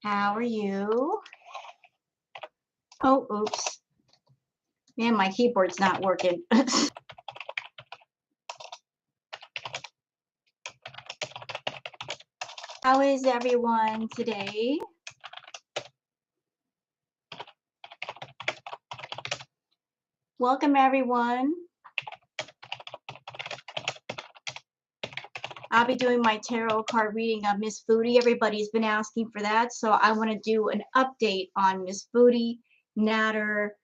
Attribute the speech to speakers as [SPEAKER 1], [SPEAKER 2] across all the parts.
[SPEAKER 1] How are you? Oh, oops. Man, my keyboard's not working. How is everyone today? Welcome, everyone. I'll be doing my tarot card reading of Miss Foodie. Everybody's been asking for that, so I want to do an update on Miss Foodie, Natter,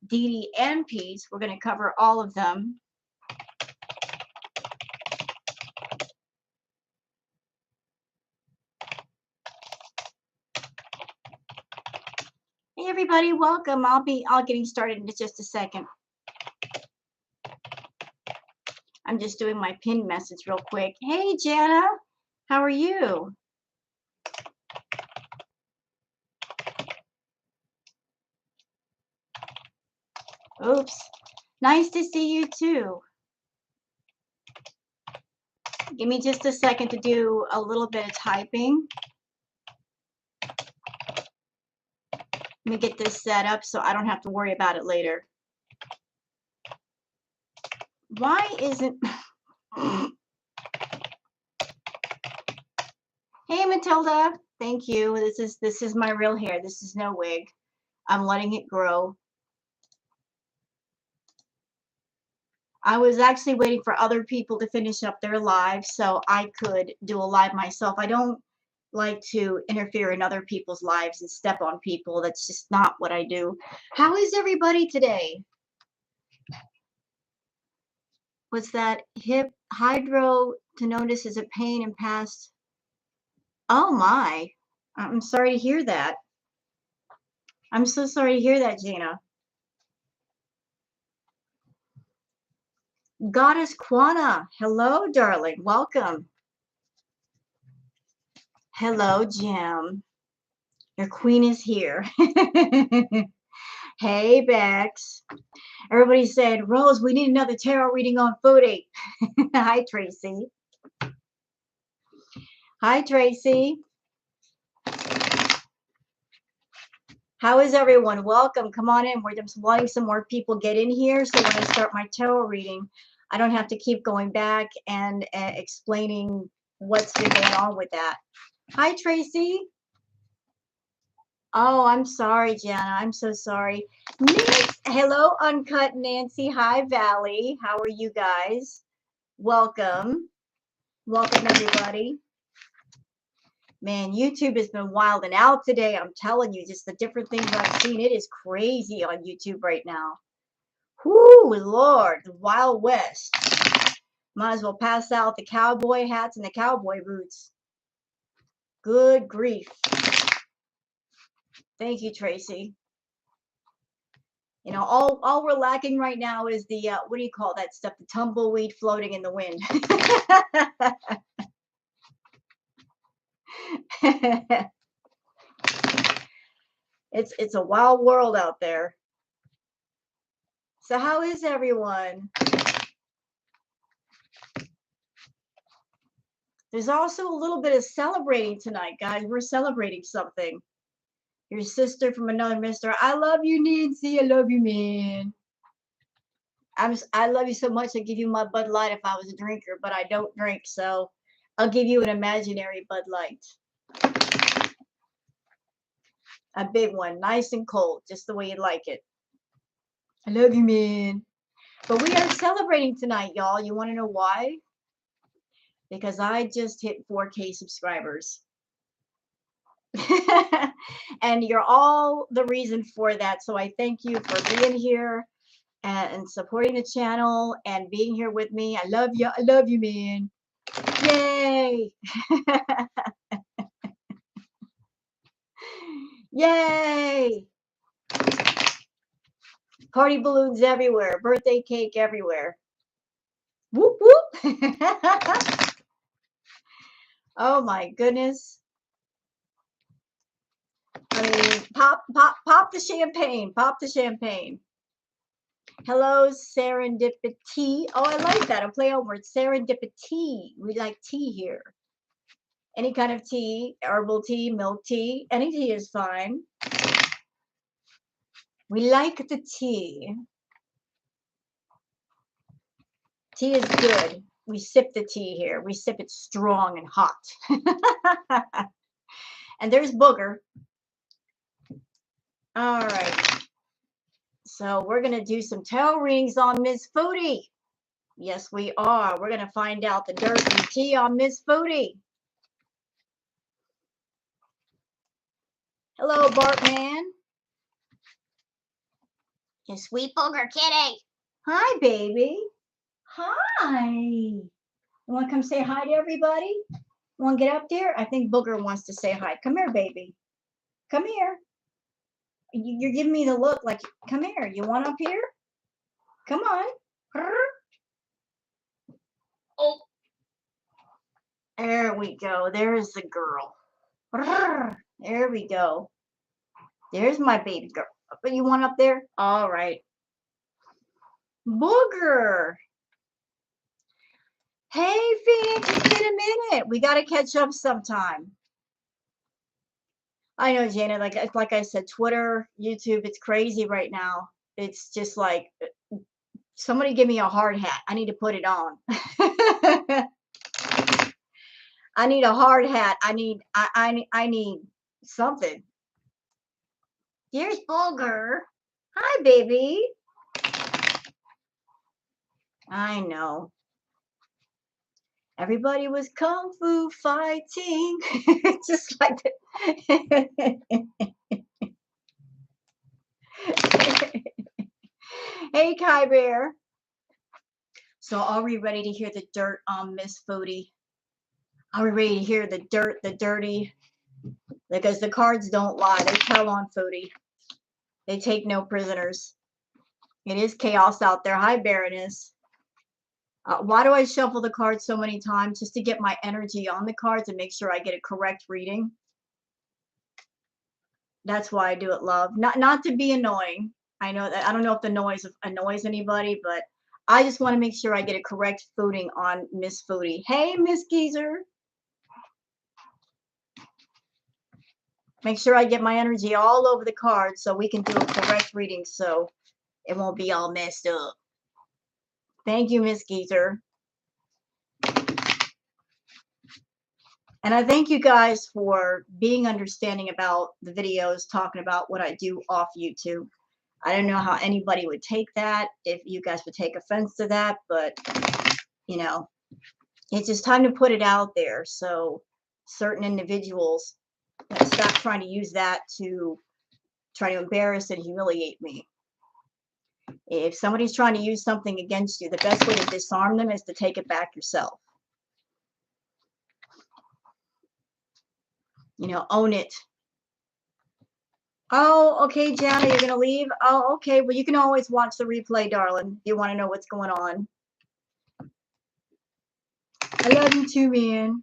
[SPEAKER 1] Dee Dee, and Peace. We're going to cover all of them. Hey, everybody, welcome. I'll getting started in just a second. I'm just doing my pin message real quick. Hey, Jana, how are you? Oops. Nice to see you too. Give me just a second to do a little bit of typing. Let me get this set up so I don't have to worry about it later. Why isn't... Hey, Matilda. Thank you. This is my real hair. This is no wig. I'm letting it grow. I was actually waiting for other people to finish up their lives so I could do a live myself. I don't like to interfere in other people's lives and step on people. That's just not what I do. How is everybody today? Was that hip hydrotonosis is a pain in past? Oh my, I'm sorry to hear that. I'm so sorry to hear that, Gina. Goddess Quana, hello, darling, welcome. Hello, Jim. Your queen is here. Hey, Bex. Everybody said, Rose, we need another tarot reading on Foodie. Hi, Tracy. Hi, Tracy. How is everyone? Welcome. Come on in. We're just wanting some more people get in here. So when I start my tarot reading, I don't have to keep going back and explaining what's been going on with that. Hi, Tracy. Oh, I'm sorry, Jana. I'm so sorry. Hello, Uncut Nancy. Hi, Valley. How are you guys? Welcome. Welcome, everybody. Man, YouTube has been wilding out today. I'm telling you, just the different things I've seen. It is crazy on YouTube right now. Whoo, Lord, the Wild West. Might as well pass out the cowboy hats and the cowboy boots. Good grief. Thank you, Tracy. You know, all we're lacking right now is the, what do you call that stuff? The tumbleweed floating in the wind. It's a wild world out there. So how is everyone? There's also a little bit of celebrating tonight, guys. We're celebrating something. Your sister from another mister. I love you, Nancy. I love you, man. I love you so much. I'd give you my Bud Light if I was a drinker, but I don't drink, so I'll give you an imaginary Bud Light. A big one, nice and cold, just the way you like it. I love you, man. But we are celebrating tonight, y'all. You want to know why? Because I just hit 4K subscribers. And you're all the reason for that. So I thank you for being here and supporting the channel and being here with me. I love you. I love you, man. Yay. Yay. Party balloons everywhere. Birthday cake everywhere. Whoop, whoop. Oh my goodness. I mean, pop the champagne. Pop the champagne. Hello, serendipity. Oh, I like that. I'm playing on words. Serendipity. We like tea here. Any kind of tea, herbal tea, milk tea, any tea is fine. We like the tea. Tea is good. We sip the tea here. We sip it strong and hot. And there's Booger. All right. So we're going to do some tail readings on Miss Foodie. Yes, we are. We're going to find out the dirt and tea on Miss Foodie. Hello, Bartman. You sweet booger kitty. Hi, baby. Hi. You want to come say hi to everybody? You want to get up there? I think Booger wants to say hi. Come here, baby. Come here. You're giving me the look like, come here. You want up here? Come on. Oh. There we go. There's the girl. There we go. There's my baby girl. But you want up there? All right. Booger. Hey, Phoenix, it's been a minute. We got to catch up sometime. I know, Janet, like I said, Twitter, YouTube, it's crazy right now. It's just like, somebody give me a hard hat. I need to put it on. I need a hard hat. I need something. Here's Booger. Hi, baby. I know. Everybody was kung fu fighting. Just like that. Hey, Kai Bear. So are we ready to hear the dirt on Miss Foodie? Are we ready to hear the dirt, the dirty? Because the cards don't lie. They tell on Foodie. They take no prisoners. It is chaos out there. Hi, Baroness. Why do I shuffle the cards so many times? Just to get my energy on the cards and make sure I get a correct reading. That's why I do it, love. Not to be annoying. I know that I don't know if the noise annoys anybody, but I just want to make sure I get a correct footing on Miss Foodie. Hey, Miss Geezer. Make sure I get my energy all over the cards so we can do a correct reading so it won't be all messed up. Thank you, Miss Geezer. And I thank you guys for being understanding about the videos, talking about what I do off YouTube. I don't know how anybody would take that, if you guys would take offense to that, but, you know, it's just time to put it out there so certain individuals stop trying to use that to try to embarrass and humiliate me. If somebody's trying to use something against you, the best way to disarm them is to take it back yourself. You know, own it. Oh, okay, Jana, you're going to leave? Oh, okay. Well, you can always watch the replay, darling, if you want to know what's going on. I love you too, man.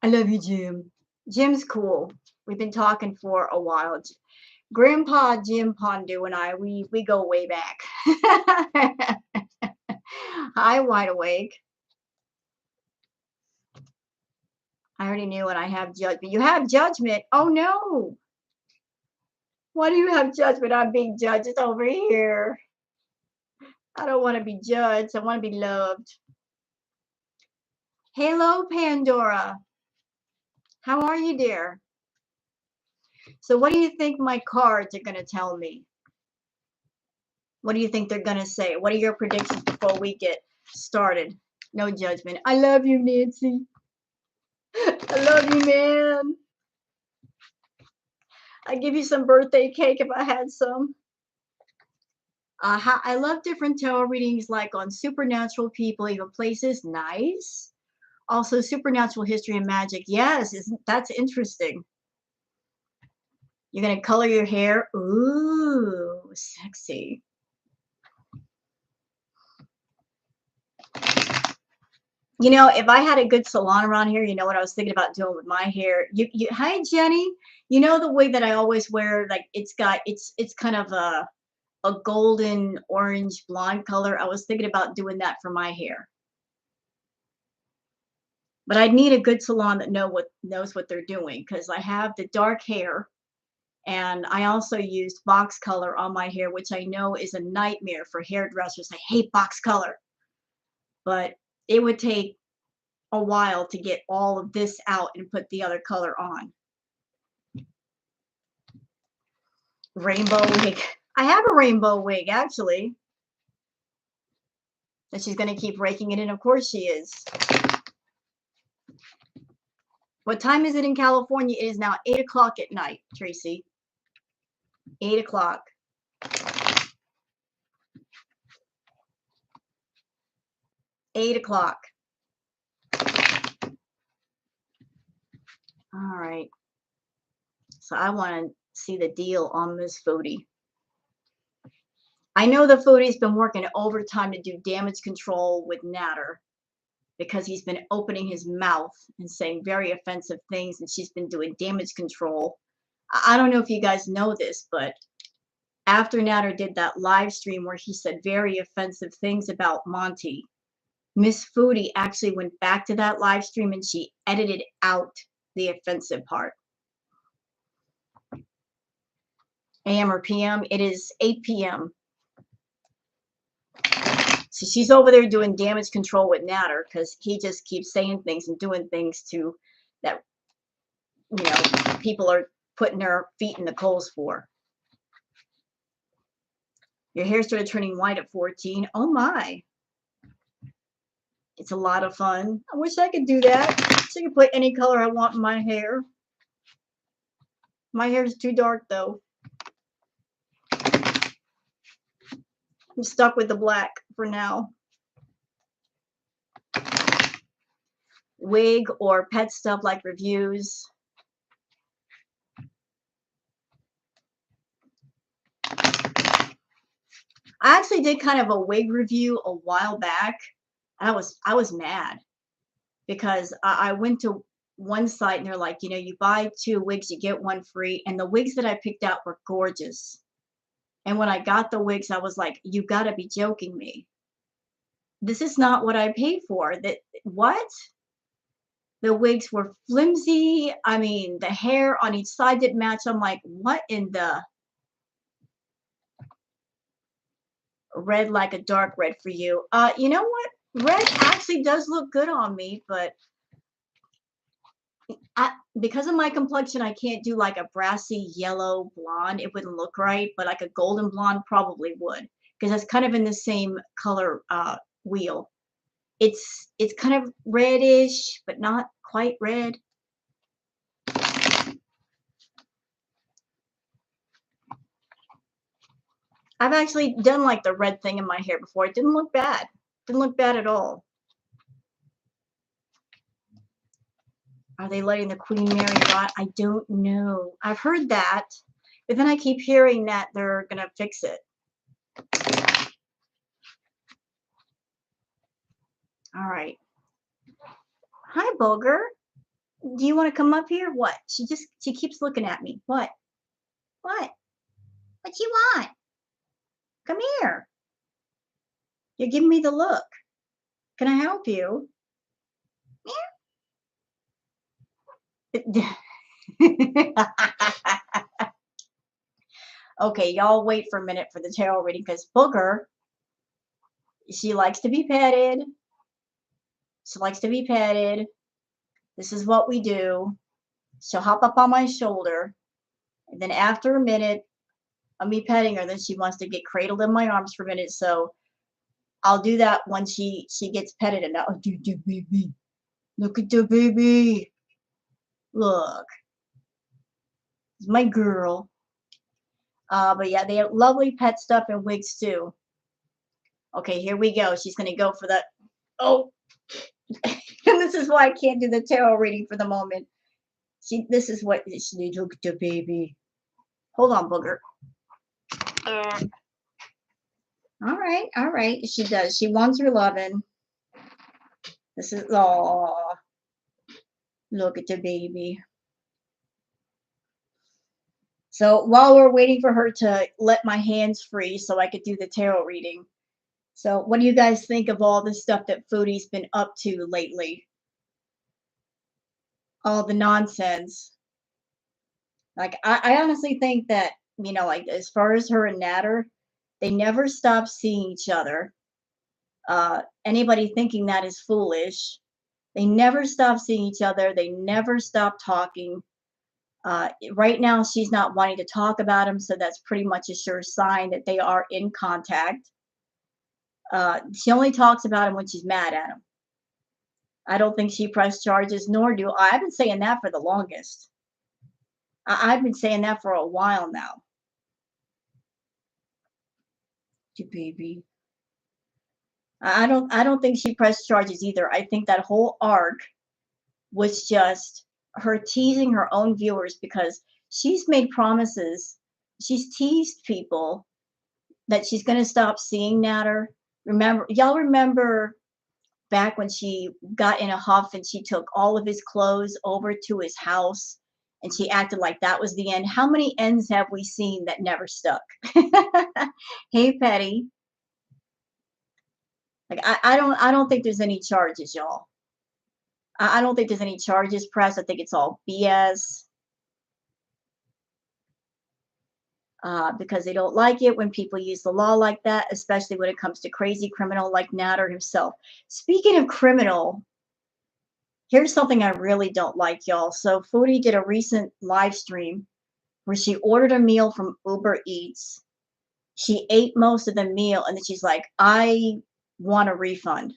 [SPEAKER 1] I love you, Jim. Jim's cool. We've been talking for a while. Grandpa Jim Pondu and I, we go way back. Hi, Wide Awake. I already knew it. I have judgment. You have judgment. Oh, no. Why do you have judgment? I'm being judged over here. I don't want to be judged. I want to be loved. Hello, Pandora. How are you, dear? So what do you think my cards are going to tell me? What do you think they're going to say? What are your predictions before we get started? No judgment. I love you, Nancy. I love you, man. I'd give you some birthday cake if I had some. I love different tarot readings, like on supernatural people, even places. Nice. Also, supernatural history and magic. Yes, that's interesting. You're going to color your hair. Ooh, sexy. You know, if I had a good salon around here, you know what I was thinking about doing with my hair? Hi, Jenny. You know the wig that I always wear, like it's kind of a golden orange blonde color. I was thinking about doing that for my hair. But I need a good salon that knows what they're doing because I have the dark hair and I also used box color on my hair, which I know is a nightmare for hairdressers. I hate box color, but it would take a while to get all of this out and put the other color on. Rainbow wig. I have a rainbow wig actually. And she's going to keep raking it in. Of course she is. What time is it in California? It is now 8 o'clock at night, Tracy. 8 o'clock. Eight o'clock. All right. So I want to see the deal on this Foodie. I know the Foodie's been working overtime to do damage control with Natter because he's been opening his mouth and saying very offensive things, and she's been doing damage control. I don't know if you guys know this, but after Natter did that live stream where he said very offensive things about Monty, Miss Foodie actually went back to that live stream and she edited out the offensive part. AM or PM? It is 8 p.m. So she's over there doing damage control with Natter because he just keeps saying things and doing things to that, you know, people are putting their feet in the coals for. Your hair started turning white at 14. Oh my. It's a lot of fun. I wish I could do that. So I could put any color I want in my hair. My hair is too dark though. I'm stuck with the black for now. Wig or pet stuff like reviews. I actually did kind of a wig review a while back. I was mad because I went to one site and they're like, you know, you buy 2 wigs, you get 1 free. And the wigs that I picked out were gorgeous. And when I got the wigs, I was like, you gotta be joking me. This is not what I paid for. What? The wigs were flimsy. I mean, the hair on each side didn't match. I'm like, what in the red, like a dark red for you? You know what? Red actually does look good on me, but because of my complexion, I can't do like a brassy yellow blonde. It wouldn't look right, but like a golden blonde probably would because it's kind of in the same color wheel. It's kind of reddish, but not quite red. I've actually done like the red thing in my hair before. It didn't look bad. Didn't look bad at all. Are they letting the Queen Mary rot? I don't know. I've heard that, but then I keep hearing that they're gonna fix it. All right. Hi, Bulger. Do you want to come up here? What? She keeps looking at me. What? What? What you want? Come here. You're giving me the look. Can I help you? Yeah. Okay, y'all wait for a minute for the tarot reading because Booger, she likes to be petted. She likes to be petted. This is what we do. She'll hop up on my shoulder. And then after a minute of me petting her, then she wants to get cradled in my arms for a minute. So I'll do that when she gets petted enough. Oh, do baby. Look at the baby. Look. It's my girl. But yeah, they have lovely pet stuff and wigs too. Okay, here we go. She's going to go for that. Oh. And this is why I can't do the tarot reading for the moment. This is what she needs. Look at the baby. Hold on, Booger. All right. She does. She wants her loving. This is, oh, look at the baby. So while we're waiting for her to let my hands free so I could do the tarot reading. So what do you guys think of all the stuff that Foodie's been up to lately? all the nonsense. Like I honestly think that, like as far as her and Natter, they never stop seeing each other. Anybody thinking that is foolish. They never stop seeing each other. They never stop talking. Right now, she's not wanting to talk about him, so that's pretty much a sure sign that they are in contact. She only talks about him when she's mad at him. I don't think she pressed charges, nor do I. I've been saying that for the longest. I've been saying that for a while now. You baby. I don't think she pressed charges either. I think that whole arc was just her teasing her own viewers because she's made promises. She's teased people that she's going to stop seeing Natter. Y'all remember back when she got in a huff and she took all of his clothes over to his house and she acted like that was the end. How many ends have we seen that never stuck? Hey, Petty. Like I don't think there's any charges, y'all. I don't think there's any charges pressed. I think it's all BS. Because they don't like it when people use the law like that, especially when it comes to crazy criminal like Natter himself. Speaking of criminal, here's something I really don't like, y'all. So Foodie did a recent live stream where she ordered a meal from Uber Eats. She ate most of the meal and then she's like, I want a refund.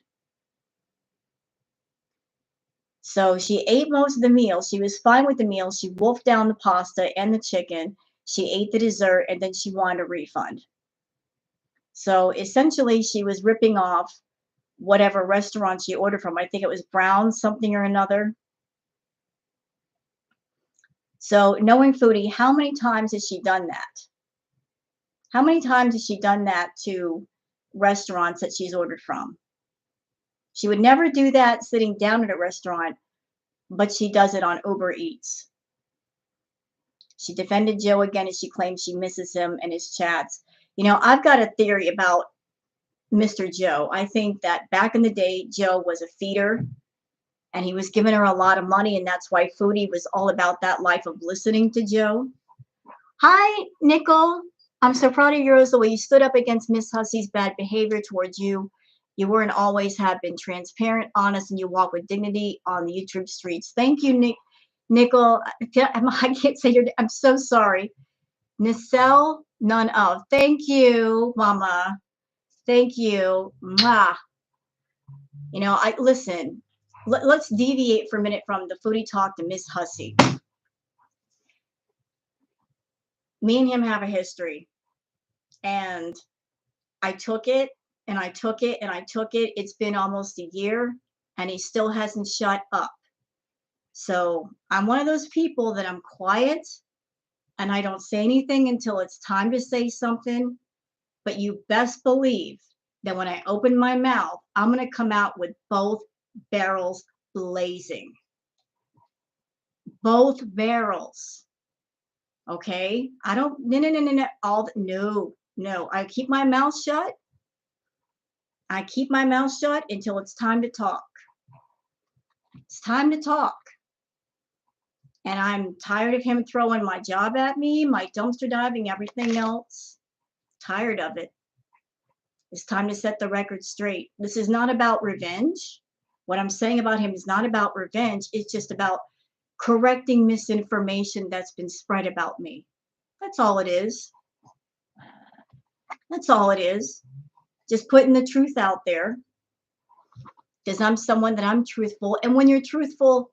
[SPEAKER 1] So she ate most of the meal. She was fine with the meal. She wolfed down the pasta and the chicken. She ate the dessert and then she wanted a refund. So essentially, she was ripping off whatever restaurant she ordered from. I think it was Brown something or another. So knowing Foodie, how many times has she done that? How many times has she done that to restaurants that she's ordered from? She would never do that sitting down at a restaurant, but she does it on Uber Eats. She defended Joe again as she claims she misses him and his chats. I've got a theory about Mr. Joe. I think that back in the day, Joe was a feeder and he was giving her a lot of money, and that's why Foodie was all about that life of listening to Joe. Hi, Nickel. I'm so proud of yours, the way you stood up against Miss Hussey's bad behavior towards you. You were and always have been transparent, honest, and you walk with dignity on the YouTube streets. Thank you, Nickel. I can't say your name. I'm so sorry. Nicelle, none of. Thank you, Mama. Thank you. Mwah. I listen. Let's deviate for a minute from the Foodie talk to Miss Hussey. Me and him have a history, and I took it, and I took it, and I took it. It's been almost a year, and he still hasn't shut up. So I'm one of those people that I'm quiet, and I don't say anything until it's time to say something. But you best believe that when I open my mouth, I'm going to come out with both barrels blazing. Both barrels. Okay? I don't, no. I keep my mouth shut. I keep my mouth shut until it's time to talk. It's time to talk. And I'm tired of him throwing my job at me, my dumpster diving, everything else. Tired of it. It's time to set the record straight. This is not about revenge. What I'm saying about him is not about revenge. It's just about correcting misinformation that's been spread about me. That's all it is. That's all it is. Just putting the truth out there. Because I'm someone that I'm truthful. And when you're truthful,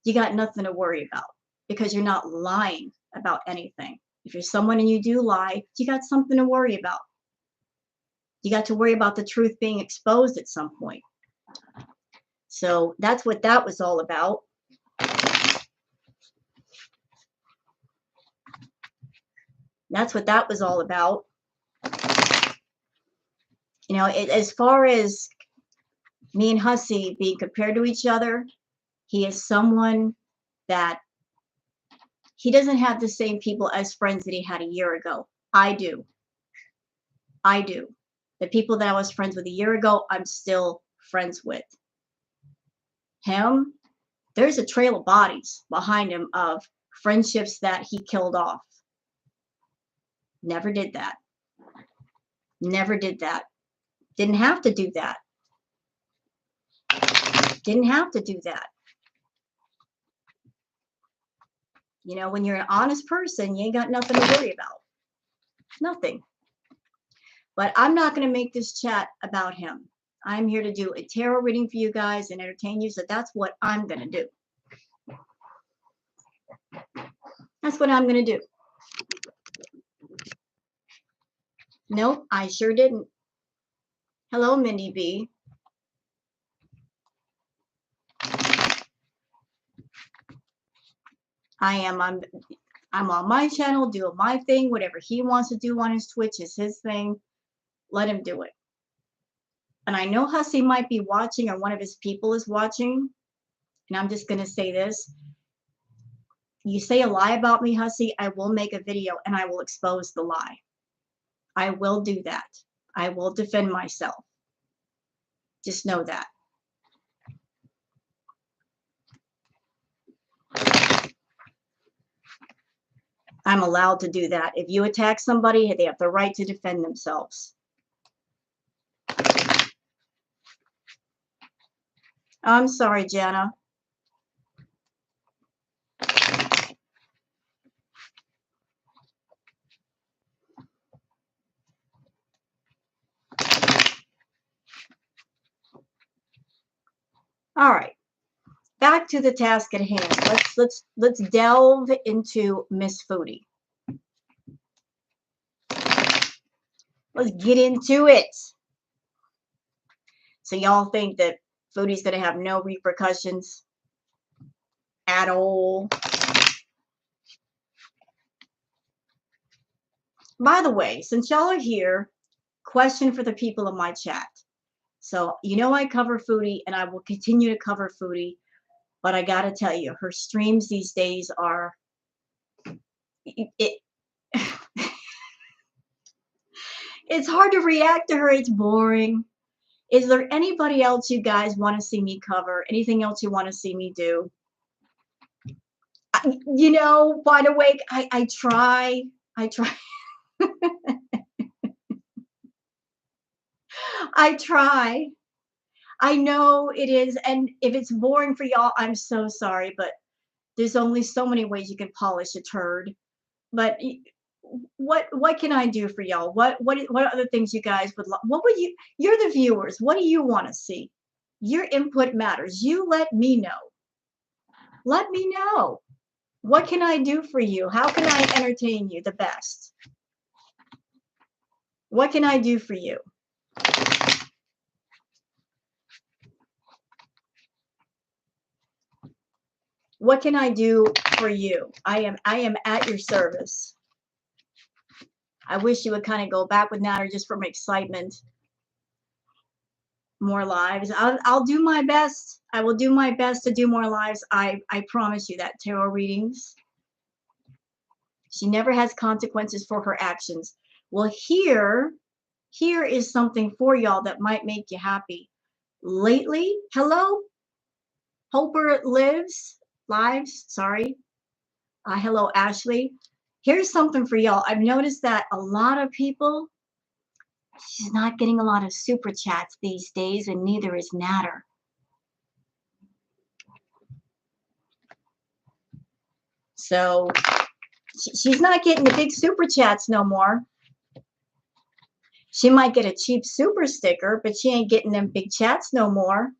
[SPEAKER 1] you got nothing to worry about because you're not lying about anything. If you're someone and you do lie, you got something to worry about. You got to worry about the truth being exposed at some point. So that's what that was all about. That's what that was all about. As far as me and Hussey being compared to each other, he is someone that he doesn't have the same people as friends that he had a year ago. I do. The people that I was friends with a year ago, I'm still friends with. Him, There's a trail of bodies behind him of friendships that he killed off. Never did that. Never did that. Didn't have to do that. Didn't have to do that. You know, when you're an honest person, you ain't got nothing to worry about. Nothing. But I'm not going to make this chat about him. I'm here to do a tarot reading for you guys and entertain you. So that's what I'm going to do. That's what I'm going to do. Nope, I sure didn't. Hello, Mindy B. I'm on my channel, doing my thing. Whatever he wants to do on his Twitch is his thing. Let him do it. And I know Hussy might be watching, or one of his people is watching. And I'm just going to say this. You say a lie about me, Hussy, I will make a video and I will expose the lie. I will do that. I will defend myself. Just know that. I'm allowed to do that. If you attack somebody, they have the right to defend themselves. I'm sorry, Jana. All right. Back to the task at hand. Let's delve into Miss Foodie. Let's get into it. So y'all think that Foodie's going to have no repercussions at all? By the way, since y'all are here, question for the people in my chat. So, you know, I cover Foodie and I will continue to cover Foodie, but I got to tell you, her streams these days are, it's hard to react to her. It's boring. Is there anybody else you guys want to see me cover? Anything else you want to see me do? You know, wide awake, I try. I try. I know it is, and if it's boring for y'all, I'm so sorry, but there's only so many ways you can polish a turd. But what can I do for y'all? What other things you guys would like? What would you're the viewers. What do you want to see? Your input matters. You let me know. Let me know. What can I do for you? How can I entertain you the best? What can I do for you? What can I do for you? I am at your service. I wish you would kind of go back with Natter just from excitement. More lives. I'll do my best. I will do my best to do more lives. I promise you that. Tarot readings. She never has consequences for her actions. Well, here is something for y'all that might make you happy. Lately, hello, Hoper lives, sorry. Hello, Ashley. Here's something for y'all. I've noticed that a lot of people, she's not getting a lot of super chats these days, and neither is Natter. So she's not getting the big super chats no more. She might get a cheap super sticker, but she ain't getting them big chats no more.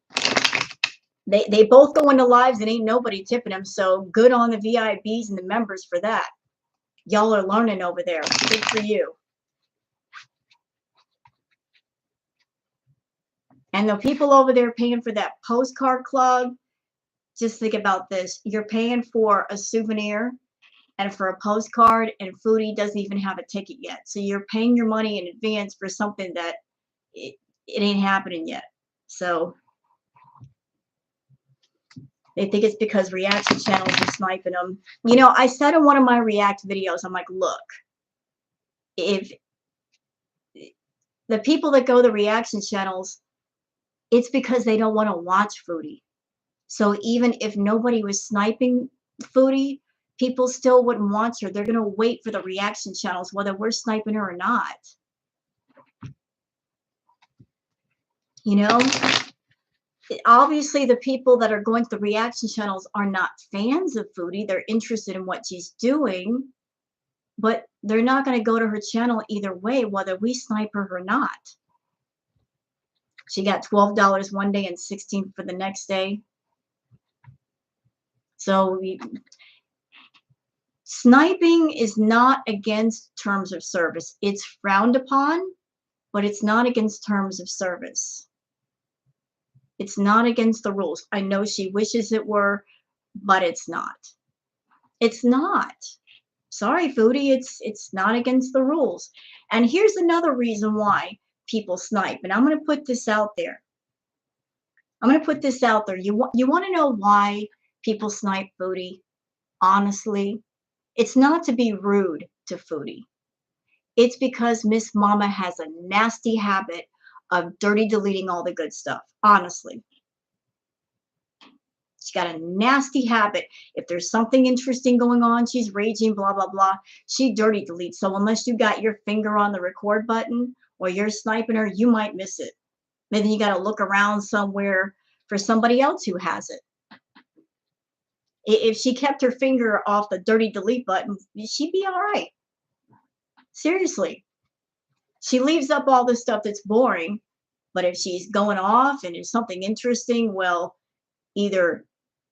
[SPEAKER 1] They both go into lives and ain't nobody tipping them. So good on the VIPs and the members for that. Y'all are learning over there. Good for you. And the people over there paying for that postcard club, just think about this. You're paying for a souvenir and for a postcard, and Foodie doesn't even have a ticket yet. So you're paying your money in advance for something that it ain't happening yet. So they think it's because reaction channels are sniping them. You know, I said in one of my react videos, I'm like, look, if the people that go to the reaction channels, it's because they don't want to watch Foodie. So even if nobody was sniping Foodie, people still wouldn't watch her. They're going to wait for the reaction channels, whether we're sniping her or not. You know, obviously the people that are going to the reaction channels are not fans of Foodie. They're interested in what she's doing, but they're not going to go to her channel either way, whether we snipe her or not. She got $12 one day and $16 for the next day. So sniping is not against terms of service. It's frowned upon, but it's not against terms of service. It's not against the rules. I know she wishes it were, but it's not. It's not. Sorry, Foodie, it's not against the rules. And here's another reason why people snipe. And I'm going to put this out there. I'm going to put this out there. You want to know why people snipe Foodie? Honestly, it's not to be rude to Foodie. It's because Miss Mama has a nasty habit of dirty deleting all the good stuff. Honestly. She's got a nasty habit. If there's something interesting going on, she's raging, blah, blah, blah. She dirty deletes. So unless you got your finger on the record button or you're sniping her, you might miss it. Maybe you got to look around somewhere for somebody else who has it. If she kept her finger off the dirty delete button, she'd be all right. Seriously. She leaves up all the stuff that's boring, but if she's going off and there's something interesting, well, either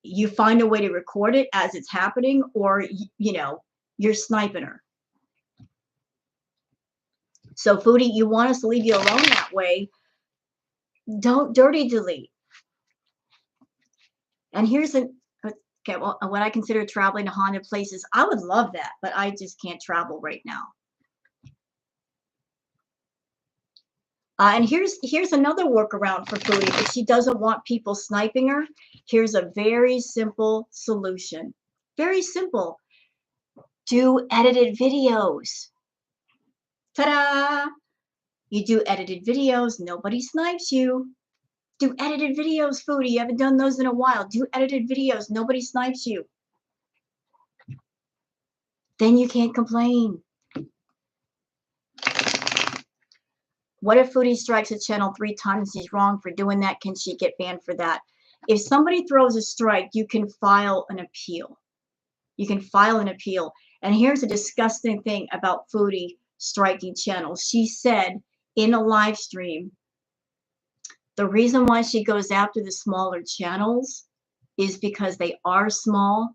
[SPEAKER 1] you find a way to record it as it's happening, or, you know, you're sniping her. So Foodie, you want us to leave you alone that way. Don't dirty delete. And here's okay, well, what I consider traveling to haunted places. I would love that, but I just can't travel right now. And here's another workaround for Foodie. If she doesn't want people sniping her, here's a very simple solution. Very simple. Do edited videos. Ta-da! You do edited videos, nobody snipes you. Do edited videos, Foodie. You haven't done those in a while. Do edited videos, nobody snipes you. Then you can't complain. What if Foodie strikes a channel 3 times? She's wrong for doing that. Can she get banned for that? If somebody throws a strike, you can file an appeal. You can file an appeal. And here's a disgusting thing about Foodie striking channels. She said in a live stream, the reason why she goes after the smaller channels is because they are small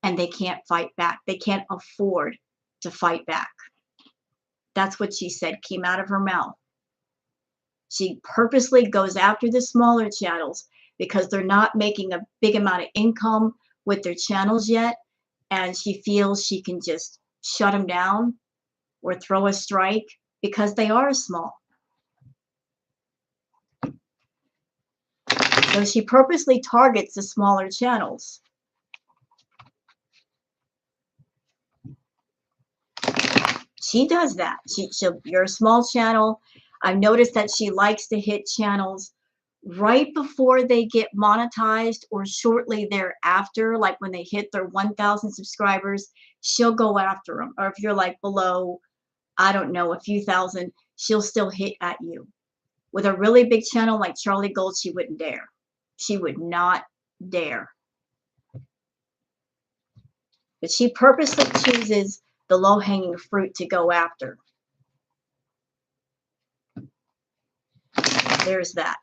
[SPEAKER 1] and they can't fight back. They can't afford to fight back. That's what she said, came out of her mouth. She purposely goes after the smaller channels because they're not making a big amount of income with their channels yet. And she feels she can just shut them down or throw a strike because they are small. So she purposely targets the smaller channels. She does that. You're a small channel. I've noticed that she likes to hit channels right before they get monetized or shortly thereafter, like when they hit their 1,000 subscribers, she'll go after them. Or if you're like below, I don't know, a few thousand, she'll still hit at you. With a really big channel like Charlie Gold, she wouldn't dare. She would not dare. But she purposely chooses the low-hanging fruit to go after. There's that.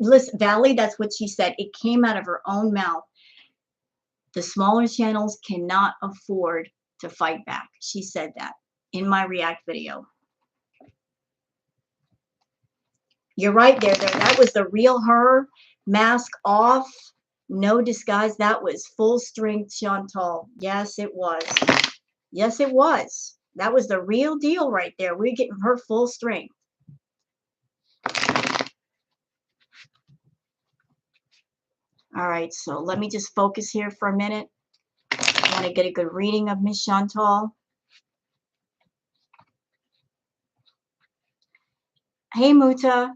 [SPEAKER 1] Listen, Valley, that's what she said. It came out of her own mouth. The smaller channels cannot afford to fight back. She said that in my React video. You're right there. That was the real her. Mask off. No disguise. That was full strength Chantal. Yes, it was. Yes, it was. That was the real deal right there. We're getting her full strength. All right, so let me just focus here for a minute. I want to get a good reading of Miss Chantal. Hey, Muta.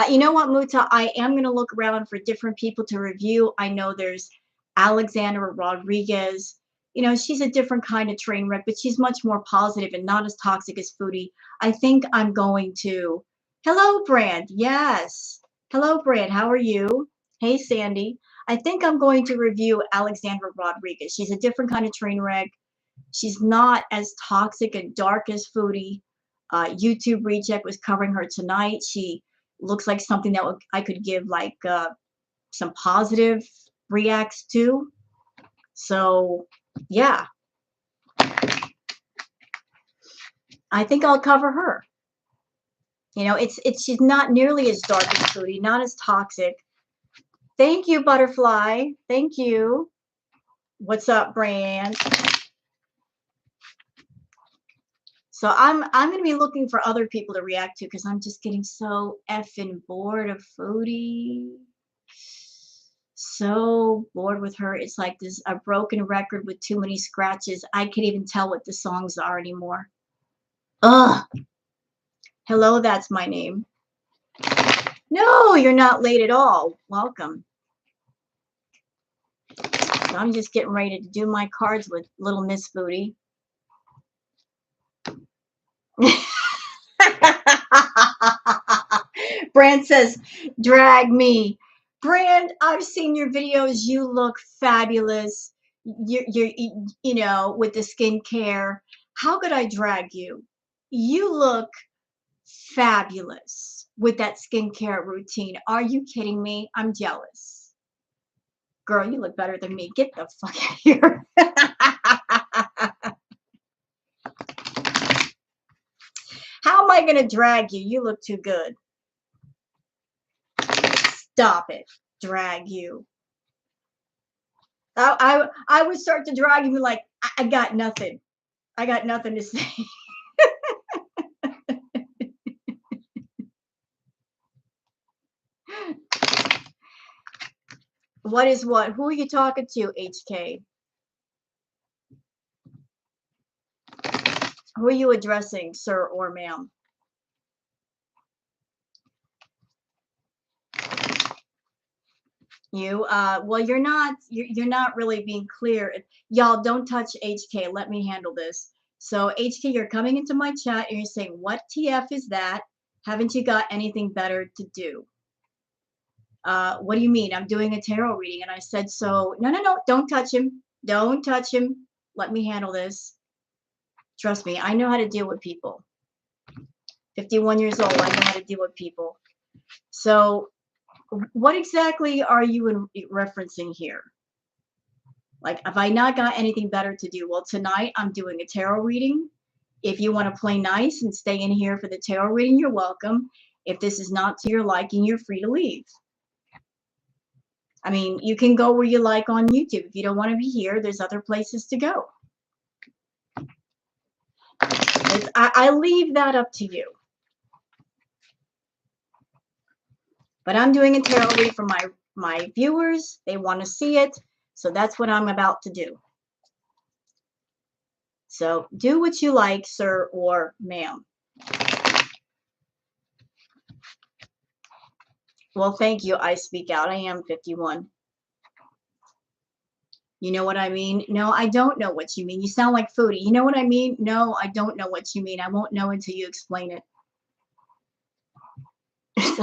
[SPEAKER 1] You know what, Muta? I am going to look around for different people to review. I know there's Alexandra Rodriguez. You know, she's a different kind of train wreck, but she's much more positive and not as toxic as Foodie. I think I'm going to. Hello, Brand. Yes. Hello, Brand. How are you? Hey, Sandy. I think I'm going to review Alexandra Rodriguez. She's a different kind of train wreck. She's not as toxic and dark as Foodie. YouTube Reject was covering her tonight. She looks like something that I could give like some positive reacts to. So yeah, I think I'll cover her. You know, she's not nearly as dark as Foodie, not as toxic. Thank you, Butterfly. Thank you. What's up, Brand? So I'm going to be looking for other people to react to because I'm just getting so effing bored of Foodie. So bored with her. It's like this a broken record with too many scratches. I can't even tell what the songs are anymore. Ugh. Hello, that's my name. No, you're not late at all. Welcome. So I'm just getting ready to do my cards with little Miss Foodie. Brand says, drag me. Brand, I've seen your videos. You look fabulous. You're you know, with the skincare. How could I drag you? You look fabulous with that skincare routine. Are you kidding me? I'm jealous. Girl, you look better than me. Get the fuck out of here. How am I going to drag you? You look too good. Stop it. Drag you. I would start to drag you like, I got nothing. I got nothing to say. What is what? Who are you talking to, HK? Who are you addressing, sir or ma'am? You well, you're not really being clear. Y'all don't touch HK. Let me handle this. So HK, you're coming into my chat and you're saying, what TF is that? Haven't you got anything better to do? What do you mean? I'm doing a tarot reading. And I said, so no, don't touch him. Don't touch him. Let me handle this. Trust me, I know how to deal with people. 51 years old, I know how to deal with people. So what exactly are you referencing here? Like, have I not got anything better to do? Well, tonight I'm doing a tarot reading. If you want to play nice and stay in here for the tarot reading, you're welcome. If this is not to your liking, you're free to leave. I mean, you can go where you like on YouTube. If you don't want to be here, there's other places to go. I leave that up to you. But I'm doing a tarot reading for my viewers. They want to see it. So that's what I'm about to do. So do what you like, sir or ma'am. Well, thank you. I speak out. I am 51. You know what I mean? No, I don't know what you mean. You sound like Foodie. You know what I mean? No, I don't know what you mean. I won't know until you explain it.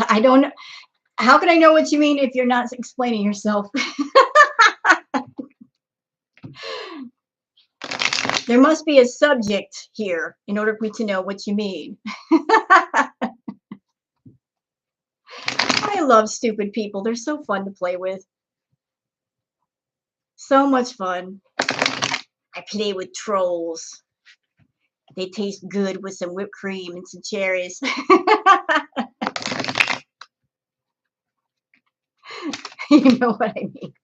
[SPEAKER 1] I don't know. How can I know what you mean if you're not explaining yourself? There must be a subject here in order for me to know what you mean. I love stupid people. They're so fun to play with. So much fun. I play with trolls. They taste good with some whipped cream and some cherries. You know what I mean?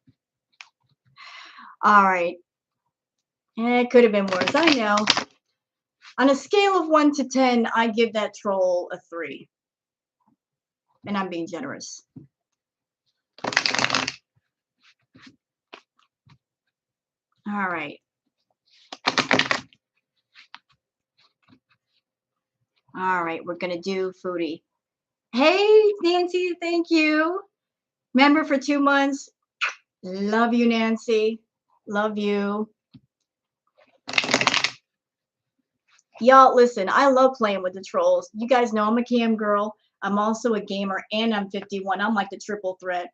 [SPEAKER 1] All right. It could have been worse. I know. On a scale of 1 to 10, I give that troll a 3. And I'm being generous. All right. All right, we're going to do Foodie. Hey, Nancy, thank you. Member for 2 months. Love you, Nancy. Love you. Y'all, listen, I love playing with the trolls. You guys know I'm a cam girl. I'm also a gamer, and I'm 51. I'm like the triple threat.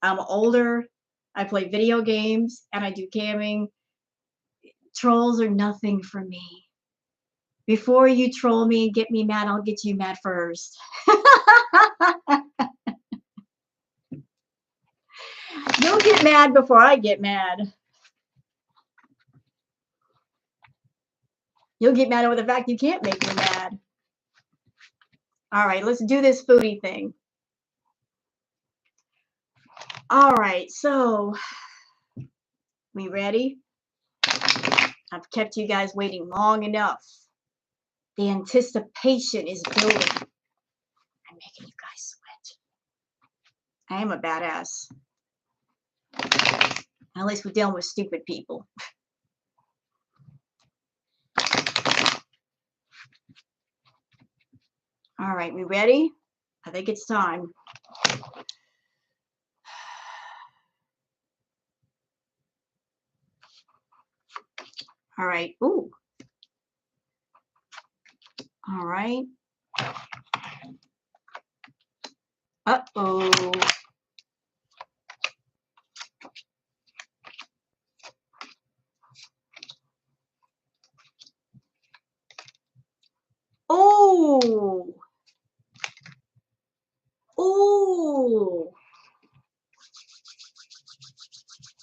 [SPEAKER 1] I'm older. I play video games, and I do camming. Trolls are nothing for me. Before you troll me and get me mad, I'll get you mad first. You'll get mad before I get mad. You'll get mad over the fact you can't make me mad. All right, let's do this foodie thing. All right, so we ready? I've kept you guys waiting long enough. The anticipation is building. I'm making you guys sweat. I am a badass. At least we're dealing with stupid people. All right, we ready? I think it's time. All right. Ooh. All right. Uh-oh. Oh. Oh.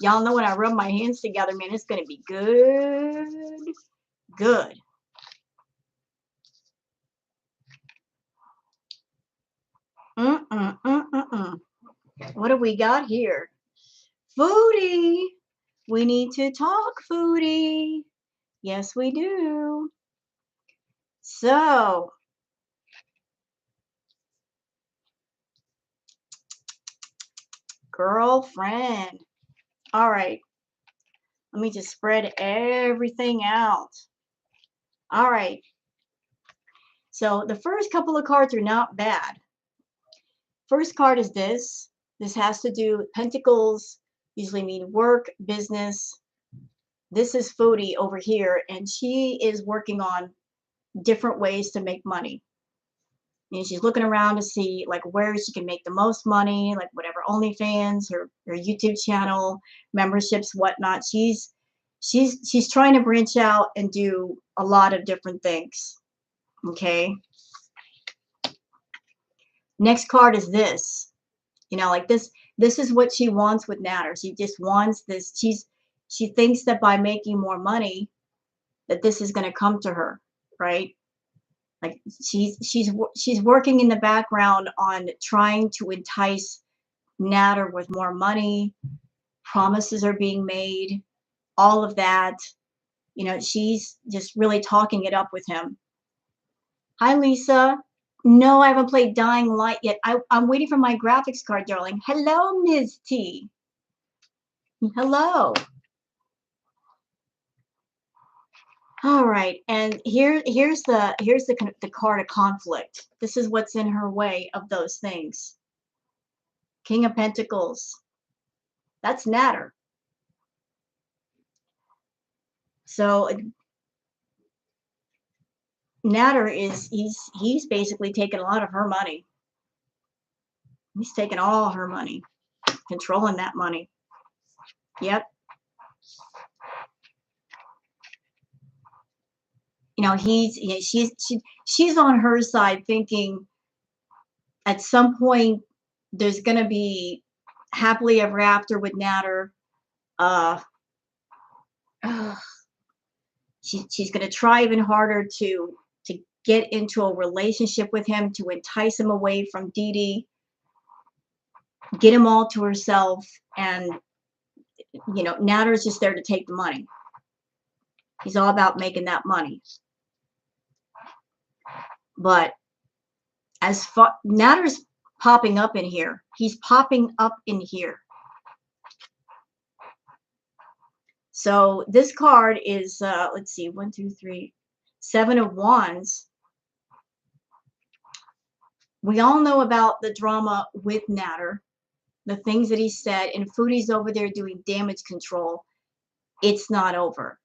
[SPEAKER 1] Y'all know when I rub my hands together, man, it's going to be good. Good. What do we got here? Foodie. We need to talk, Foodie. Yes, we do. So, girlfriend. All right. Let me just spread everything out. All right. So the first couple of cards are not bad. First card is this. This has to do with pentacles, usually mean work, business. This is Foodie over here, and she is working on different ways to make money. And she's looking around to see like where she can make the most money, like whatever OnlyFans, her YouTube channel, memberships, whatnot. She's trying to branch out and do a lot of different things. Okay. Next card is this. You know, like this is what she wants with Natter. She just wants this. She thinks that by making more money that this is going to come to her, right? Like she's working in the background on trying to entice Natter with more money. Promises are being made, all of that. You know, she's just really talking it up with him. Hi, Lisa. No, I haven't played Dying Light yet. I'm waiting for my graphics card, darling. Hello, Ms. T. Hello. All right, and here's the card of conflict. This is what's in her way of those things. King of Pentacles. That's Natter. So Natter is he's basically taking a lot of her money. He's taking all her money, controlling that money. Yep. You know, she's on her side thinking at some point there's gonna be happily ever after with Natter. She's gonna try even harder to get into a relationship with him, to entice him away from Dee Dee, get him all to herself, and you know, Natter's just there to take the money. He's all about making that money. But as far Natter's popping up in here, he's popping up in here. So this card is let's see, 1, 2, 3, 7 of Wands. We all know about the drama with Natter, the things that he said, and Foodie's over there doing damage control. It's not over.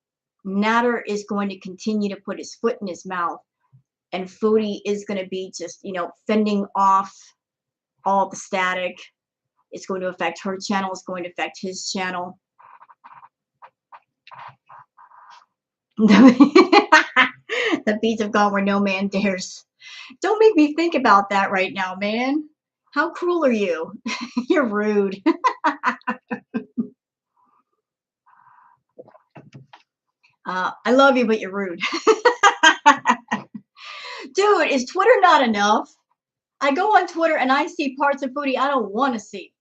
[SPEAKER 1] Natter is going to continue to put his foot in his mouth, and Foodie is going to be just, fending off all the static. It's going to affect her channel. It's going to affect his channel. The beats have gone where no man dares. Don't make me think about that right now, man. How cruel are you? You're rude. I love you, but you're rude. Dude, is Twitter not enough? I go on Twitter and I see parts of Foodie I don't want to see.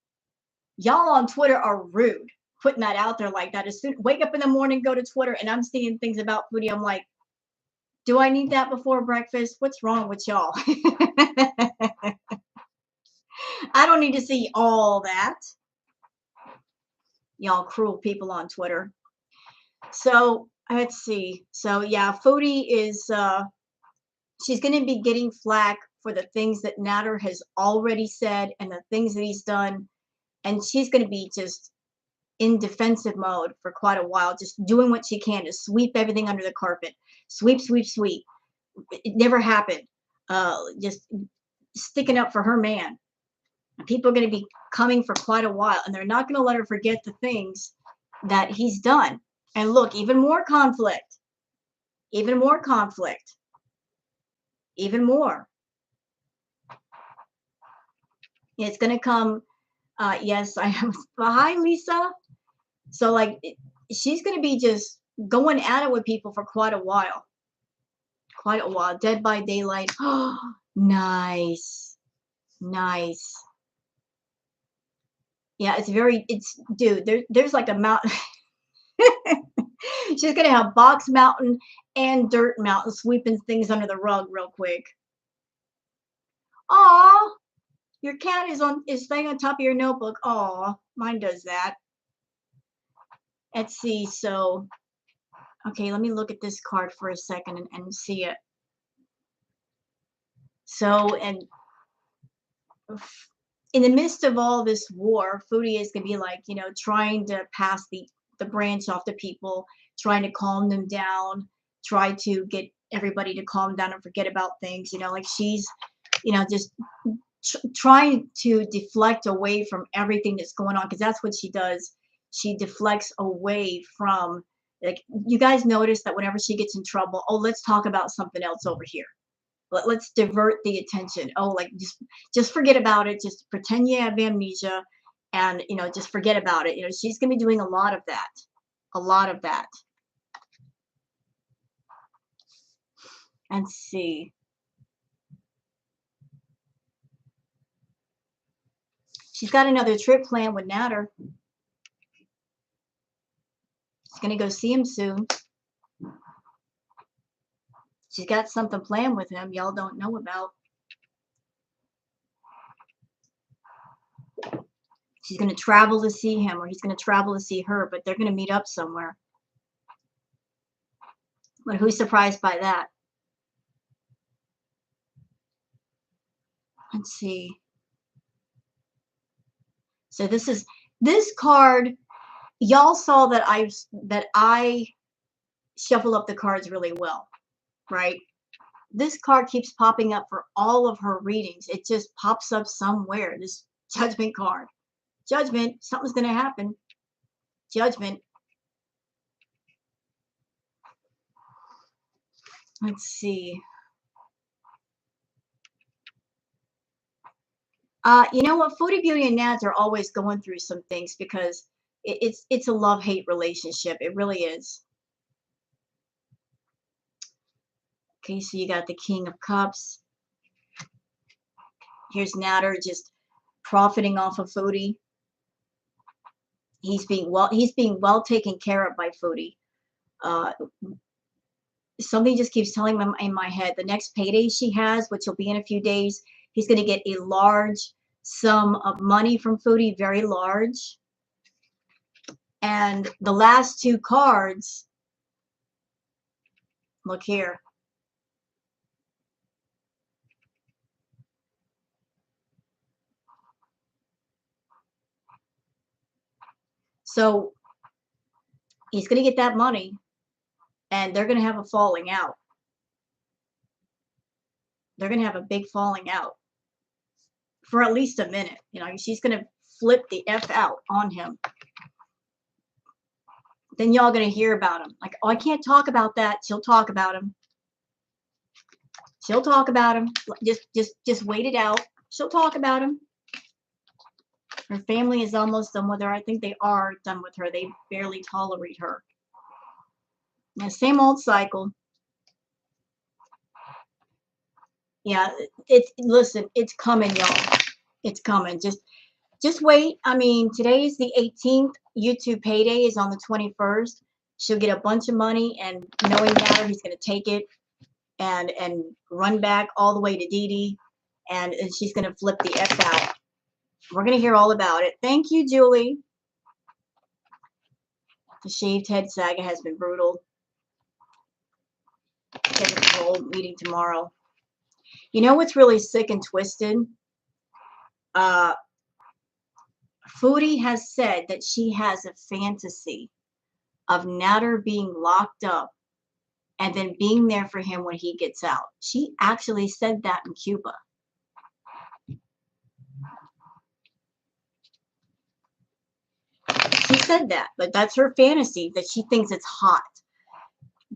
[SPEAKER 1] Y'all on Twitter are rude, putting that out there like that. As soon wake up in the morning, go to Twitter, and I'm seeing things about Foodie. I'm like, do I need that before breakfast? What's wrong with y'all? I don't need to see all that. Y'all cruel people on Twitter. So let's see. So yeah, Foodie is she's going to be getting flack for the things that Natter has already said and the things that he's done, and she's going to be just in defensive mode for quite a while, just doing what she can to sweep everything under the carpet. Sweep, sweep, sweep. It never happened. Just sticking up for her man. People are going to be coming for quite a while, and they're not going to let her forget the things that he's done. And look, even more conflict. Even more conflict. Even more. It's going to come. Yes, I am. Hi, Lisa. So, like, she's going to be just going at it with people for quite a while. Quite a while. Dead by Daylight. Oh, nice. Nice. Yeah, dude, there's like a mountain. She's going to have Box Mountain and Dirt Mountain sweeping things under the rug real quick. Aw, your cat is staying on top of your notebook. Aw, mine does that. Let's see. So, okay, let me look at this card for a second and see it. So, and in the midst of all this war, Foodie is going to be like, trying to pass the branch off to people, trying to calm them down, try to get everybody to calm down and forget about things. Like she's, just trying to deflect away from everything that's going on, because that's what she does. She deflects away from, like, you guys notice that whenever she gets in trouble, oh, let's talk about something else over here. Let's divert the attention. Oh, like just forget about it. Just pretend you have amnesia, and just forget about it. She's gonna be doing a lot of that. A lot of that. And see. She's got another trip planned with Natter. She's gonna go see him soon. She's got something planned with him y'all don't know about. She's going to travel to see him, or he's going to travel to see her, but they're going to meet up somewhere. But who's surprised by that? Let's see. So this card, y'all saw that I shuffled up the cards really well, right? This card keeps popping up for all of her readings. It just pops up somewhere. This Judgment card. Judgment. Something's going to happen. Judgment. Let's see. You know what? Foodie, Beauty, and Nads are always going through some things, because it's a love-hate relationship. It really is. Okay, so you got the King of Cups. Here's Natter just profiting off of Foodie. He's being well taken care of by Foodie. Something just keeps telling me in my head, the next payday she has, which will be in a few days, he's going to get a large sum of money from Foodie, very large. And the last two cards, look here. So he's going to get that money, and they're going to have a falling out. They're going to have a big falling out for at least a minute. You know, she's going to flip the F out on him. Then y'all going to hear about him. Like, oh, I can't talk about that. She'll talk about him. She'll talk about him. Just wait it out. She'll talk about him. Her family is almost done with her. I think they are done with her. They barely tolerate her. Now, same old cycle. Yeah, listen, it's coming, y'all. It's coming. Just wait. I mean, today is the 18th. YouTube payday is on the 21st. She'll get a bunch of money, and knowing that, he's going to take it and run back all the way to Dee Dee, and she's going to flip the F out. We're going to hear all about it. Thank you, Julie. The shaved head saga has been brutal. Get a whole meeting tomorrow. You know what's really sick and twisted? Foodie has said that she has a fantasy of Natter being locked up and then being there for him when he gets out. She actually said that in Cuba. She said that, but that's her fantasy, that she thinks it's hot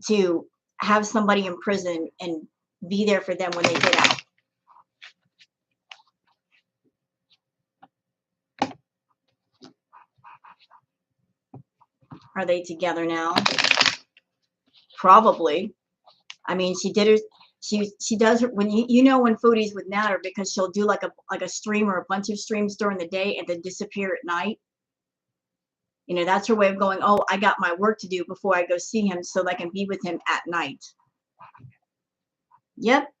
[SPEAKER 1] to have somebody in prison and be there for them when they get out. Are they together now? Probably. I mean, she did her. She does her when you know when Foodie's with Natter, because she'll do like a stream or a bunch of streams during the day and then disappear at night. You know, that's her way of going, oh, I got my work to do before I go see him so that I can be with him at night. Yep.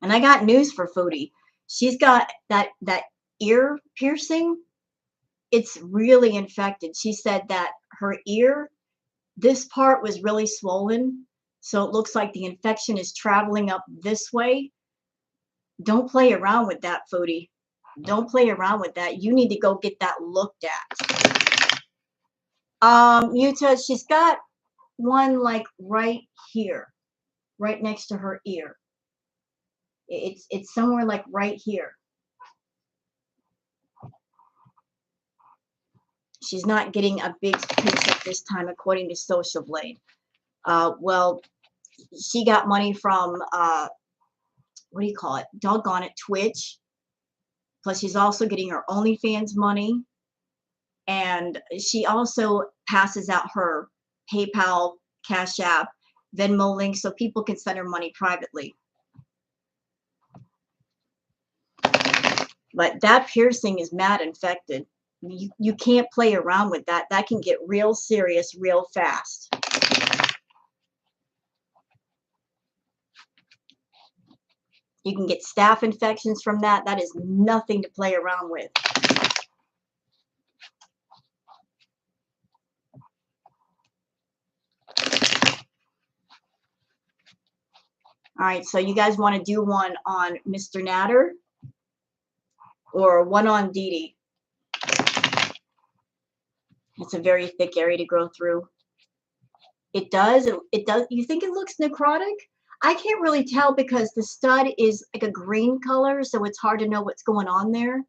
[SPEAKER 1] And I got news for Foodie. She's got that ear piercing. It's really infected. She said that her ear, this part was really swollen. So it looks like the infection is traveling up this way. Don't play around with that, Foodie. Don't play around with that. You need to go get that looked at. Utah, she's got one like right here, right next to her ear. It's somewhere like right here. She's not getting a big paycheck this time, according to Social Blade. Well, she got money from what do you call it? Doggone it, Twitch. Plus, she's also getting her OnlyFans money, and she also passes out her PayPal, Cash App, Venmo link so people can send her money privately. But that piercing is mad infected. You can't play around with that. That can get real serious real fast. You can get staph infections from that. That is nothing to play around with. All right, so you guys want to do one on Mr. Natter or one on Dee Dee? It's a very thick area to go through. It does. It does. You think it looks necrotic? I can't really tell because the stud is like a green color, so it's hard to know what's going on there.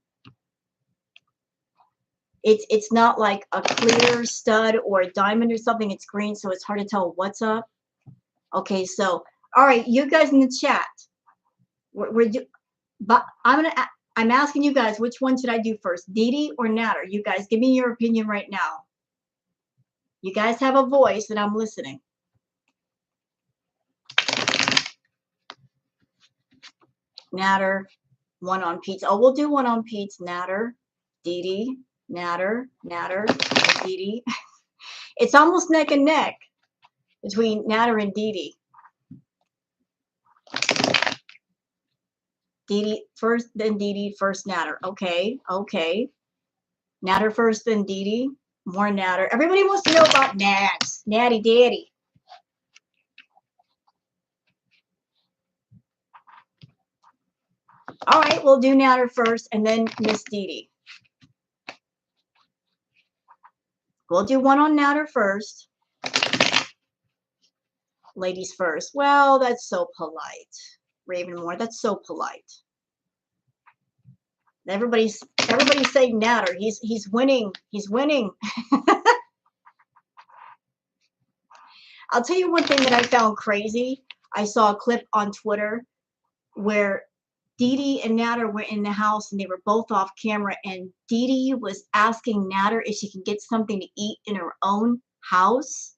[SPEAKER 1] It's not like a clear stud or a diamond or something. It's green, so it's hard to tell what's up. Okay, so all right, you guys in the chat, but I'm asking you guys, which one should I do first, Dee Dee or Natter? You guys, give me your opinion right now. You guys have a voice, and I'm listening. Natter, one on Pete's. Oh, we'll do one on Pete's. Natter, Dee Dee, Natter, Natter, Dee Dee. It's almost neck and neck between Natter and Dee Dee. Dee Dee first, then Dee Dee, first Natter. Okay, okay. Natter first, then Dee Dee. More Natter. Everybody wants to know about Nats. Natty Daddy. All right, we'll do Natter first and then Miss Dee Dee. We'll do one on Natter first. Ladies first. Well, that's so polite. Ravenmore, that's so polite. Everybody's saying Natter. He's winning. He's winning. I'll tell you one thing that I found crazy. I saw a clip on Twitter where Dee Dee and Natter were in the house and they were both off camera, and Dee Dee was asking Natter if she can get something to eat in her own house.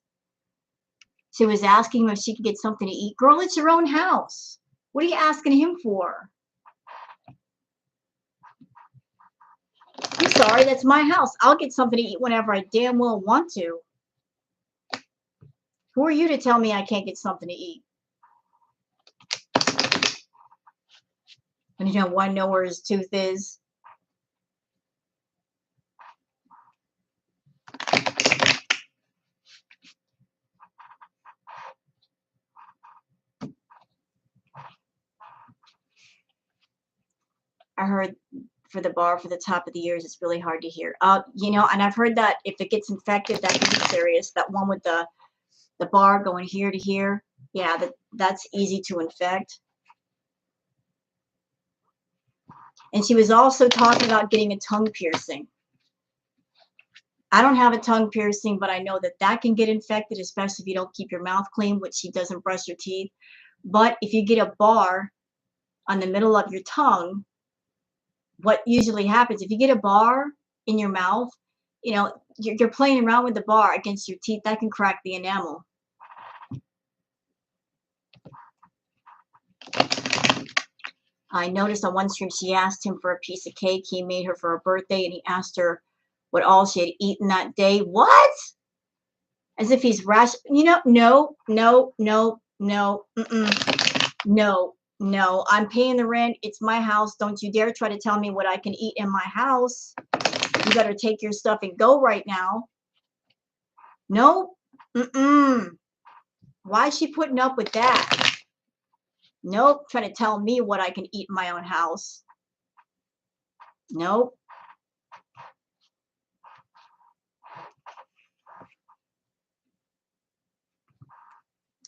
[SPEAKER 1] She was asking him if she could get something to eat. Girl, it's your own house. What are you asking him for? I'm sorry, that's my house. I'll get something to eat whenever I damn well want to. Who are you to tell me I can't get something to eat? And you don't want to know where his tooth is. I heard for the bar for the top of the ears, it's really hard to hear. You know, and I've heard that if it gets infected, that can be serious. That one with the bar going here to here, yeah, that's easy to infect. And she was also talking about getting a tongue piercing. I don't have a tongue piercing, but I know that that can get infected, especially if you don't keep your mouth clean, which she doesn't brush your teeth. But if you get a bar on the middle of your tongue, what usually happens, if you get a bar in your mouth, you know, you're playing around with the bar against your teeth, that can crack the enamel. I noticed on one stream she asked him for a piece of cake he made her for her birthday, and he asked her what all she had eaten that day. What? As if he's rash. You know, no. No. I'm paying the rent. It's my house. Don't you dare try to tell me what I can eat in my house. You better take your stuff and go right now. No. Why is she putting up with that? Nope. Trying to tell me what I can eat in my own house. Nope.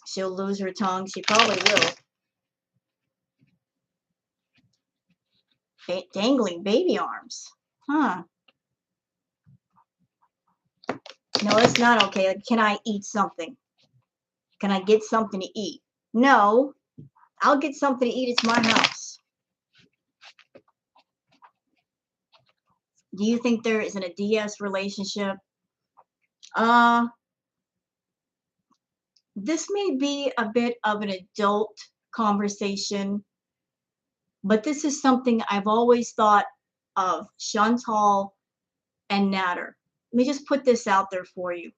[SPEAKER 1] She'll lose her tongue. She probably will. Dangling baby arms. Huh. No, it's not okay. Like, can I eat something? Can I get something to eat? No. I'll get something to eat. It's my house. Do you think there isn't a DS relationship? This may be a bit of an adult conversation, but this is something I've always thought of Chantal and Natter. Let me just put this out there for you.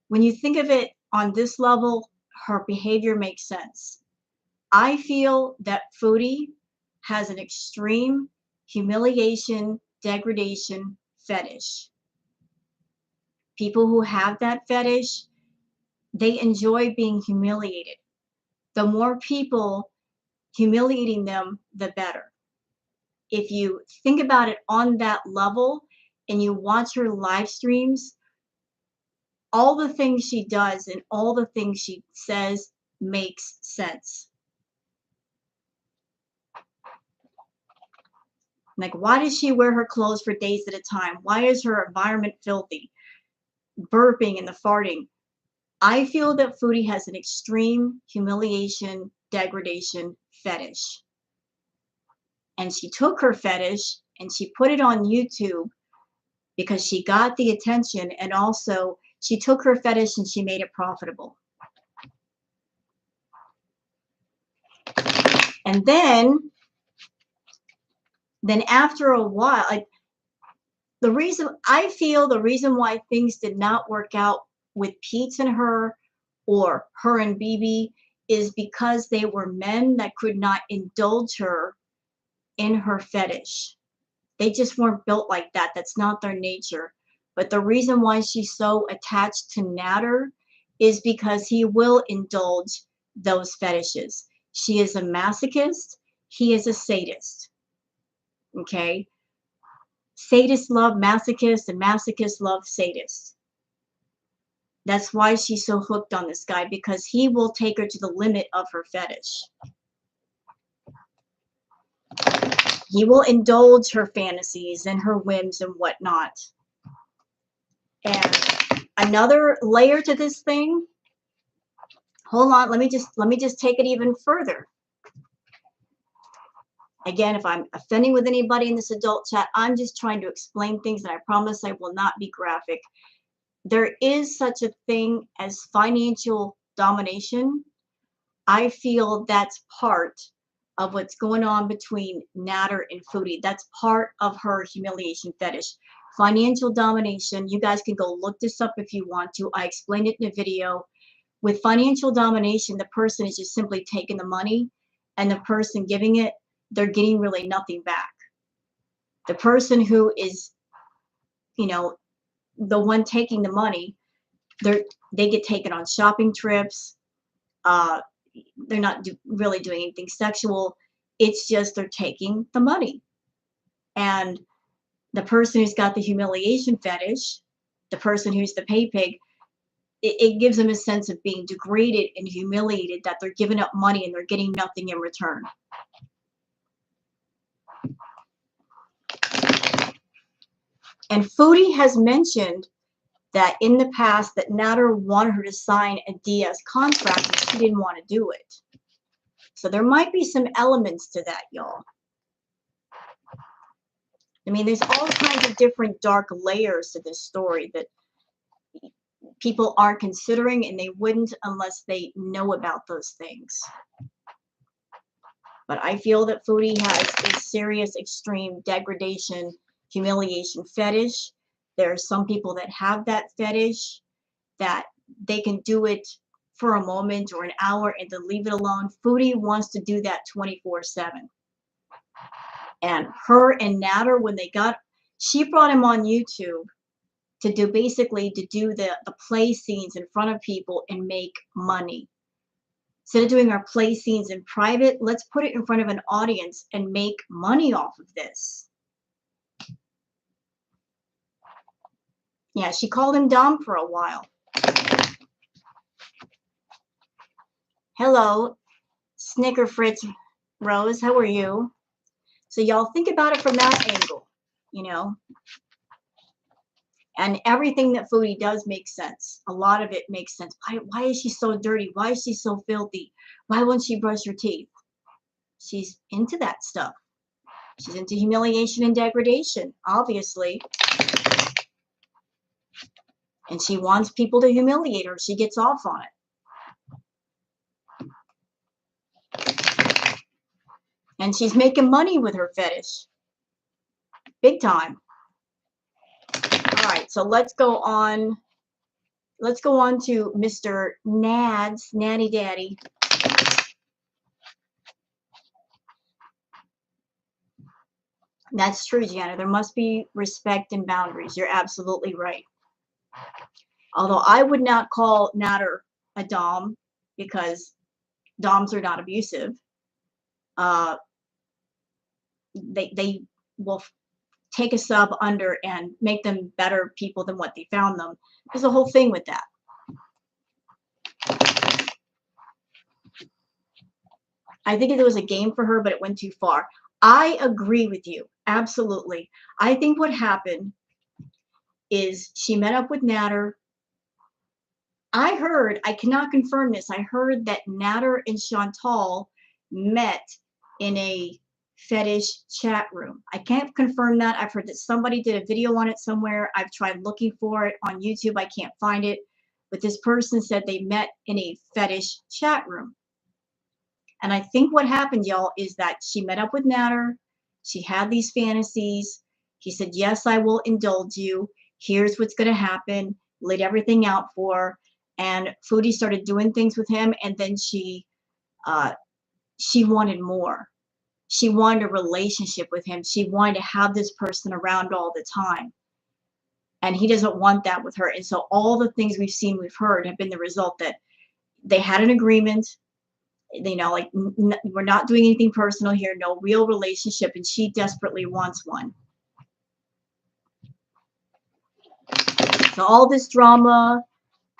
[SPEAKER 1] When you think of it on this level, her behavior makes sense. I feel that Foodie has an extreme humiliation, degradation fetish. People who have that fetish, they enjoy being humiliated. The more people humiliating them, the better. If you think about it on that level and you watch her live streams, all the things she does and all the things she says makes sense. Like, why does she wear her clothes for days at a time? Why is her environment filthy? Burping and the farting. I feel that Foodie has an extreme humiliation, degradation fetish. And she took her fetish and she put it on YouTube because she got the attention, and also she took her fetish and she made it profitable. And then after a while, the reason why things did not work out with Pete and her, or her and BB, is because they were men that could not indulge her in her fetish. They just weren't built like that. That's not their nature. But the reason why she's so attached to Natter is because he will indulge those fetishes. She is a masochist. He is a sadist. Okay. Sadists love masochists and masochists love sadists. That's why she's so hooked on this guy, because he will take her to the limit of her fetish. He will indulge her fantasies and her whims and whatnot. And another layer to this thing, hold on, let me just take it even further. Again, if I'm offending with anybody in this adult chat, I'm just trying to explain things, and I promise I will not be graphic. There is such a thing as financial domination. I feel that's part of what's going on between Natter and Foodie. That's part of her humiliation fetish. Financial domination, you guys can go look this up if you want to. I explained it in a video. With financial domination, the person is just simply taking the money, and the person giving it, they're getting really nothing back. The person who is, you know, the one taking the money, they get taken on shopping trips. They're not really doing anything sexual. It's just they're taking the money. And the person who's got the humiliation fetish, the person who's the pay pig, it gives them a sense of being degraded and humiliated, that they're giving up money and they're getting nothing in return. And Foodie has mentioned that in the past that Natter wanted her to sign a DS contract, and she didn't want to do it. So there might be some elements to that, y'all. I mean, there's all kinds of different dark layers to this story that people aren't considering, and they wouldn't unless they know about those things. But I feel that Foodie has a serious, extreme degradation, humiliation fetish. There are some people that have that fetish, that they can do it for a moment or an hour and then leave it alone. Foodie wants to do that 24/7. And her and Natter, when they got, she brought him on YouTube to do the play scenes in front of people and make money. Instead of doing our play scenes in private, let's put it in front of an audience and make money off of this. Yeah, she called him Dom for a while. Hello, Snicker Fritz Rose, how are you? So y'all think about it from that angle, you know. And everything that Foodie does makes sense. A lot of it makes sense. Why is she so dirty? Why is she so filthy? Why won't she brush her teeth? She's into that stuff. She's into humiliation and degradation, obviously. And she wants people to humiliate her. She gets off on it. And she's making money with her fetish. Big time. All right, so let's go on. Let's go on to Mr. Nad's Natty Daddy. That's true, Gianna. There must be respect and boundaries. You're absolutely right. Although I would not call Natter a dom, because doms are not abusive. They will take a sub under and make them better people than what they found them. There's a whole thing with that. I think it was a game for her, but it went too far. I agree with you. Absolutely. I think what happened is she met up with Natter. I heard, I cannot confirm this, I heard that Natter and Chantal met in a fetish chat room. I can't confirm that. I've heard that somebody did a video on it somewhere. I've tried looking for it on YouTube. I can't find it. But this person said they met in a fetish chat room. And I think what happened, y'all, is that she met up with Natter. She had these fantasies. He said, yes, I will indulge you. Here's what's going to happen. Laid everything out for her. And Foodie started doing things with him. And then she wanted more. She wanted a relationship with him. She wanted to have this person around all the time. And he doesn't want that with her. And so all the things we've seen, we've heard, have been the result that they had an agreement. You know, like we're not doing anything personal here, no real relationship, and she desperately wants one. So all this drama,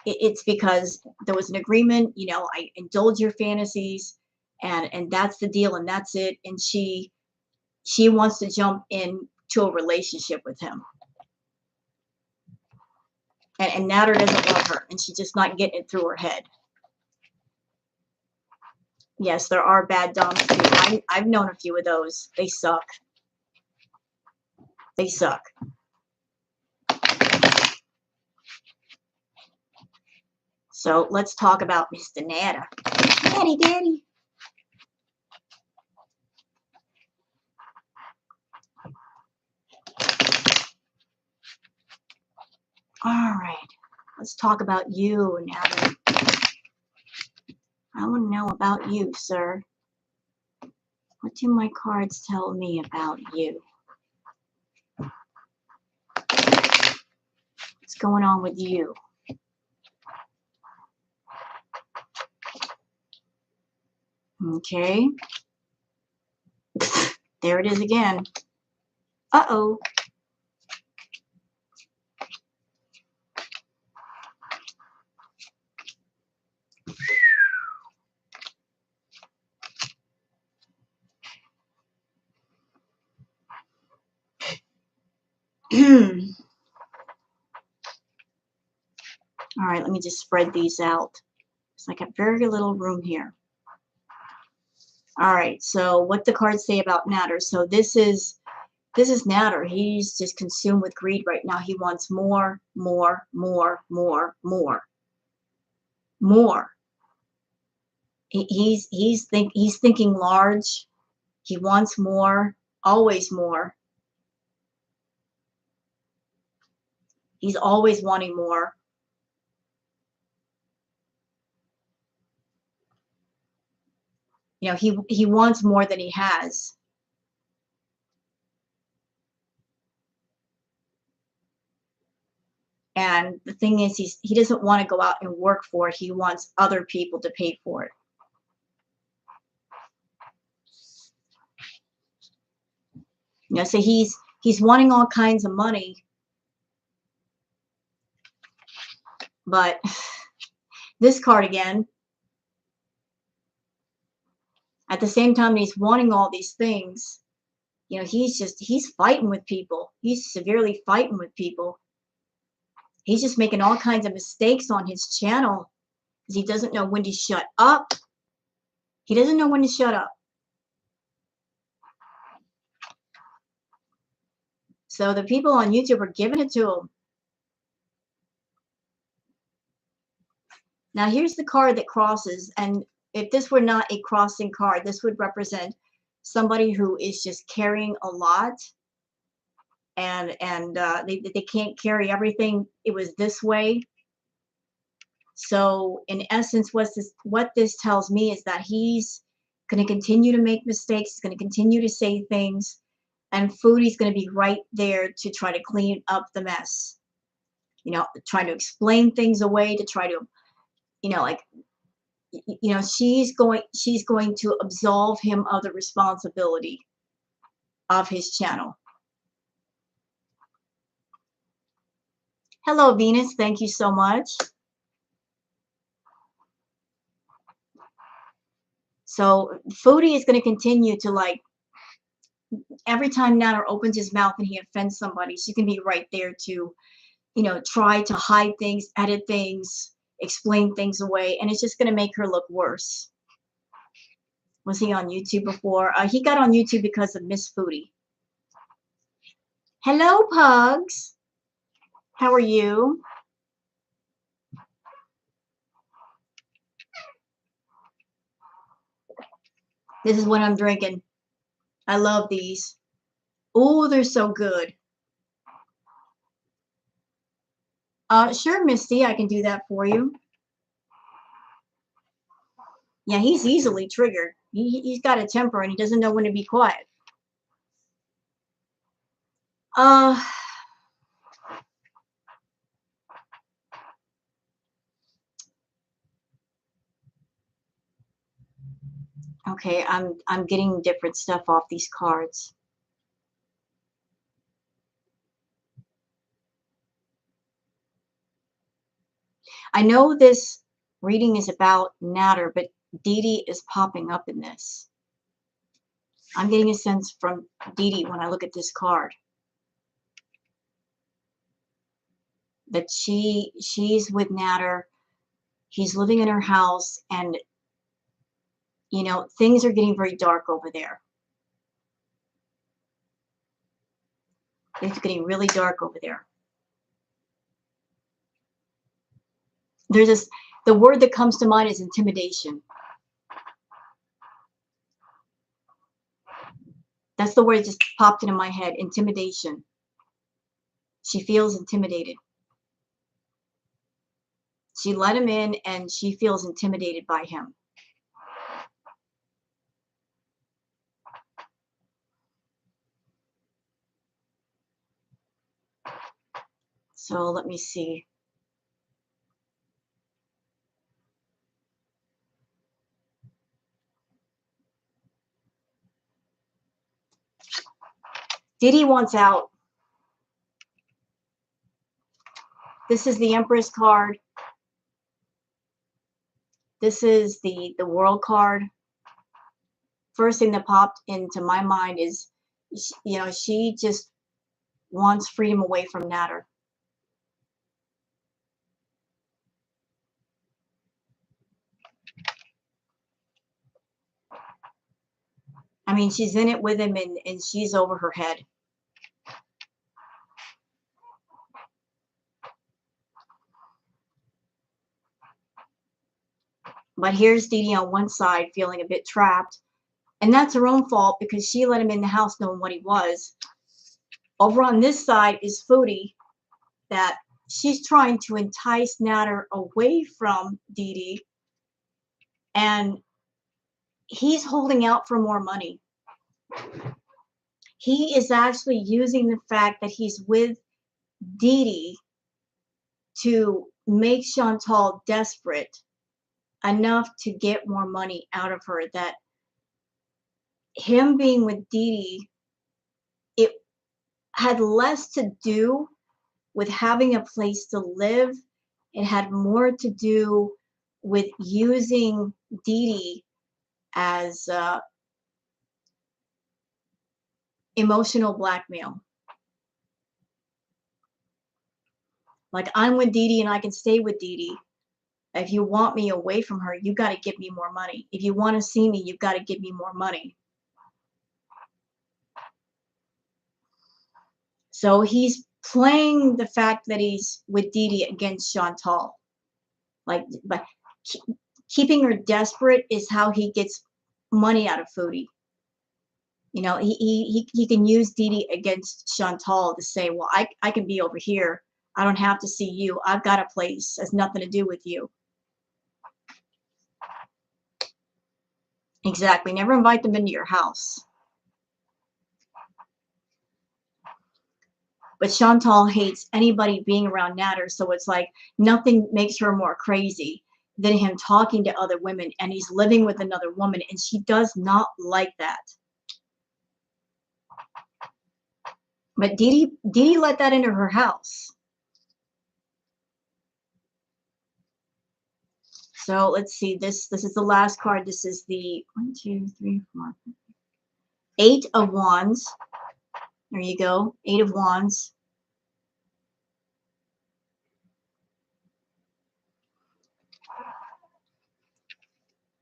[SPEAKER 1] it's because there was an agreement, you know, I indulge your fantasies, and that's the deal, and that's it. And she wants to jump into a relationship with him. And Natter doesn't love her, and she's just not getting it through her head. Yes, there are bad doms too. I've known a few of those. They suck. They suck. So let's talk about Mr. Natter. Daddy, daddy. All right. Let's talk about you, Natter. I want to know about you, sir. What do my cards tell me about you? What's going on with you? Okay. There it is again. Uh-oh. All right, let me just spread these out. It's like a very little room here. All right, so what the cards say about Natter. So this is Natter. He's just consumed with greed right now. He wants more, more, more, more, more, more. He's thinking large. He wants more, always more. He's always wanting more. You know, he wants more than he has. And the thing is, he doesn't want to go out and work for it. He wants other people to pay for it. You know, so he's wanting all kinds of money, but this card again, at the same time he's wanting all these things, you know, he's fighting with people. He's severely fighting with people. He's just making all kinds of mistakes on his channel because he doesn't know when to shut up. He doesn't know when to shut up. So the people on YouTube are giving it to him. Now here's the card that crosses, and if this were not a crossing card, this would represent somebody who is just carrying a lot, and they can't carry everything. It was this way. So in essence, what this tells me is that he's going to continue to make mistakes. He's going to continue to say things, and Foodie's going to be right there to try to clean up the mess. You know, trying to explain things away, to try to, you know, like, you know, she's going to absolve him of the responsibility of his channel. Hello, Venus. Thank you so much. So Foodie is going to continue to, like, every time Natter opens his mouth and he offends somebody, she can be right there to, you know, try to hide things, edit things, explain things away, and it's just going to make her look worse. Was he on YouTube before? He got on YouTube because of Miss Foodie. Hello, Pugs. How are you? This is what I'm drinking. I love these. Oh, they're so good. Sure, Misty, I can do that for you. Yeah, he's easily triggered. He's got a temper and he doesn't know when to be quiet. Okay, I'm getting different stuff off these cards. I know this reading is about Natter, but Dee Dee is popping up in this. I'm getting a sense from Dee Dee when I look at this card that she's with Natter. He's living in her house, and you know, things are getting very dark over there. It's getting really dark over there. There's this, the word that comes to mind is intimidation. That's the word that just popped into my head, intimidation. She feels intimidated. She let him in and she feels intimidated by him. So let me see. Dee Dee wants out. This is the Empress card. This is the World card. First thing that popped into my mind is, you know, she just wants freedom away from Natter. I mean, she's in it with him and she's over her head. But here's Dee Dee on one side feeling a bit trapped. And that's her own fault because she let him in the house knowing what he was. Over on this side is Foodie, that she's trying to entice Natter away from Dee Dee. And he's holding out for more money. He is actually using the fact that he's with Dee Dee to make Chantal desperate enough to get more money out of her. That him being with Dee Dee, it had less to do with having a place to live. It had more to do with using Dee Dee as emotional blackmail. Like, I'm with Dee Dee and I can stay with Dee Dee. If you want me away from her, you got to give me more money. If you want to see me, you've got to give me more money. So he's playing the fact that he's with Dee Dee against Chantal. Like, but keeping her desperate is how he gets money out of Foodie. You know, he can use Dee Dee against Chantal to say, well, I can be over here. I don't have to see you. I've got a place. It has nothing to do with you. Exactly. Never invite them into your house. But Chantal hates anybody being around Natter, so it's like nothing makes her more crazy than him talking to other women, and he's living with another woman, and she does not like that. But Dee Dee let that into her house. So let's see. This is the last card. This is the 1, 2, 3, 4, 8 of Wands. There you go. 8 of Wands.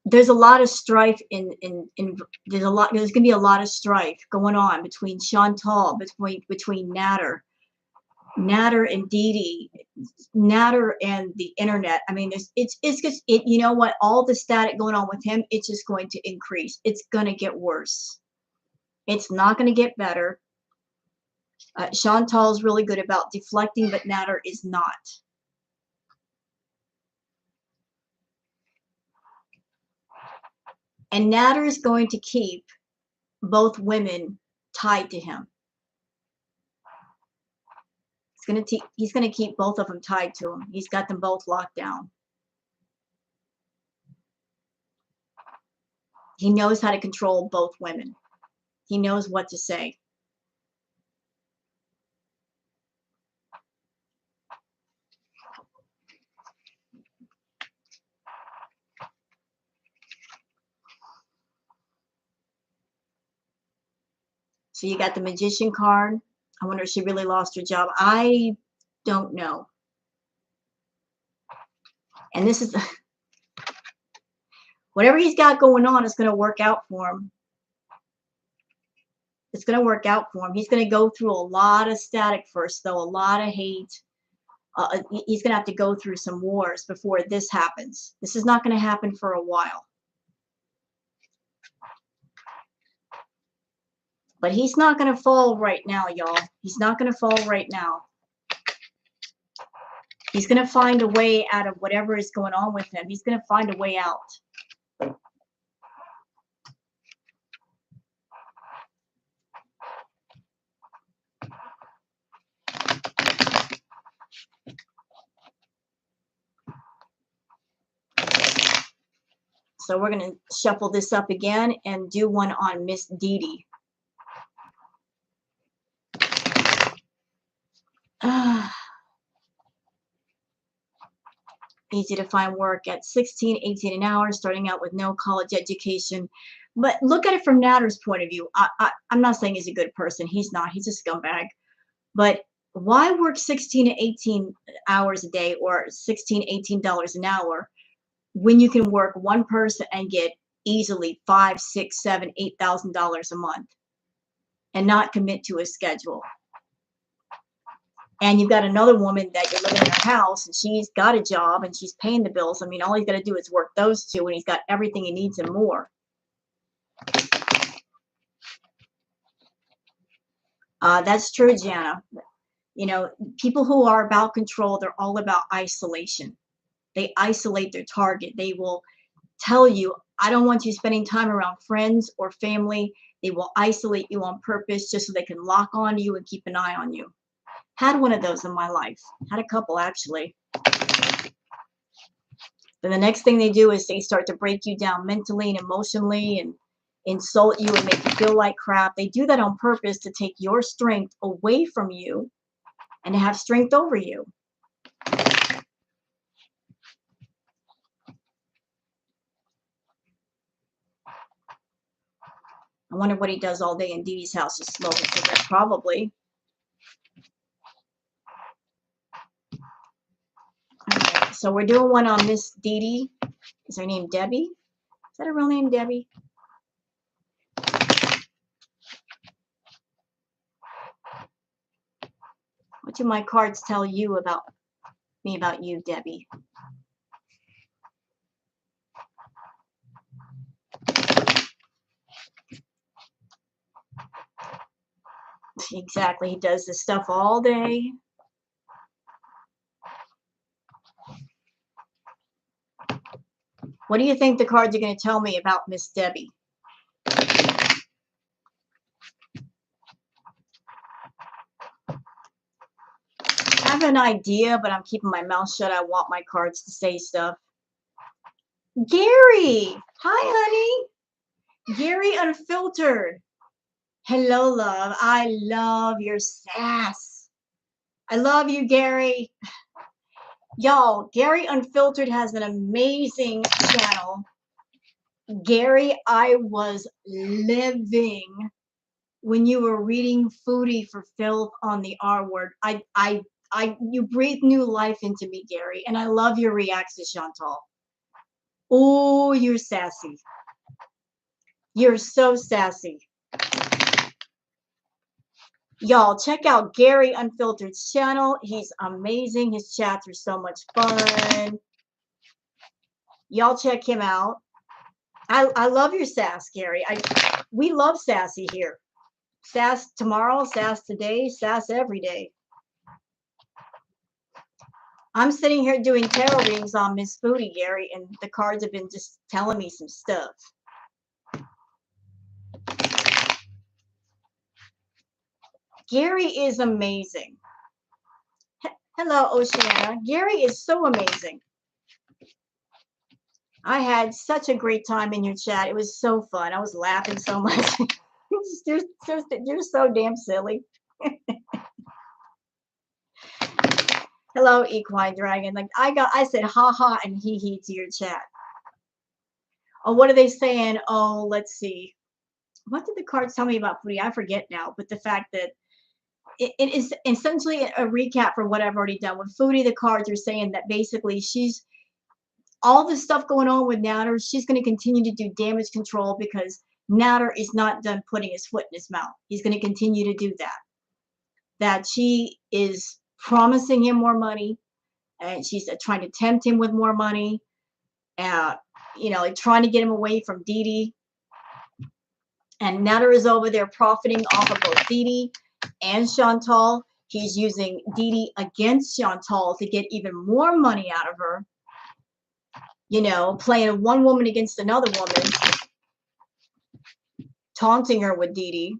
[SPEAKER 1] There's a lot of strife there's gonna be a lot of strife going on between Chantal, between Natter and Dee Dee, Natter and the internet. I mean, it's just you know what, all the static going on with him, it's just going to increase. It's gonna get worse. It's not gonna get better. Chantal's really good about deflecting, but Natter is not. And Natter is going to keep both women tied to him. He's gonna keep both of them tied to him. He's got them both locked down. He knows how to control both women. He knows what to say. So you got the Magician card. I wonder if she really lost her job. I don't know. And this is whatever he's got going on is going to work out for him. It's going to work out for him. He's going to go through a lot of static first, though, a lot of hate. He's going to have to go through some wars before this happens. This is not going to happen for a while. But he's not going to fall right now, y'all. He's not going to fall right now. He's going to find a way out of whatever is going on with him. He's going to find a way out. So we're going to shuffle this up again and do one on Miss Dee Dee. Easy to find work at 16, 18 an hour, starting out with no college education. But look at it from Natter's point of view. I'm not saying he's a good person. He's not. He's a scumbag. But why work 16 to 18 hours a day or $16, $18 an hour when you can work one person and get easily $5, $6, $7, $8,000 a month and not commit to a schedule? And you've got another woman that you're living in her house and she's got a job and she's paying the bills. I mean, all he's got to do is work those two and he's got everything he needs and more. That's true, Jana. You know, people who are about control, they're all about isolation. They isolate their target. They will tell you, I don't want you spending time around friends or family. They will isolate you on purpose just so they can lock on you and keep an eye on you. Had one of those in my life. Had a couple, actually. Then the next thing they do is they start to break you down mentally and emotionally and insult you and make you feel like crap. They do that on purpose to take your strength away from you and to have strength over you. I wonder what he does all day in Dee Dee's house, is smoke a cigarette, probably. Okay, so we're doing one on Miss Dee Dee. Is her name Debbie? Is that her real name, Debbie? What do my cards tell you about me, about you, Debbie? Exactly. He does this stuff all day. What do you think the cards are going to tell me about Miss Debbie? I have an idea, but I'm keeping my mouth shut. I want my cards to say stuff. Gary! Hi, honey. Gary Unfiltered. Hello, love. I love your sass. I love you, Gary. Y'all, Gary Unfiltered has an amazing channel. Gary, I was living when you were reading Foodie for Filth on the R word. You breathe new life into me, Gary, and I love your reacts to Chantal. Oh, you're sassy. You're so sassy. Y'all, check out Gary Unfiltered's channel. He's amazing. His chats are so much fun. Y'all check him out. I love your sass, Gary. We love sassy here. Sass tomorrow, sass today, sass every day. I'm sitting here doing tarot readings on Miss Foodie, Gary, and the cards have been just telling me some stuff. Gary is amazing. Hello, Oceana. Gary is so amazing. I had such a great time in your chat. It was so fun. I was laughing so much. You're so damn silly. Hello, Equine Dragon. Like I said ha ha and hee hee to your chat. Oh, what are they saying? Oh, let's see. What did the cards tell me about Foodie? I forget now. But the fact that it is essentially a recap for what I've already done. With Foodie, the cards are saying that basically she's all the stuff going on with Natter, she's going to continue to do damage control because Natter is not done putting his foot in his mouth. He's going to continue to do that. That she is promising him more money, and she's trying to tempt him with more money. Like trying to get him away from Dee Dee. And Natter is over there profiting off of both Dee Dee and Chantal. He's using Dee Dee against Chantal to get even more money out of her. Playing one woman against another woman, taunting her with Dee Dee.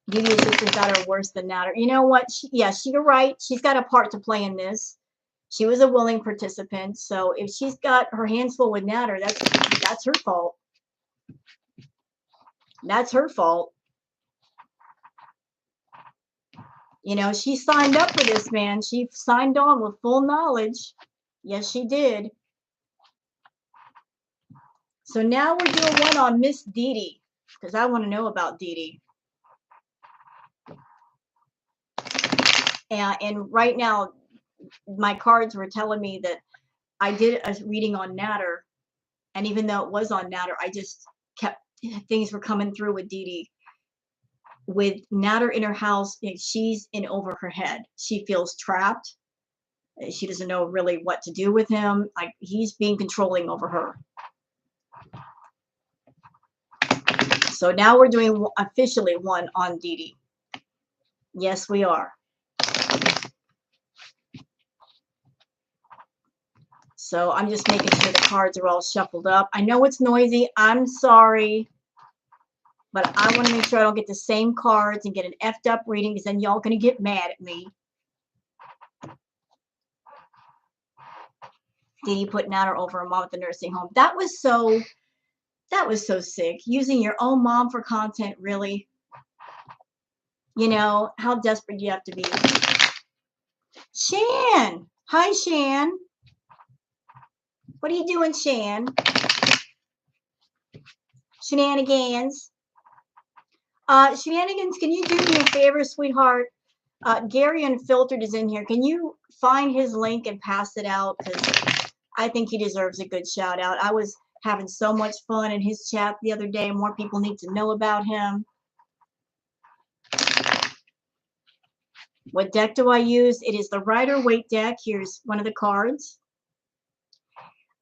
[SPEAKER 1] Dee Dee is just as bad or worse than Natter. You know what? You're right. She's got a part to play in this. She was a willing participant. So if she's got her hands full with Natter, that's her fault. That's her fault. She signed up for this, man. She signed on with full knowledge. Yes, she did. So now we're doing one on Miss Dee Dee, because I want to know about Dee Dee. And right now, my cards were telling me that I did a reading on Natter, and even though it was on Natter, I just kept, things were coming through with Dee Dee. With Natter in her house, she's in over her head. She feels trapped. She doesn't know really what to do with him. Like, he's being controlling over her. So now we're doing officially one on Dee Dee. Yes, we are. So I'm just making sure the cards are all shuffled up. I know it's noisy. I'm sorry. But I want to make sure I don't get the same cards and get an effed up reading, because then y'all going to get mad at me. Dee Dee put Natter over her mom at the nursing home. That was so sick. Using your own mom for content, really. How desperate do you have to be? Shan! Hi, Shan. What are you doing, Shan? Shenanigans. Shenanigans, can you do me a favor, sweetheart? Gary Unfiltered is in here. Can you find his link and pass it out? Because I think he deserves a good shout out. I was having so much fun in his chat the other day. More people need to know about him. What deck do I use? It is the Rider-Waite deck. Here's one of the cards.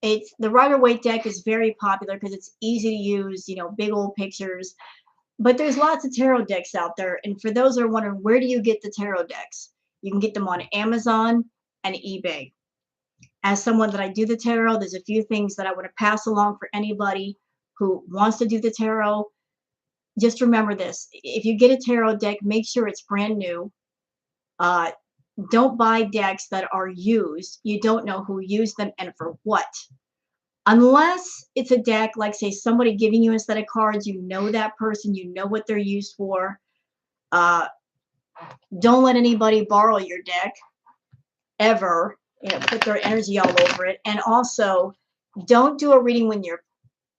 [SPEAKER 1] The Rider-Waite deck is very popular because it's easy to use, big old pictures. But there's lots of tarot decks out there. And for those who are wondering, where do you get the tarot decks? You can get them on Amazon and eBay. As someone that I do the tarot, there's a few things that I want to pass along for anybody who wants to do the tarot. Just remember this. If you get a tarot deck, make sure it's brand new. Don't buy decks that are used. You don't know who used them and for what. Unless it's a deck, like, say, somebody giving you a set of cards, you know that person, you know what they're used for. Don't let anybody borrow your deck, ever. Put their energy all over it. And also, don't do a reading when you're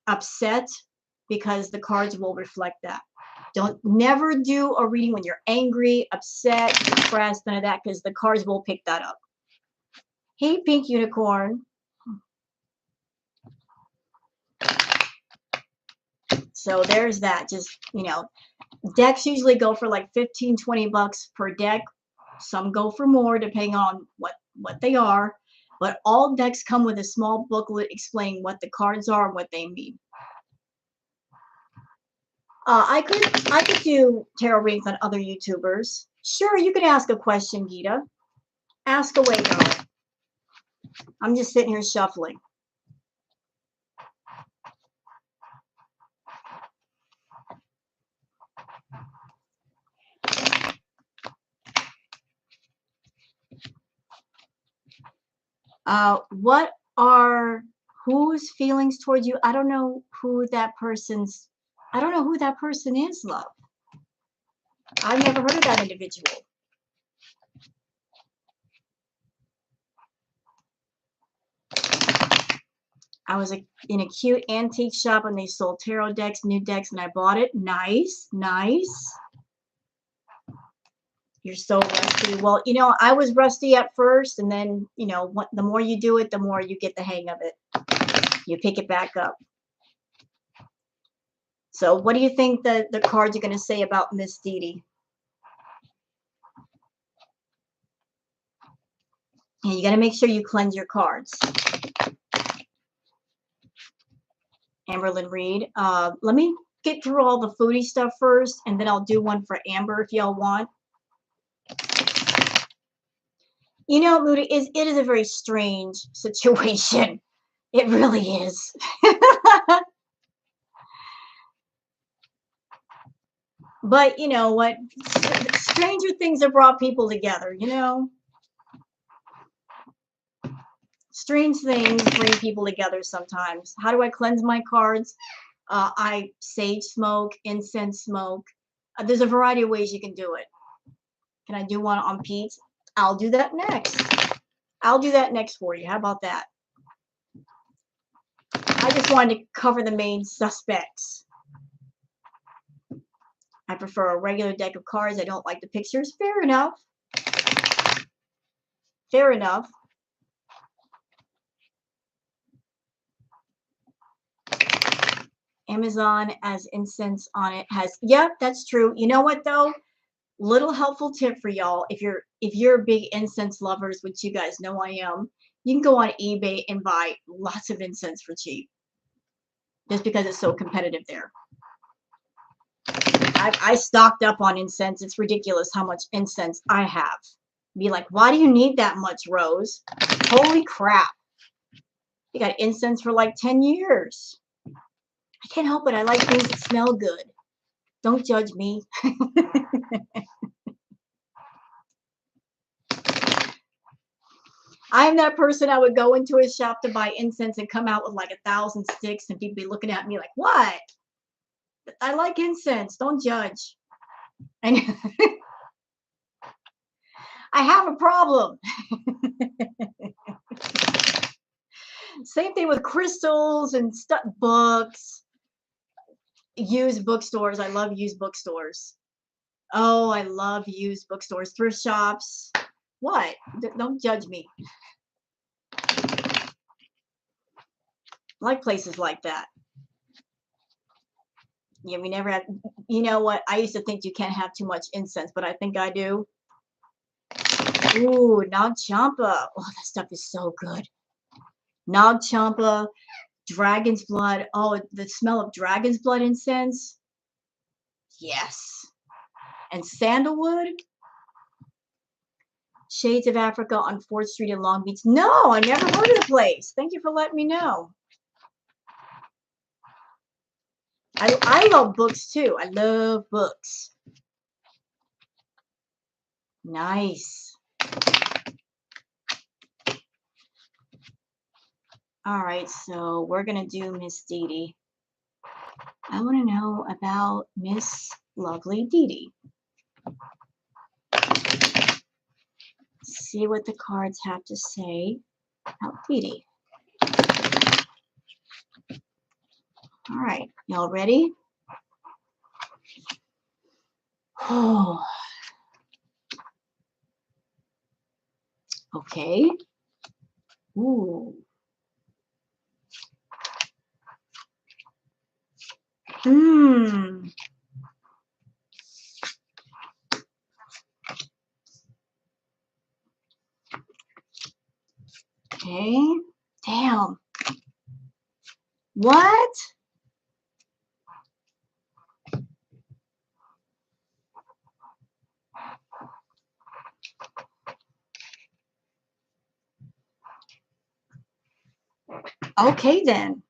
[SPEAKER 1] upset, because the cards will reflect that. Never do a reading when you're angry, upset, depressed, none of that, because the cards will pick that up. Hey, Pink Unicorn. So there's that. Just, decks usually go for like 15, 20 bucks per deck. Some go for more depending on what they are. But all decks come with a small booklet explaining what the cards are and what they mean. I could do tarot readings on other YouTubers. Sure, you could ask a question, Gita. Ask away, darling. I'm just sitting here shuffling. What are whose feelings towards you? I don't know who that person is, love. I've never heard of that individual. I was in a cute antique shop and they sold tarot decks, new decks, and I bought it. Nice, nice. You're so rusty. Well, you know, I was rusty at first, and then, you know, the more you do it, the more you get the hang of it. You pick it back up. So what do you think the cards are going to say about Miss Dee Dee? And you got to make sure you cleanse your cards. Amberlyn Reed. Let me get through all the foodie stuff first, and then I'll do one for Amber if y'all want. You know, Moody, it is a very strange situation. It really is. But you know what? Stranger things have brought people together, you know? Strange things bring people together sometimes. How do I cleanse my cards? I sage smoke, incense smoke. There's a variety of ways you can do it. Can I do one on Pete? I'll do that next. I'll do that next for you. How about that? I just wanted to cover the main suspects. I prefer a regular deck of cards. I don't like the pictures. Fair enough. Fair enough. Amazon as incense on it has, yep, that's true. You know what though? Little helpful tip for y'all. If you're big incense lovers, which you guys know I am, you can go on eBay and buy lots of incense for cheap. Just because it's so competitive there. I stocked up on incense. It's ridiculous how much incense I have. Be like, why do you need that much, Rose? Holy crap. You got incense for like 10 years. I can't help it. I like things that smell good. Don't judge me. I'm that person. I would go into a shop to buy incense and come out with like 1,000 sticks, and people be looking at me like, what? I like incense. Don't judge. I have a problem. Same thing with crystals and stuff, books, used bookstores. I love used bookstores. Oh, I love used bookstores, thrift shops. What? Don't judge me. I like places like that. Yeah, we never had, you know what? I used to think you can't have too much incense, but I think I do. Ooh, Nag Champa. Oh, that stuff is so good. Nag Champa, dragon's blood. Oh, the smell of dragon's blood incense. Yes. And sandalwood. Shades of Africa on 4th Street in Long Beach. No, I never heard of the place. Thank you for letting me know. I love books too. I love books. Nice. All right, so we're going to do Miss Dee Dee. I want to know about Miss Lovely Dee Dee. See what the cards have to say about Dee Dee. All right, y'all ready? Oh. Okay. Ooh. Mmm. Okay. Damn. What? Okay then.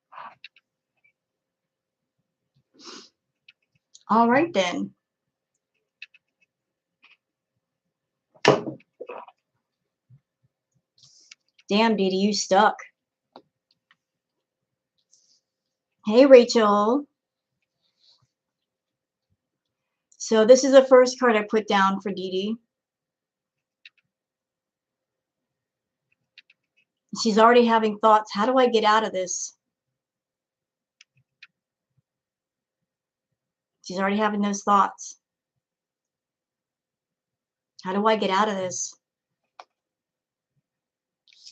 [SPEAKER 1] All right then. Damn, Dee Dee, you stuck. Hey, Rachel. So this is the first card I put down for Dee Dee. She's already having thoughts. How do I get out of this? She's already having those thoughts. How do I get out of this?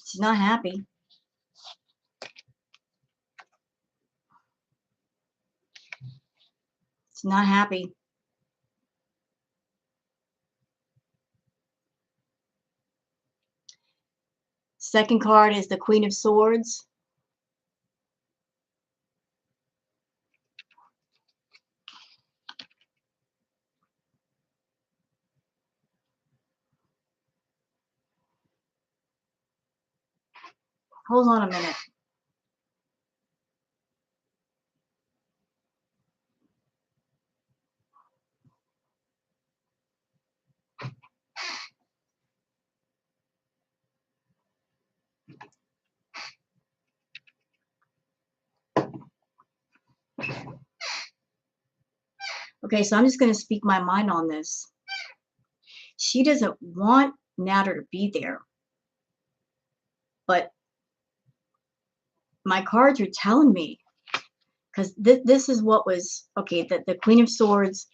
[SPEAKER 1] She's not happy. She's not happy. Second card is the Queen of Swords. Hold on a minute. Okay, so I'm just going to speak my mind on this. She doesn't want Natter to be there. But my cards are telling me, because this is what was, okay, the Queen of Swords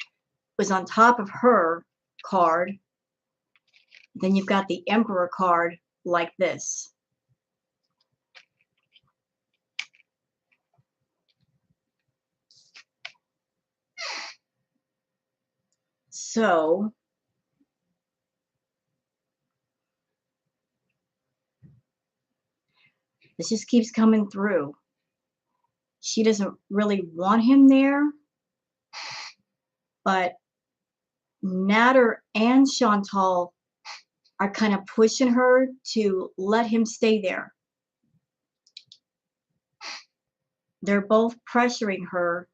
[SPEAKER 1] was on top of her card. Then you've got the Emperor card like this. So this just keeps coming through. She doesn't really want him there, but Natter and Chantal are kind of pushing her to let him stay there. They're both pressuring her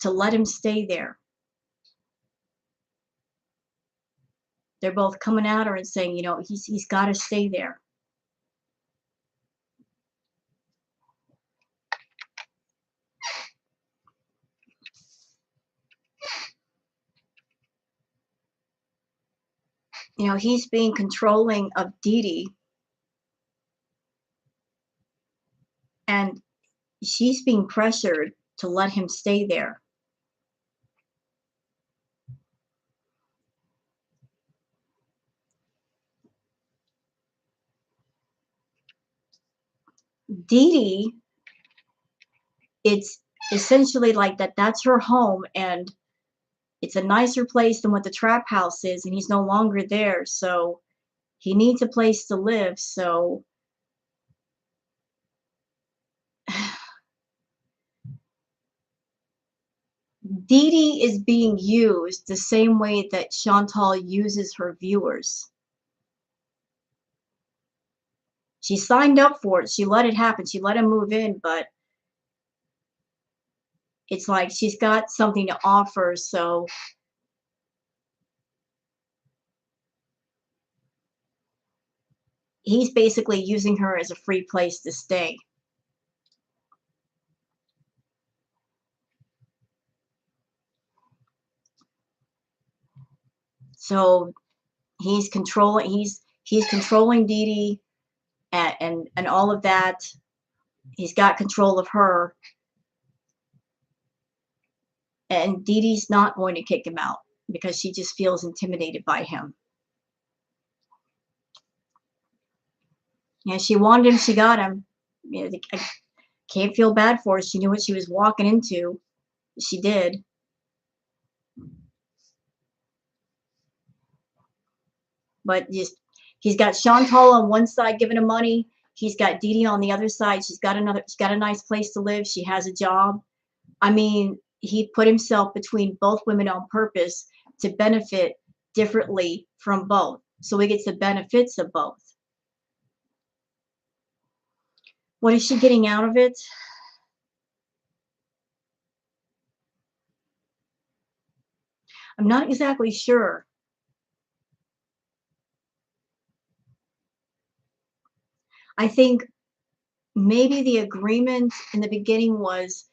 [SPEAKER 1] to let him stay there. They're both coming at her and saying, you know, he's got to stay there. You know, he's being controlling of Dee Dee, and she's being pressured to let him stay there. Dee Dee, it's essentially like that's her home, and it's a nicer place than what the trap house is, and he's no longer there, so he needs a place to live. So Dee Dee is being used the same way that Chantal uses her viewers. She signed up for it. She let it happen. She let him move in, but it's like she's got something to offer, so he's basically using her as a free place to stay. So he's controlling Dee Dee, and all of that. He's got control of her, and Dee Dee's not going to kick him out because she just feels intimidated by him. Yeah, she wanted him, she got him. You know, I can't feel bad for her. She knew what she was walking into. She did. But just he's got Chantal on one side giving him money. He's got Dee Dee on the other side. She's got a nice place to live. She has a job. I mean, he put himself between both women on purpose to benefit differently from both. So he gets the benefits of both. What is she getting out of it? I'm not exactly sure. I think maybe the agreement in the beginning was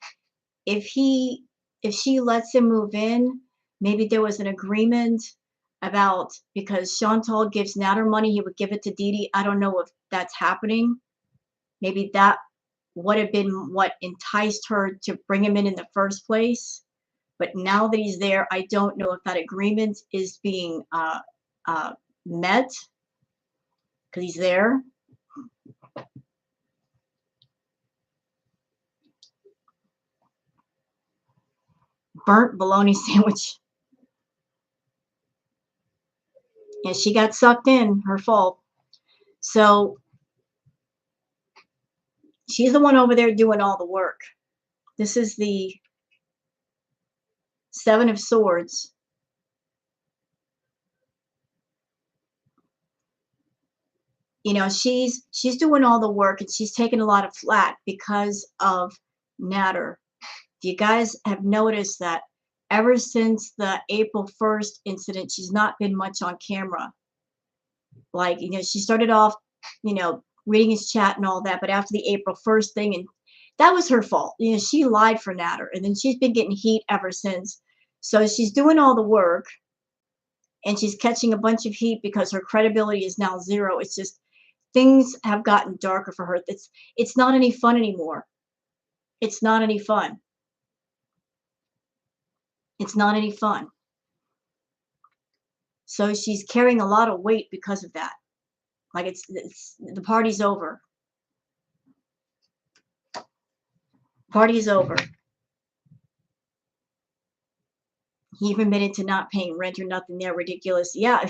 [SPEAKER 1] if she lets him move in, maybe there was an agreement about because Chantal gives Natter money, he would give it to Dee Dee. I don't know if that's happening. Maybe that would have been what enticed her to bring him in the first place. But now that he's there, I don't know if that agreement is being met because he's there. Burnt bologna sandwich. Yeah, she got sucked in, her fault. So she's the one over there doing all the work. This is the Seven of Swords. You know, she's doing all the work and she's taking a lot of flack because of Natter. You guys have noticed that ever since the April 1st incident, she's not been much on camera. Like, you know, she started off, you know, reading his chat and all that, but after the April 1st thing, and that was her fault. You know, she lied for Natter, and then she's been getting heat ever since. So she's doing all the work, and she's catching a bunch of heat because her credibility is now zero. It's just things have gotten darker for her. It's not any fun anymore. It's not any fun. It's not any fun. So she's carrying a lot of weight because of that. Like it's the party's over. Party's over. He even admitted to not paying rent or nothing there. Ridiculous. Yeah,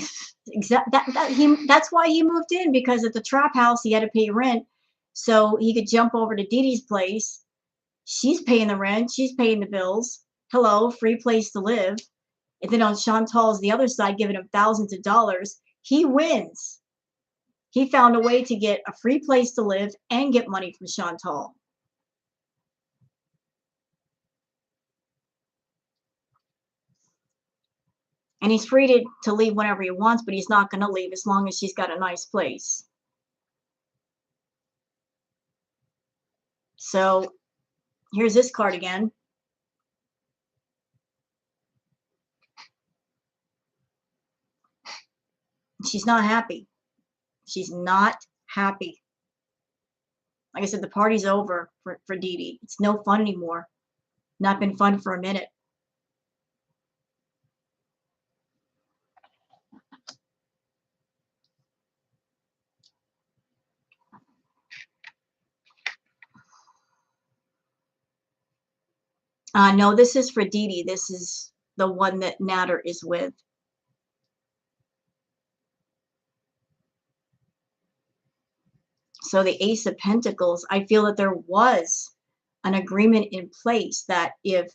[SPEAKER 1] that's why he moved in, because at the trap house he had to pay rent, so he could jump over to Dee Dee's place. She's paying the rent. She's paying the bills. Hello, free place to live. And then on Chantal's the other side, giving him thousands of dollars. He wins. He found a way to get a free place to live and get money from Chantal. And he's free to leave whenever he wants, but he's not going to leave as long as she's got a nice place. So here's this card again. She's not happy. She's not happy. Like I said, the party's over for Dee Dee. It's no fun anymore. Not been fun for a minute. No, this is for Dee Dee. This is the one that Natter is with. So the Ace of Pentacles, I feel that there was an agreement in place that if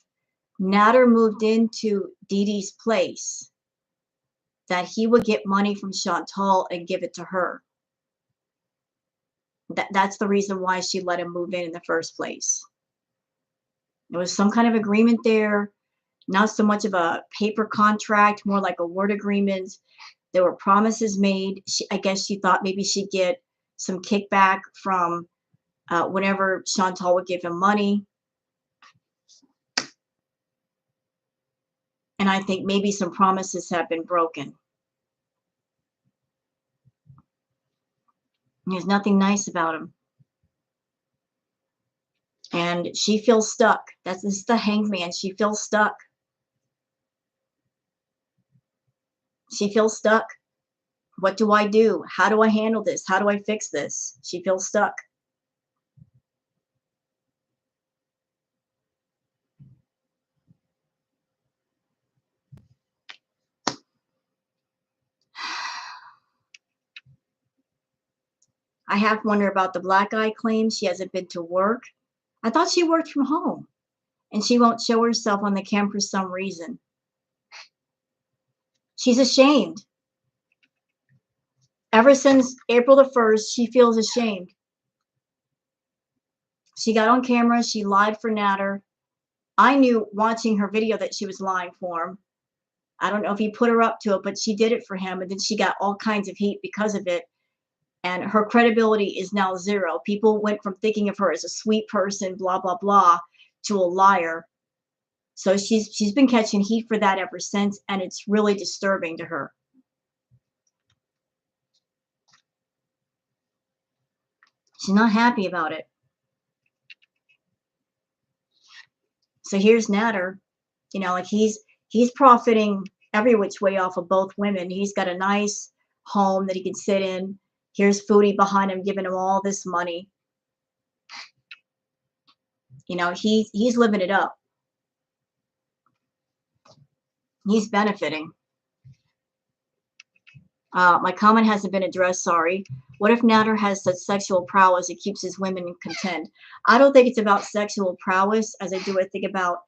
[SPEAKER 1] Natter moved into Dee Dee's place, that he would get money from Chantal and give it to her. That's the reason why she let him move in the first place. There was some kind of agreement there, not so much of a paper contract, more like a word agreement. There were promises made. I guess she thought maybe she'd get some kickback from whenever Chantal would give him money. And I think maybe some promises have been broken. There's nothing nice about him. And she feels stuck. This is the Hangman. She feels stuck. She feels stuck. What do I do? How do I handle this? How do I fix this? She feels stuck. I have wondered about the black eye claim. She hasn't been to work. I thought she worked from home. And she won't show herself on the cam for some reason. She's ashamed. Ever since April the 1st, she feels ashamed. She got on camera. She lied for Natter. I knew watching her video that she was lying for him. I don't know if he put her up to it, but she did it for him. And then she got all kinds of heat because of it. and her credibility is now zero. People went from thinking of her as a sweet person, blah, blah, blah, to a liar. So she's been catching heat for that ever since, and it's really disturbing to her. She's not happy about it. So here's Natter, you know, like he's profiting every which way off of both women. He's got a nice home that he can sit in. Here's Foodie behind him, giving him all this money. You know, he's living it up. He's benefiting. My comment hasn't been addressed, sorry. What if Natter has such sexual prowess it keeps his women content? I don't think it's about sexual prowess as I think about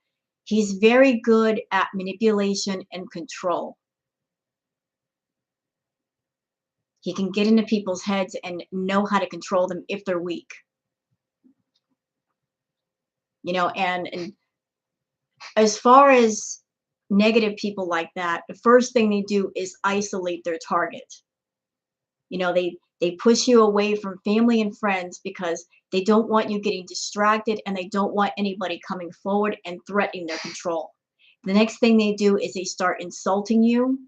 [SPEAKER 1] he's very good at manipulation and control. He can get into people's heads and know how to control them if they're weak. You know, and as far as negative people like that, the first thing they do is isolate their target. You know, they push you away from family and friends because they don't want you getting distracted and they don't want anybody coming forward and threatening their control. The next thing they do is they start insulting you.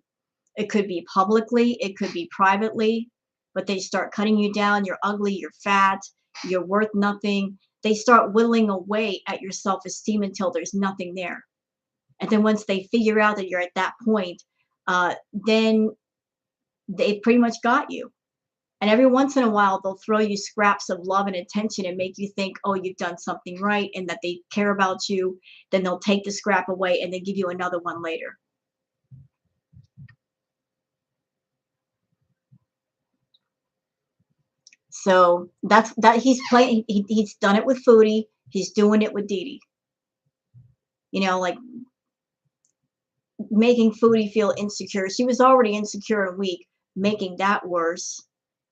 [SPEAKER 1] It could be publicly, it could be privately, but they start cutting you down. You're ugly, you're fat, you're worth nothing. They start whittling away at your self-esteem until there's nothing there. And then once they figure out that you're at that point, then they pretty much got you. And every once in a while, they'll throw you scraps of love and attention and make you think, oh, you've done something right and that they care about you. Then they'll take the scrap away and then give you another one later. So that's he's playing. He's done it with Foodie. He's doing it with Dee Dee. You know, like making Foodie feel insecure. She was already insecure and weak, making that worse.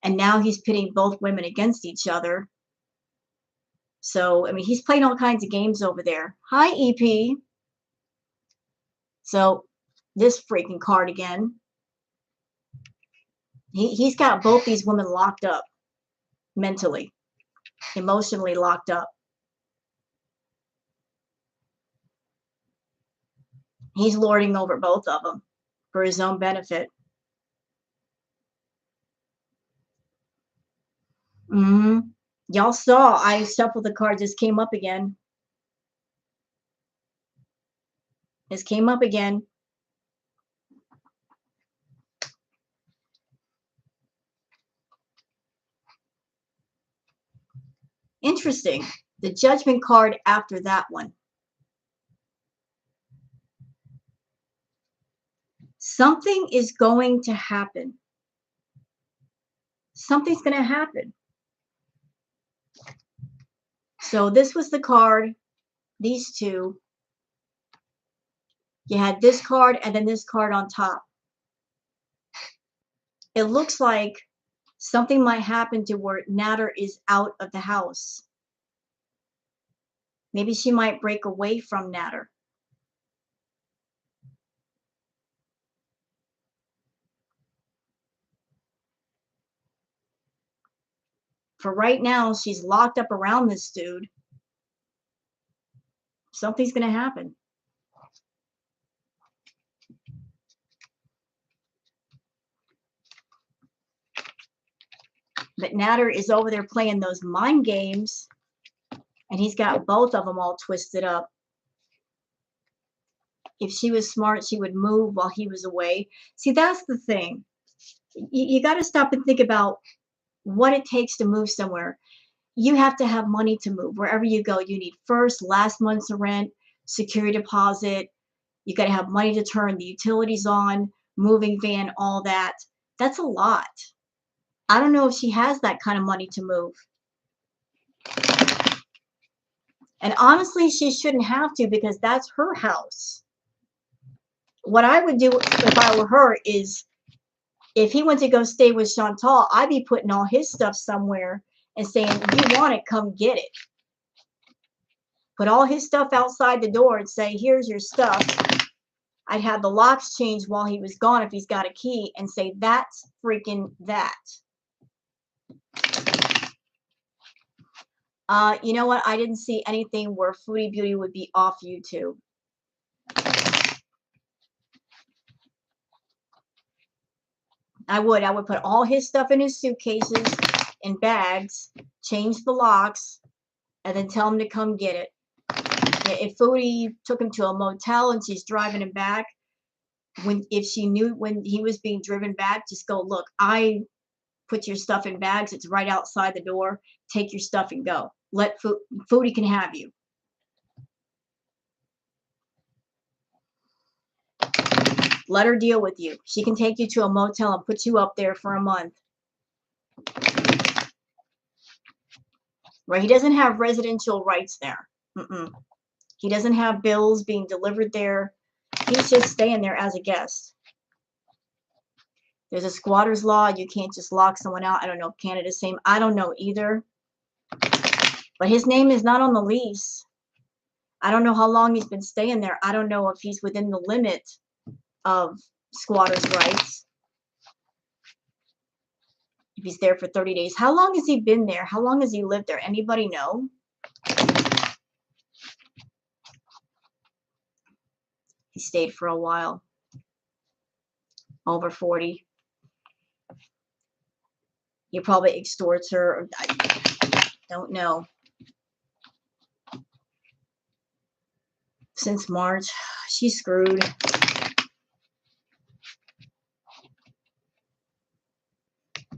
[SPEAKER 1] And now he's pitting both women against each other. So, I mean, he's playing all kinds of games over there. Hi, EP. So, this freaking card again. He's got both these women locked up mentally, emotionally locked up. He's lording over both of them for his own benefit. Y'all saw I shuffled the card, just came up again. This came up again. Interesting. The Judgment card after that one. Something is going to happen. Something's going to happen. So this was the card, these two. You had this card and then this card on top. It looks like something might happen to where Natter is out of the house. Maybe she might break away from Natter. For right now, she's locked up around this dude. Something's going to happen. But Natter is over there playing those mind games, and he's got both of them all twisted up. If she was smart, she would move while he was away. See, that's the thing. You got to stop and think about what it takes to move somewhere. You have to have money to move. Wherever you go, you need first, last month's rent, security deposit. You got to have money to turn the utilities on, moving van, all that. That's a lot. I don't know if she has that kind of money to move. And honestly, she shouldn't have to because that's her house. What I would do if I were her is if he went to go stay with Chantal, I'd be putting all his stuff somewhere and saying, you want it, come get it. Put all his stuff outside the door and say, here's your stuff. I'd have the locks changed while he was gone if he's got a key and say, that's freaking that. You know what? I didn't see anything where Foodie Beauty would be off YouTube. I would put all his stuff in his suitcases and bags, change the locks, and then tell him to come get it. If Foodie took him to a motel and she's driving him back, if she knew when he was being driven back, just go, look, I put your stuff in bags. It's right outside the door. Take your stuff and go. Let Foodie can have you. Let her deal with you. She can take you to a motel and put you up there for a month. Right? He doesn't have residential rights there. He doesn't have bills being delivered there. He's just staying there as a guest. There's a squatter's law. You can't just lock someone out. I don't know if Canada's same. I don't know either. But his name is not on the lease. I don't know how long he's been staying there. I don't know if he's within the limit of squatter's rights. If he's there for 30 days. How long has he been there? How long has he lived there? Anybody know? He stayed for a while. Over 40. He probably extorts her. Or I don't know. Since March, she's screwed.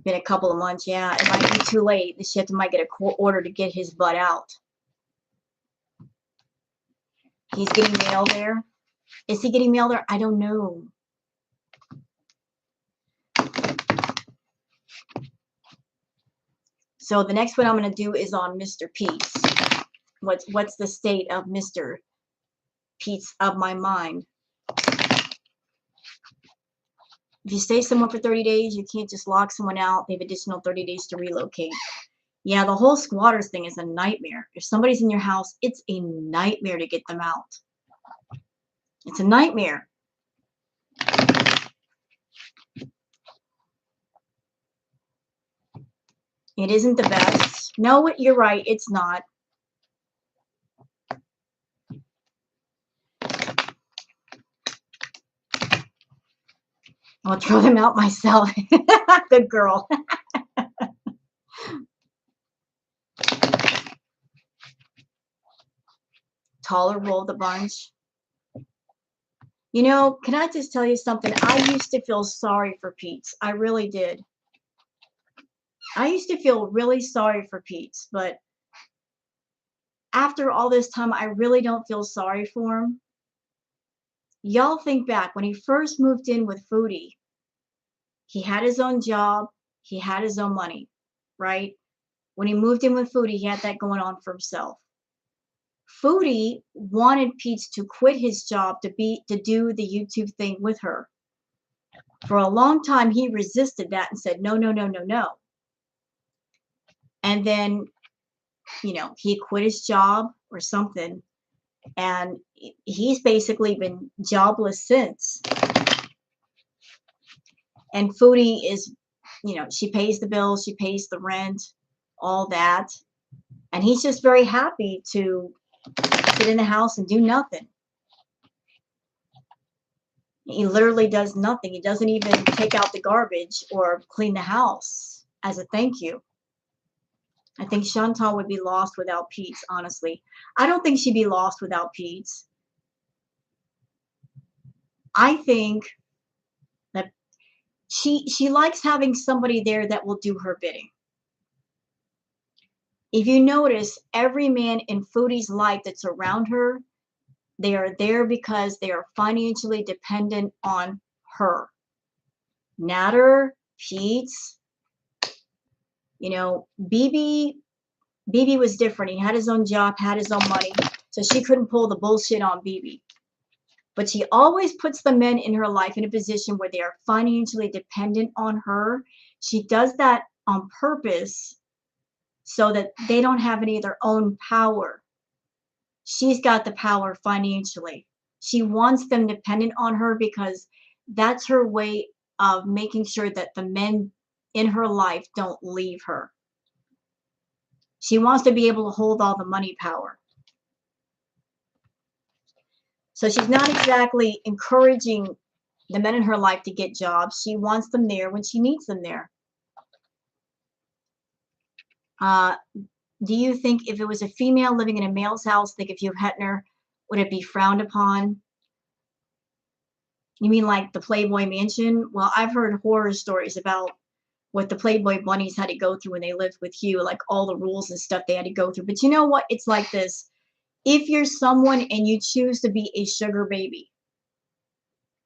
[SPEAKER 1] Been a couple of months, yeah. It might be too late. The ship might get a court order to get his butt out. He's getting mail there. Is he getting mail there? I don't know. So the next one I'm going to do is on Mr. Pete's. What's the state of Mr. Pete's of my mind? If you stay somewhere for 30 days, you can't just lock someone out. They have additional 30 days to relocate. Yeah, the whole squatters thing is a nightmare. If somebody's in your house, it's a nightmare to get them out. It's a nightmare. It isn't the best. No, you're right. It's not. I'll throw them out myself. Good girl. Taller roll the bunch. You know, can I just tell you something? I used to feel sorry for Pete's. I really did. I used to feel really sorry for Pete's, but after all this time, I really don't feel sorry for him. Y'all think back when he first moved in with Foodie. He had his own job. He had his own money, right? When he moved in with Foodie, he had that going on for himself. Foodie wanted Pete's to quit his job to do the YouTube thing with her. For a long time, he resisted that and said, no, no, no, no, no. And then, you know, he quit his job or something. And he's basically been jobless since. And Foodie is, you know, she pays the bills, she pays the rent, all that. And he's just very happy to sit in the house and do nothing. He literally does nothing. He doesn't even take out the garbage or clean the house as a thank you. I think Chantal would be lost without Pete's, honestly. I don't think she'd be lost without Pete's. I think that she likes having somebody there that will do her bidding. If you notice, every man in Foodie's life that's around her, they are there because they are financially dependent on her. Natter, Pete's, you know, BB was different. He had his own job, had his own money, so she couldn't pull the bullshit on BB. But she always puts the men in her life in a position where they are financially dependent on her. She does that on purpose so that they don't have any of their own power. She's got the power financially. She wants them dependent on her because that's her way of making sure that the men in her life don't leave her. She wants to be able to hold all the money power. So she's not exactly encouraging the men in her life to get jobs. She wants them there when she needs them there. Do you think if it was a female living in a male's house, think if you Hetner, would it be frowned upon? You mean like the Playboy Mansion? Well, I've heard horror stories about what the Playboy bunnies had to go through when they lived with Hugh, like all the rules and stuff they had to go through. But you know what? It's like this. If you're someone and you choose to be a sugar baby,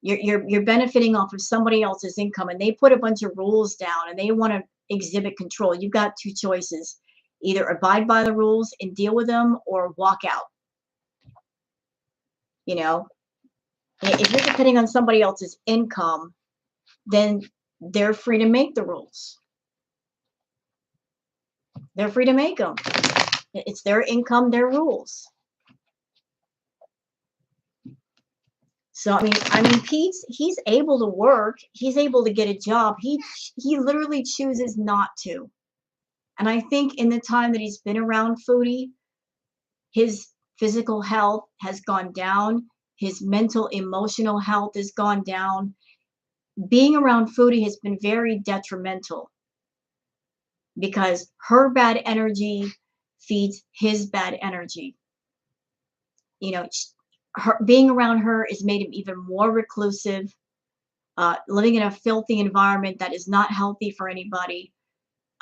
[SPEAKER 1] you're benefiting off of somebody else's income, and they put a bunch of rules down and they want to exhibit control. You've got two choices. Either abide by the rules and deal with them or walk out. You know, if you're depending on somebody else's income, then they're free to make the rules. They're free to make them. It's their income, their rules. So I mean, Pete's, he's able to work. He's able to get a job. He literally chooses not to. And I think in the time that he's been around Foodie, his physical health has gone down. His mental, emotional health has gone down. Being around Foodie has been very detrimental because her bad energy feeds his bad energy. You know, being around her has made him even more reclusive, living in a filthy environment that is not healthy for anybody.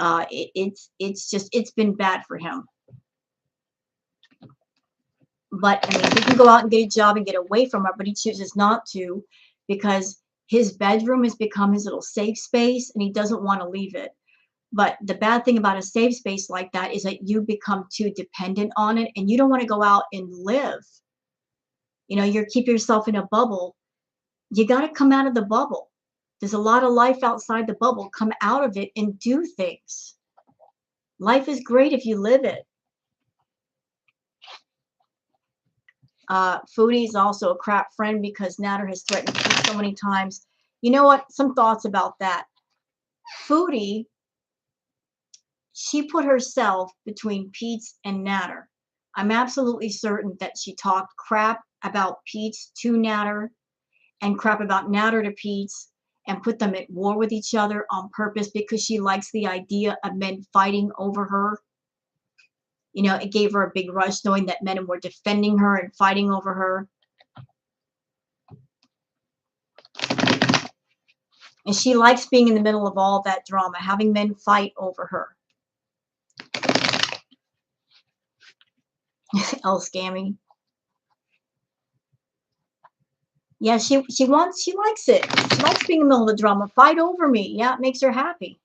[SPEAKER 1] It's been bad for him. But I mean, he can go out and get a job and get away from her, but he chooses not to because his bedroom has become his little safe space and he doesn't want to leave it. But the bad thing about a safe space like that is that you become too dependent on it and you don't want to go out and live. You know, you keep yourself in a bubble. You got to come out of the bubble. There's a lot of life outside the bubble. Come out of it and do things. Life is great if you live it. Foodie is also a crap friend because Natter has threatened Pete so many times. You know what? Some thoughts about that. Foodie, she put herself between Pete's and Natter. I'm absolutely certain that she talked crap about Pete's to Natter and crap about Natter to Pete's and put them at war with each other on purpose because she likes the idea of men fighting over her. You know, it gave her a big rush knowing that men were defending her and fighting over her. And she likes being in the middle of all that drama, having men fight over her. El Scammy. Yeah, she likes it. She likes being in the middle of the drama. Fight over me. Yeah, it makes her happy.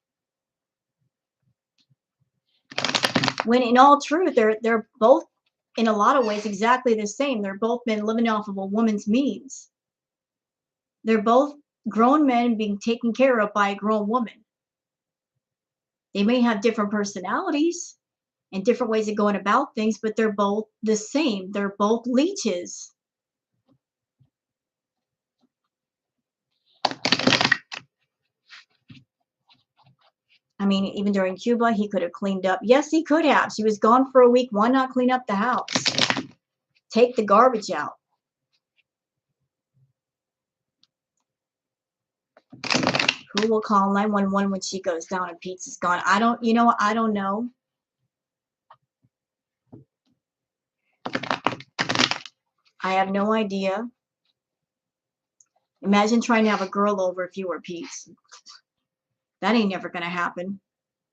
[SPEAKER 1] When in all truth, they're both in a lot of ways exactly the same. They're both men living off of a woman's means. They're both grown men being taken care of by a grown woman. They may have different personalities and different ways of going about things, but they're both the same. They're both leeches. I mean, even during Cuba, he could have cleaned up. Yes, he could have. She was gone for a week. Why not clean up the house? Take the garbage out. Who will call 911 when she goes down and Pete's gone? You know what? I don't know. I have no idea. Imagine trying to have a girl over if you were Pete's. That ain't never going to happen.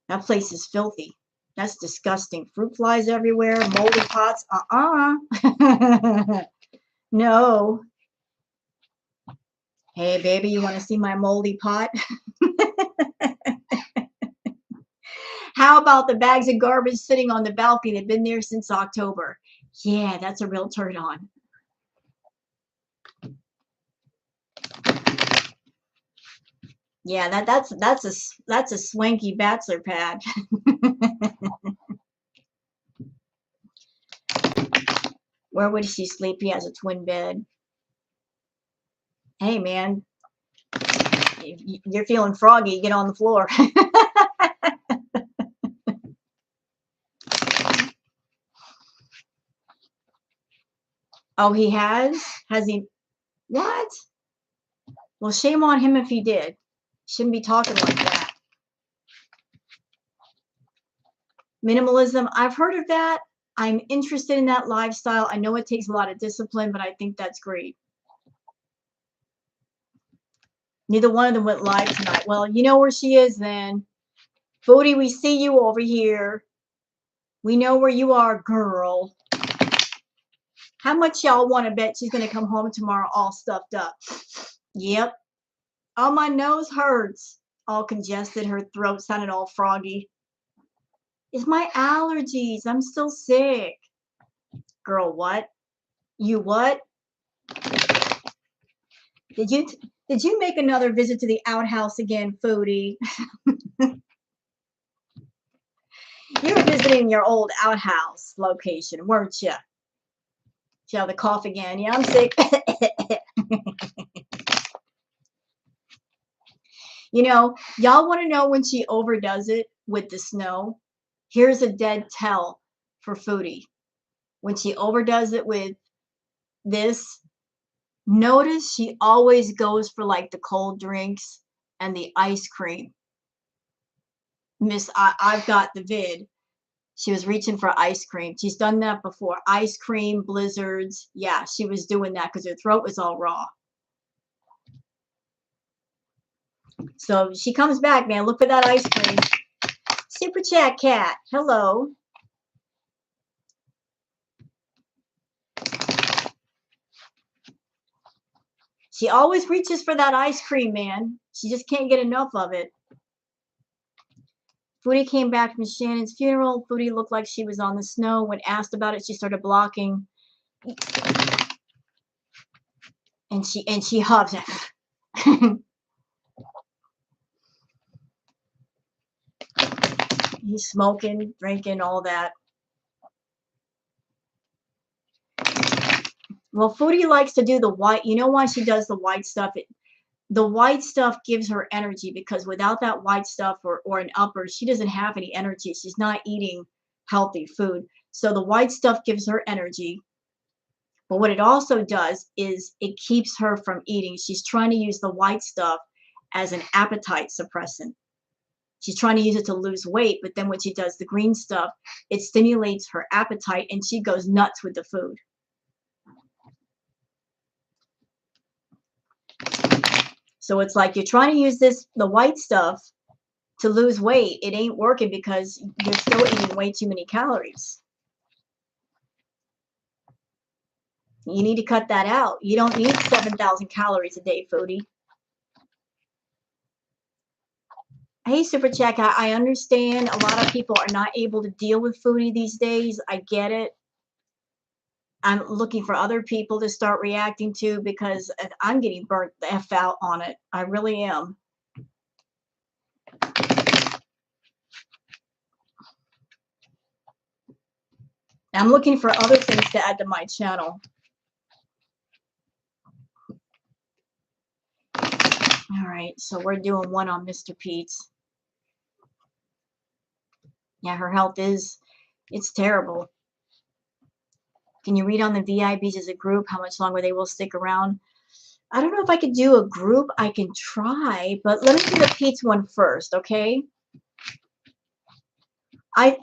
[SPEAKER 1] That place is filthy. That's disgusting. Fruit flies everywhere, moldy pots. No. Hey, baby, you want to see my moldy pot? How about the bags of garbage sitting on the balcony? They've been there since October. Yeah, that's a real turn on. Yeah, that's a swanky bachelor pad. Where would she sleep? He has a twin bed. Hey, man, if you're feeling froggy, get on the floor. Oh, he has? Has he? What? Well, shame on him if he did. Shouldn't be talking like that. Minimalism, I've heard of that. I'm interested in that lifestyle. I know it takes a lot of discipline, but I think that's great. Neither one of them went live tonight. Well, you know where she is then. Foodie, we see you over here. We know where you are, girl. How much y'all want to bet she's going to come home tomorrow all stuffed up? Yep. Oh, my nose hurts. All congested. Her throat sounded all froggy. It's my allergies. I'm still sick. Girl, what? You what? Did you make another visit to the outhouse again, Foodie? You were visiting your old outhouse location, weren't you? You have the cough again. Yeah, I'm sick. You know, y'all want to know when she overdoes it with the snow? Here's a dead tell for Foodie. When she overdoes it with this, notice she always goes for like the cold drinks and the ice cream. Miss, I've got the vid. She was reaching for ice cream. She's done that before. Ice cream, blizzards. Yeah, she was doing that because her throat was all raw. So she comes back, man. Look for that ice cream. Super Chat Cat. Hello. She always reaches for that ice cream, man. She just can't get enough of it. Foodie came back from Shannon's funeral. Foodie looked like she was on the snow. When asked about it, she started blocking. And she huffed. He's smoking, drinking, all that. Well, Foodie likes to do the white. You know why she does the white stuff? The white stuff gives her energy because without that white stuff or an upper, she doesn't have any energy. She's not eating healthy food. So the white stuff gives her energy. But what it also does is it keeps her from eating. She's trying to use the white stuff as an appetite suppressant. She's trying to use it to lose weight, but then when she does the green stuff, it stimulates her appetite and she goes nuts with the food. So it's like you're trying to use the white stuff to lose weight. It ain't working because you're still eating way too many calories. You need to cut that out. You don't need 7,000 calories a day, Foodie. Hey, Super Check, I understand a lot of people are not able to deal with Foodie these days. I get it. I'm looking for other people to start reacting to because I'm getting burnt the F out on it. I really am. I'm looking for other things to add to my channel. All right, so we're doing one on Mr. Pete's. Yeah, her health it's terrible. Can you read on the VIPs as a group how much longer they will stick around? I don't know if I could do a group. I can try, but let me do the Pete's one first, okay? I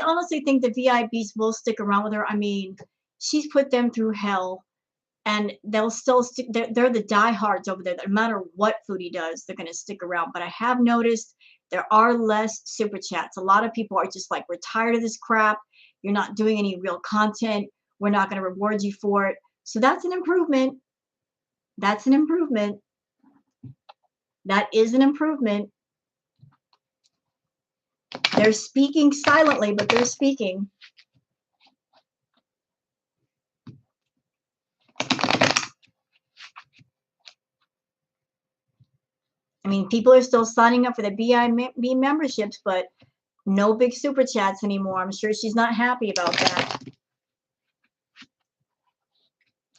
[SPEAKER 1] honestly think the VIPs will stick around with her. I mean, she's put them through hell, and they'll still stick. They're the diehards over there. No matter what Foodie does, they're going to stick around. But I have noticed there are less super chats. A lot of people are just like, we're tired of this crap. You're not doing any real content. We're not going to reward you for it. So that's an improvement. That's an improvement. That is an improvement. They're speaking silently, but they're speaking. I mean, people are still signing up for the BIB memberships, but no big super chats anymore. I'm sure she's not happy about that.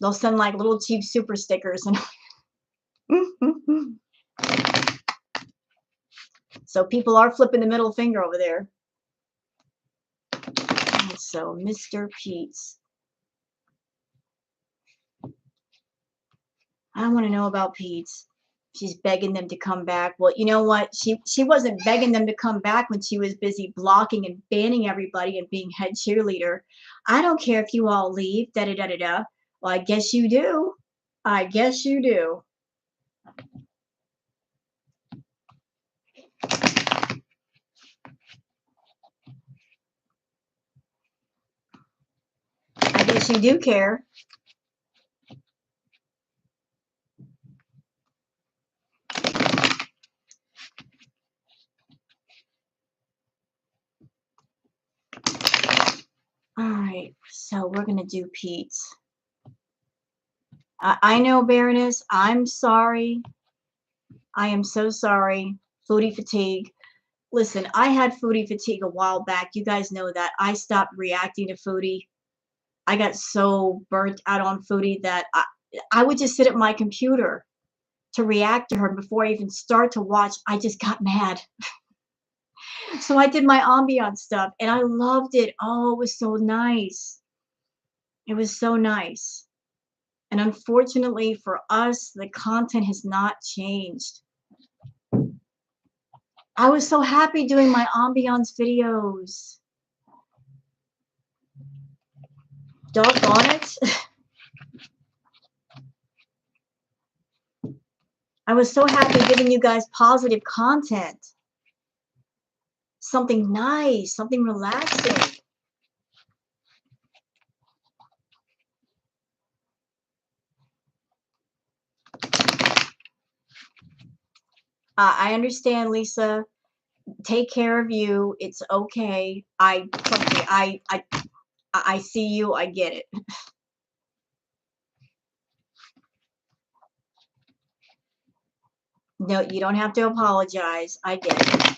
[SPEAKER 1] They'll send like little cheap super stickers. And so people are flipping the middle finger over there. And so Mr. Pete's. I want to know about Pete's. She's begging them to come back. Well, you know what? She wasn't begging them to come back when she was busy blocking and banning everybody and being head cheerleader. I don't care if you all leave. Da da da da da. Well, I guess you do. I guess you do. I guess you do care. All right, so we're gonna do Pete's. I know, Baroness. I'm sorry. I am so sorry. Foodie fatigue. Listen, I had foodie fatigue a while back. You guys know that. I stopped reacting to foodie. I got so burnt out on foodie that I would just sit at my computer to react to her before I even start to watch. I just got mad. So I did my ambiance stuff and I loved it. Oh, it was so nice. It was so nice. And unfortunately for us, the content has not changed. I was so happy doing my ambiance videos. Doggone it. I was so happy giving you guys positive content. Something nice, something relaxing. I understand, Lisa. Take care of you. It's okay. Trust me, I see you. I get it. No, you don't have to apologize. I get it.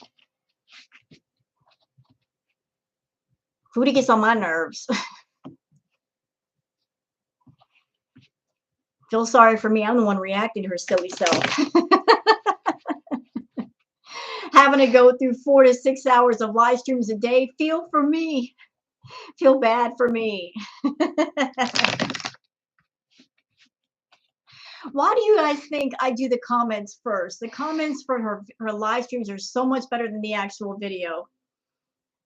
[SPEAKER 1] Foodie gets on my nerves. Feel sorry for me. I'm the one reacting to her silly self. Having to go through 4 to 6 hours of live streams a day. Feel for me. Feel bad for me. Why do you guys think I do the comments first? The comments for her live streams are so much better than the actual video.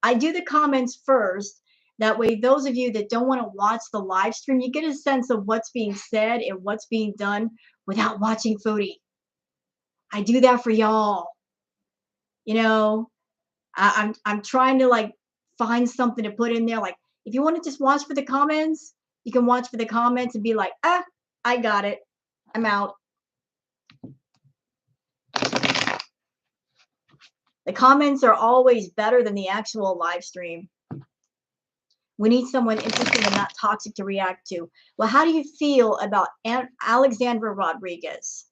[SPEAKER 1] I do the comments first. That way, those of you that don't want to watch the live stream, you get a sense of what's being said and what's being done without watching Foodie. I do that for y'all. You know, I'm trying to like find something to put in there. Like, if you want to just watch for the comments, you can watch for the comments and be like, ah, I got it. I'm out. The comments are always better than the actual live stream. We need someone interesting and not toxic to react to. Well, how do you feel about Alexandra Rodriguez?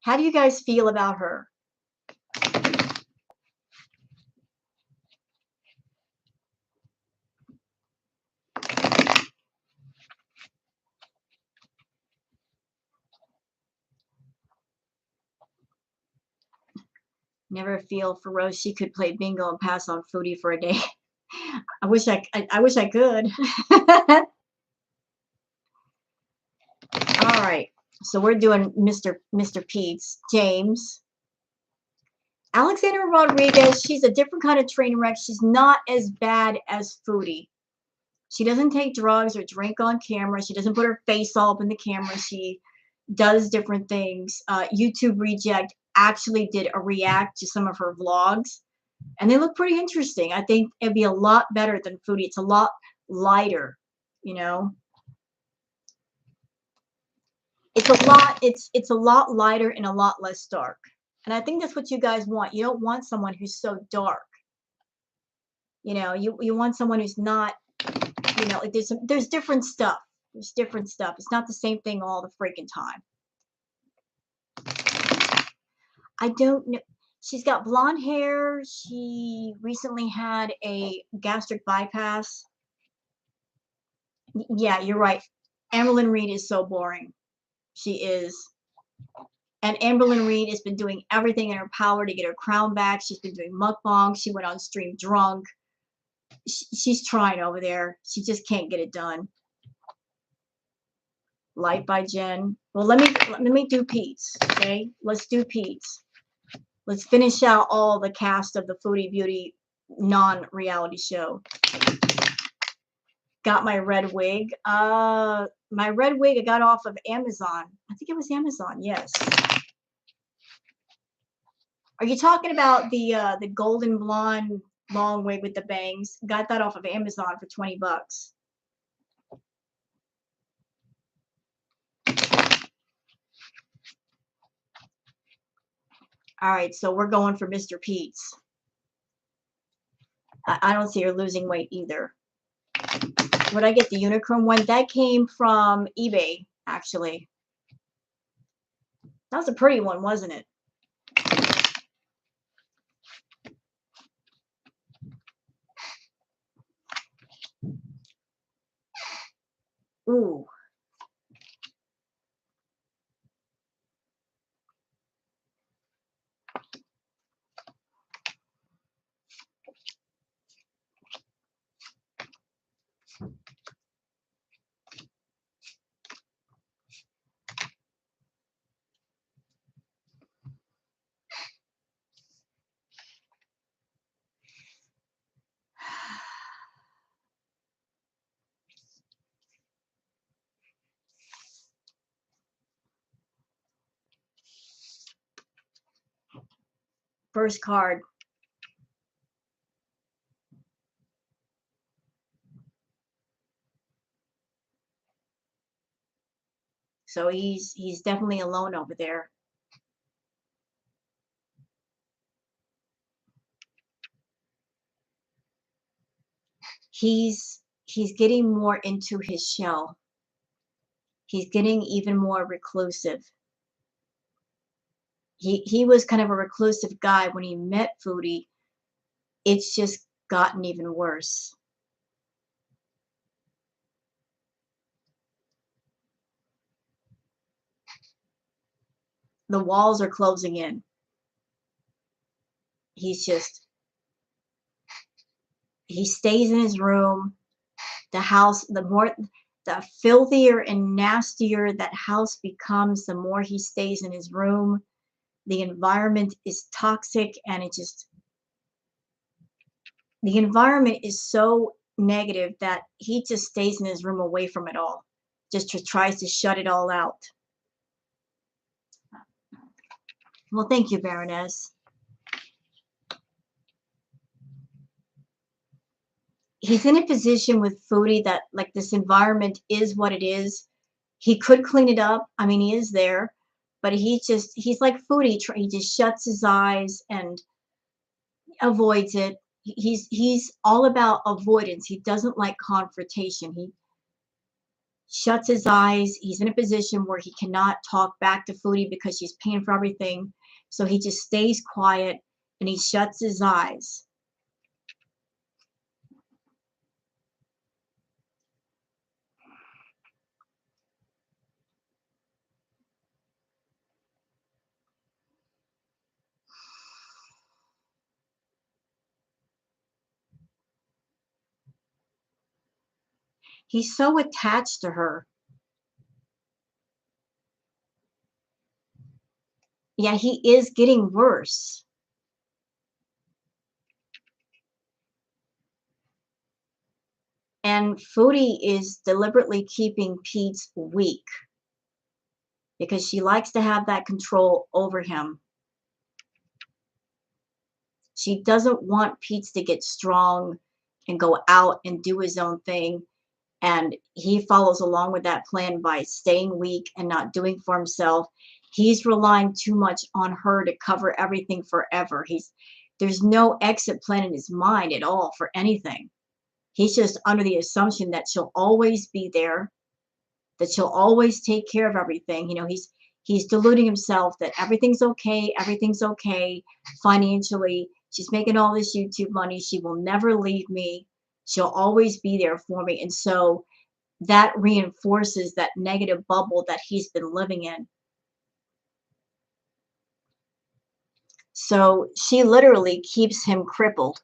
[SPEAKER 1] How do you guys feel about her? Never feel for Rose. She could play bingo and pass on Foodie for a day. I wish I could. All right. So we're doing Mr. Pete's. James. Alexandra Rodriguez, she's a different kind of train wreck. She's not as bad as Foodie. She doesn't take drugs or drink on camera. She doesn't put her face all up in the camera. She does different things. YouTube Reject actually did a react to some of her vlogs, and they look pretty interesting. I think it'd be a lot better than Foodie. It's a lot lighter, you know. It's a lot lighter and a lot less dark. And I think that's what you guys want. You don't want someone who's so dark. You know, you want someone who's not, you know, like there's different stuff. There's different stuff. It's not the same thing all the freaking time. I don't know. She's got blonde hair. She recently had a gastric bypass. Yeah, you're right. Amberlyn Reed is so boring. She is. And Amberlyn Reed has been doing everything in her power to get her crown back. She's been doing mukbangs. She went on stream drunk. She's trying over there. She just can't get it done. Light by Jen. Well, let me do Pete's. Okay, let's do Pete's. Let's finish out all the cast of the Foodie Beauty non-reality show. Got my red wig. My red wig I got off of Amazon. I think it was Amazon. Yes. Are you talking about the golden blonde long wig with the bangs? Got that off of Amazon for 20 bucks. All right, so we're going for Mr. Pete's. I don't see her losing weight either. Would I get the unicorn one? That came from eBay, actually. That was a pretty one, wasn't it? Ooh. First card. So he's definitely alone over there. He's getting more into his shell. He's getting even more reclusive. He was kind of a reclusive guy when he met Foodie. It's just gotten even worse. The walls are closing in. He's just, he stays in his room. The house, the filthier and nastier that house becomes, the more he stays in his room. The environment is toxic, and the environment is so negative that he just stays in his room away from it all, just tries to shut it all out. Well, thank you, Baroness. He's in a position with Foodie that, like, this environment is what it is. He could clean it up. I mean, he is there, but he's like Foodie. He just shuts his eyes and avoids it. He's all about avoidance. He doesn't like confrontation. He shuts his eyes. He's in a position where he cannot talk back to Foodie because she's paying for everything. So he just stays quiet and he shuts his eyes. He's so attached to her. Yeah, he is getting worse. And Foodie is deliberately keeping Pete's weak because she likes to have that control over him. She doesn't want Pete to get strong and go out and do his own thing. And he follows along with that plan by staying weak and not doing for himself. He's relying too much on her to cover everything forever. There's no exit plan in his mind at all for anything. He's just under the assumption that she'll always be there, that she'll always take care of everything. You know, he's deluding himself that everything's okay financially. She's making all this YouTube money. She will never leave me. She'll always be there for me. And so that reinforces that negative bubble that he's been living in. So she literally keeps him crippled.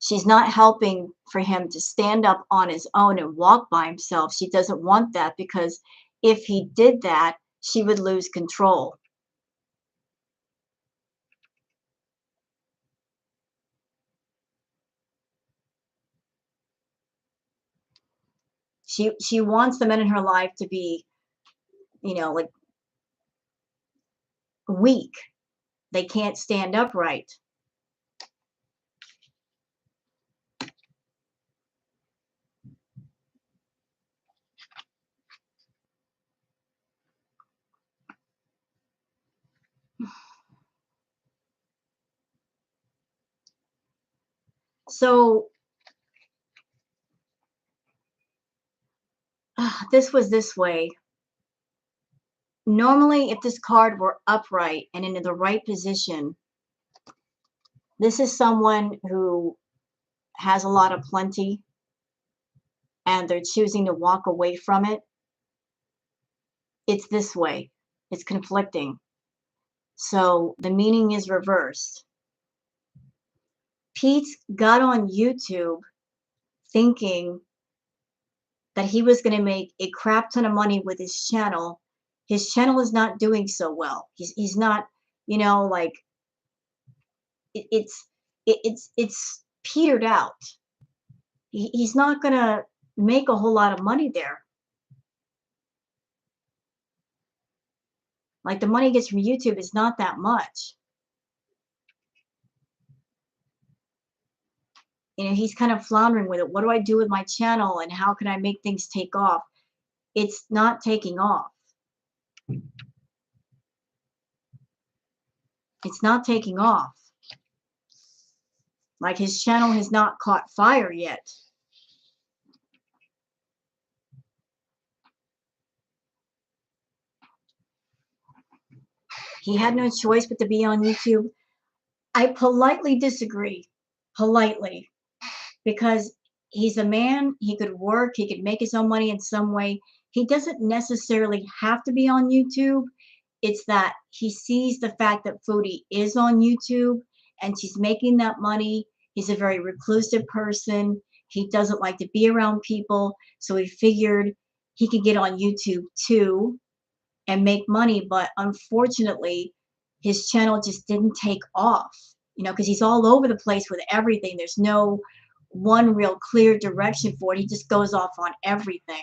[SPEAKER 1] She's not helping for him to stand up on his own and walk by himself. She doesn't want that, because if he did that, she would lose control. She wants the men in her life to be, like weak. They can't stand upright. So this was this way. Normally, if this card were upright and in the right position, this is someone who has a lot of plenty and they're choosing to walk away from it. It's this way. It's conflicting. So the meaning is reversed. Pete's got on YouTube thinking that he was going to make a crap ton of money with his channel. His channel is not doing so well. He's not, like it's petered out. He's not going to make a whole lot of money there. Like, the money he gets from YouTube is not that much. He's kind of floundering with it. What do I do with my channel, and how can I make things take off? It's not taking off. It's not taking off. Like, his channel has not caught fire yet. He had no choice but to be on YouTube. I politely disagree. Politely. Because he's a man, he could work, he could make his own money in some way. He doesn't necessarily have to be on YouTube. It's that he sees the fact that Foodie is on YouTube and she's making that money. He's a very reclusive person. He doesn't like to be around people. So he figured he could get on YouTube too and make money. But unfortunately, his channel just didn't take off, because he's all over the place with everything. There's no one real clear direction for it. He just goes off on everything.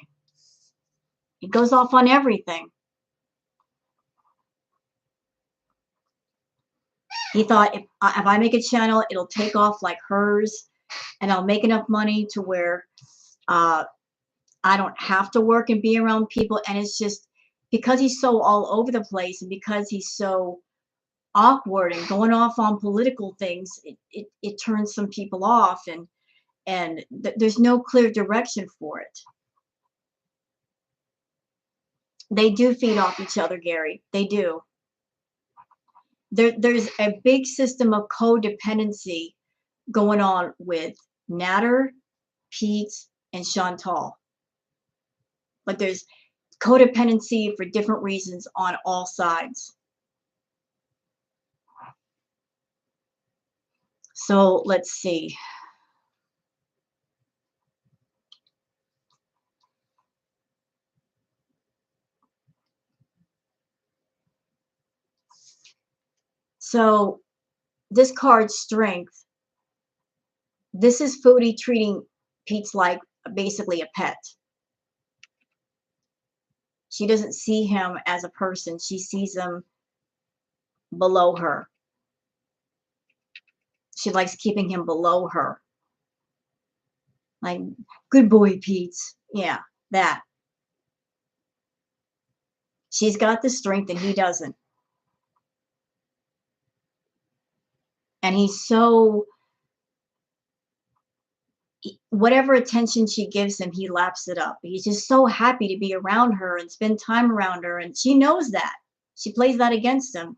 [SPEAKER 1] He goes off on everything. He thought, if I make a channel, it'll take off like hers, and I'll make enough money to where I don't have to work and be around people. And it's just because he's so all over the place, and because he's so awkward and going off on political things, it turns some people off, and there's no clear direction for it. They do feed off each other, Gary. They do. There's a big system of codependency going on with Natter, Pete, and Chantal. But there's codependency for different reasons on all sides. So let's see. So this card, Strength, this is Foodie treating Pete's like basically a pet. She doesn't see him as a person. She sees him below her. She likes keeping him below her. Like, good boy, Pete. Yeah, that. She's got the strength and he doesn't. And he's so, whatever attention she gives him, he laps it up. He's just so happy to be around her and spend time around her. And she knows that. She plays that against him.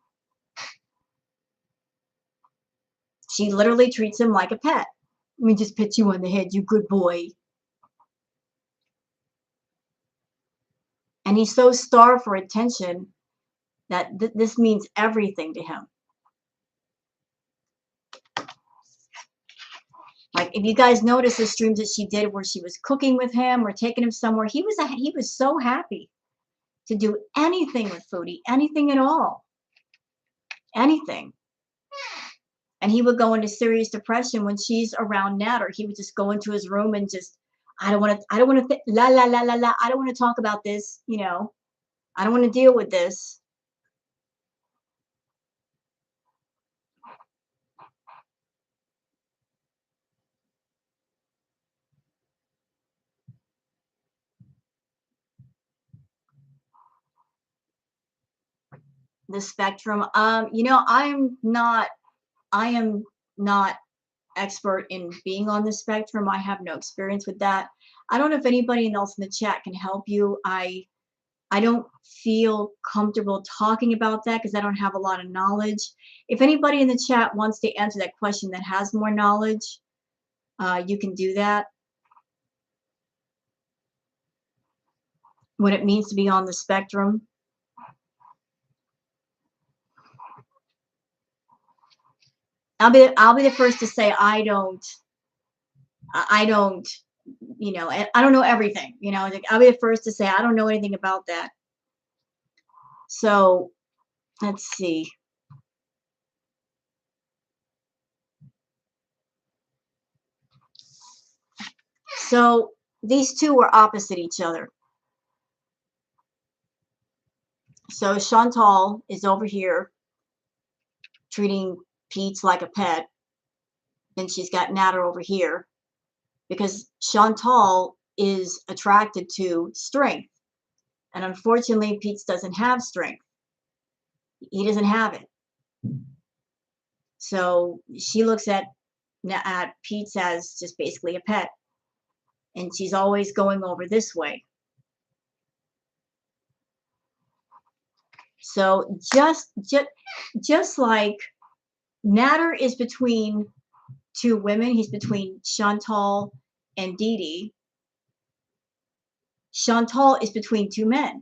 [SPEAKER 1] She literally treats him like a pet. Let me just pet you on the head, you good boy. And he's so starved for attention that this means everything to him. Like if you guys notice the streams that she did where she was cooking with him or taking him somewhere, he was so happy to do anything with Foodie, anything at all, anything. And he would go into serious depression when she's around Nat, or he would just go into his room and just, I don't want to, la, la, la, la, la, I don't want to talk about this, you know, I don't want to deal with this. The spectrum, you know, I am not expert in being on the spectrum. I have no experience with that. I don't know if anybody else in the chat can help you. I don't feel comfortable talking about that because I don't have a lot of knowledge. If anybody in the chat wants to answer that question that has more knowledge, you can do that. What it means to be on the spectrum. I'll be the first to say I don't, you know, I don't know everything, you know, like I'll be the first to say I don't know anything about that. So let's see. So these two were opposite each other. So Chantal is over here treating Pete's like a pet. And she's got Natter over here because Chantal is attracted to strength. And unfortunately, Pete's doesn't have strength. He doesn't have it. So she looks at Pete's as just basically a pet. And she's always going over this way. So just like Natter is between two women, he's between Chantal and Dee Dee. Chantal is between two men.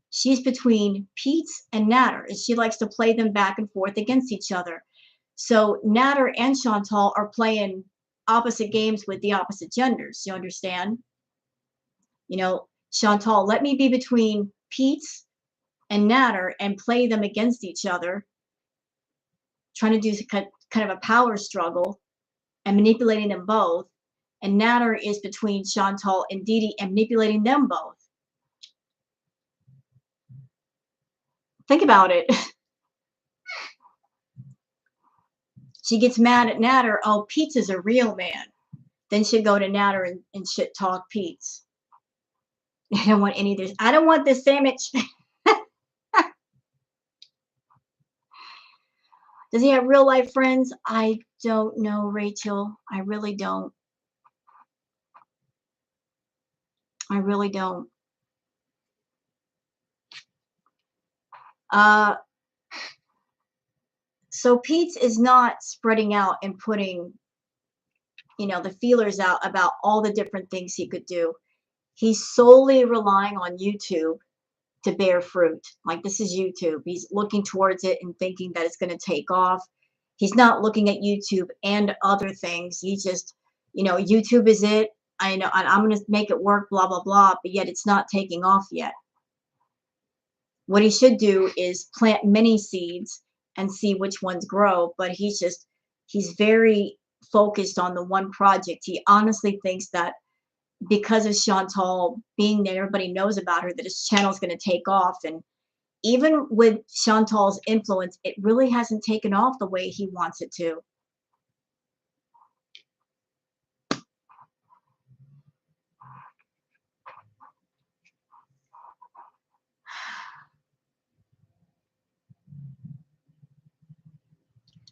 [SPEAKER 1] She's between Pete's and Natter, and she likes to play them back and forth against each other. So Natter and Chantal are playing opposite games with the opposite genders. You understand? You know, Chantal, let me be between Pete's and Natter and play them against each other, trying to do kind of a power struggle and manipulating them both. And Natter is between Chantal and Dee Dee and manipulating them both. Think about it. She gets mad at Natter. Oh, Pete's is a real man. Then she'd go to Natter and shit talk Pete's. I don't want any of this. I don't want this sandwich. Does he have real life friends? I don't know, Rachel. I really don't. I really don't. So Pete's is not spreading out and putting, you know, the feelers out about all the different things he could do. He's solely relying on YouTube to bear fruit. Like, this is YouTube. He's looking towards it and thinking that it's going to take off. He's not looking at YouTube and other things. He's just, you know, YouTube is it. I know I'm going to make it work, blah, blah, blah. But yet it's not taking off yet. What he should do is plant many seeds and see which ones grow. But he's very focused on the one project. He honestly thinks that because of Chantal being there, everybody knows about her, that his channel is going to take off. And even with Chantal's influence, it really hasn't taken off the way he wants it to.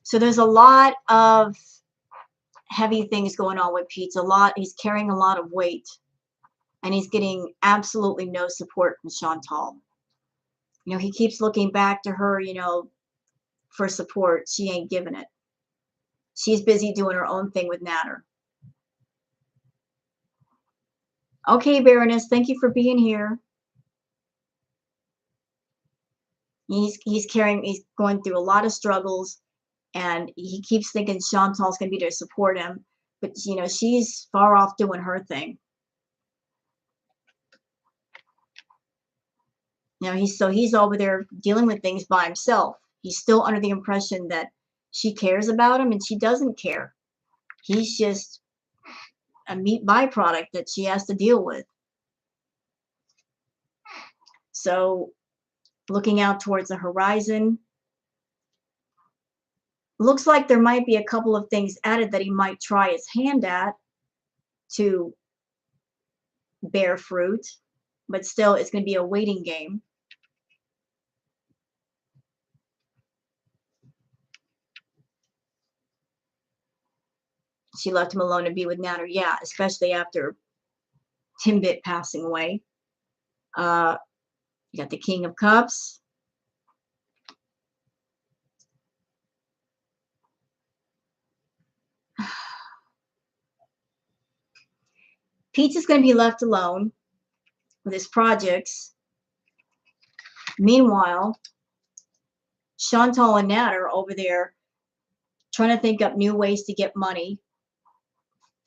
[SPEAKER 1] So there's a lot of heavy things going on with Pete. He's carrying a lot of weight, and he's getting absolutely no support from Chantal. You know, he keeps looking back to her, you know, for support. She ain't giving it. She's busy doing her own thing with Natter. Okay, Baroness, thank you for being here. He's going through a lot of struggles, and he keeps thinking Chantal's going to be there to support him. But, you know, she's far off doing her thing. You know, he's over there dealing with things by himself. He's still under the impression that she cares about him, and she doesn't care. He's just a meat byproduct that she has to deal with. So, looking out towards the horizon, looks like there might be a couple of things added that he might try his hand at to bear fruit, but still it's going to be a waiting game. She left him alone to be with Natter, yeah, especially after Timbit passing away. You got the King of Cups. Pete's is going to be left alone with his projects. Meanwhile, Chantal and Nat are over there trying to think up new ways to get money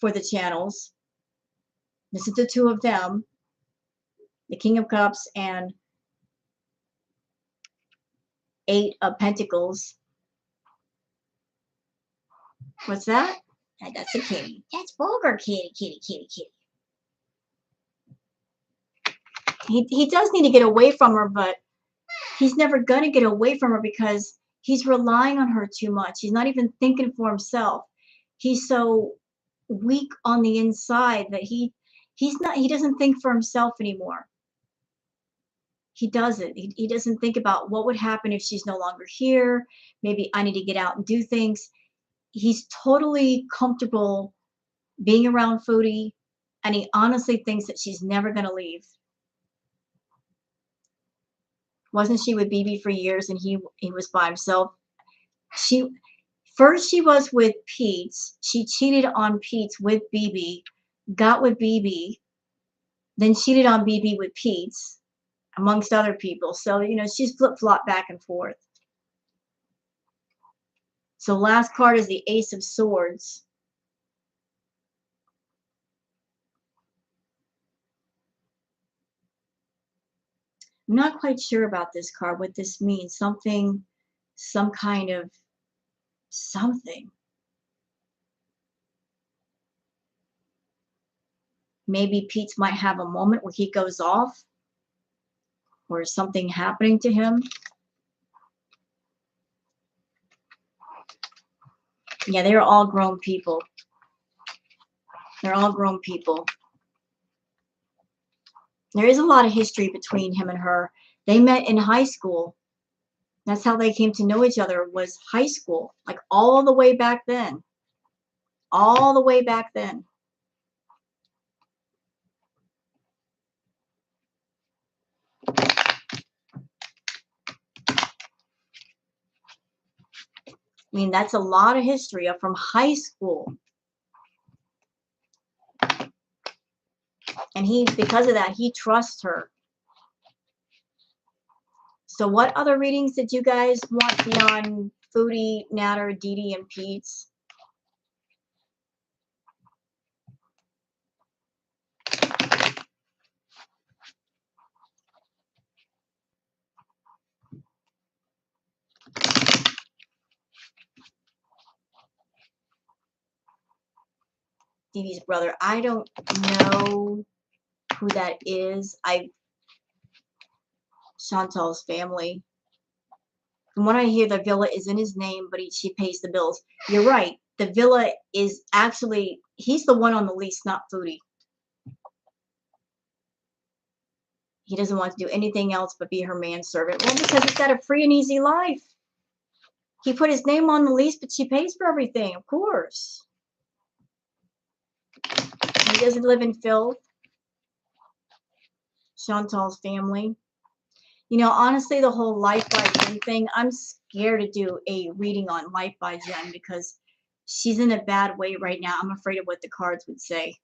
[SPEAKER 1] for the channels. This is the two of them, the King of Cups and Eight of Pentacles. What's that? That's a kitty. That's vulgar kitty, kitty, kitty, kitty. He does need to get away from her, but he's never going to get away from her because he's relying on her too much. He's not even thinking for himself. He's so weak on the inside that he doesn't think for himself anymore. He doesn't. He doesn't think about what would happen if she's no longer here. Maybe I need to get out and do things. He's totally comfortable being around Foodie, and he honestly thinks that she's never going to leave. Wasn't she with BB for years and he was by himself? First she was with Pete's. She cheated on Pete's with BB, got with BB, then cheated on BB with Pete's, amongst other people. So, you know, she's flip-flopped back and forth. So last card is the Ace of Swords. I'm not quite sure about this card, what this means. Something, some kind of something. Maybe Pete's might have a moment where he goes off or something happening to him. Yeah, they're all grown people. They're all grown people. There is a lot of history between him and her. They met in high school. That's how they came to know each other, was high school. Like all the way back then. All the way back then. I mean, that's a lot of history from high school. And because of that, he trusts her. So what other readings did you guys want beyond Foodie, Natter, Dee Dee, and Pete's? Dee Dee's brother. I don't know who that is. Chantal's family. From what I hear, the villa is in his name, but she pays the bills. You're right. The villa is actually, he's the one on the lease, not Foodie. He doesn't want to do anything else but be her manservant. Well, because he's got a free and easy life. He put his name on the lease, but she pays for everything, of course. He doesn't live in filth. Chantal's family. You know, honestly, the whole Life by Jen thing, I'm scared to do a reading on Life by Jen because she's in a bad way right now. I'm afraid of what the cards would say,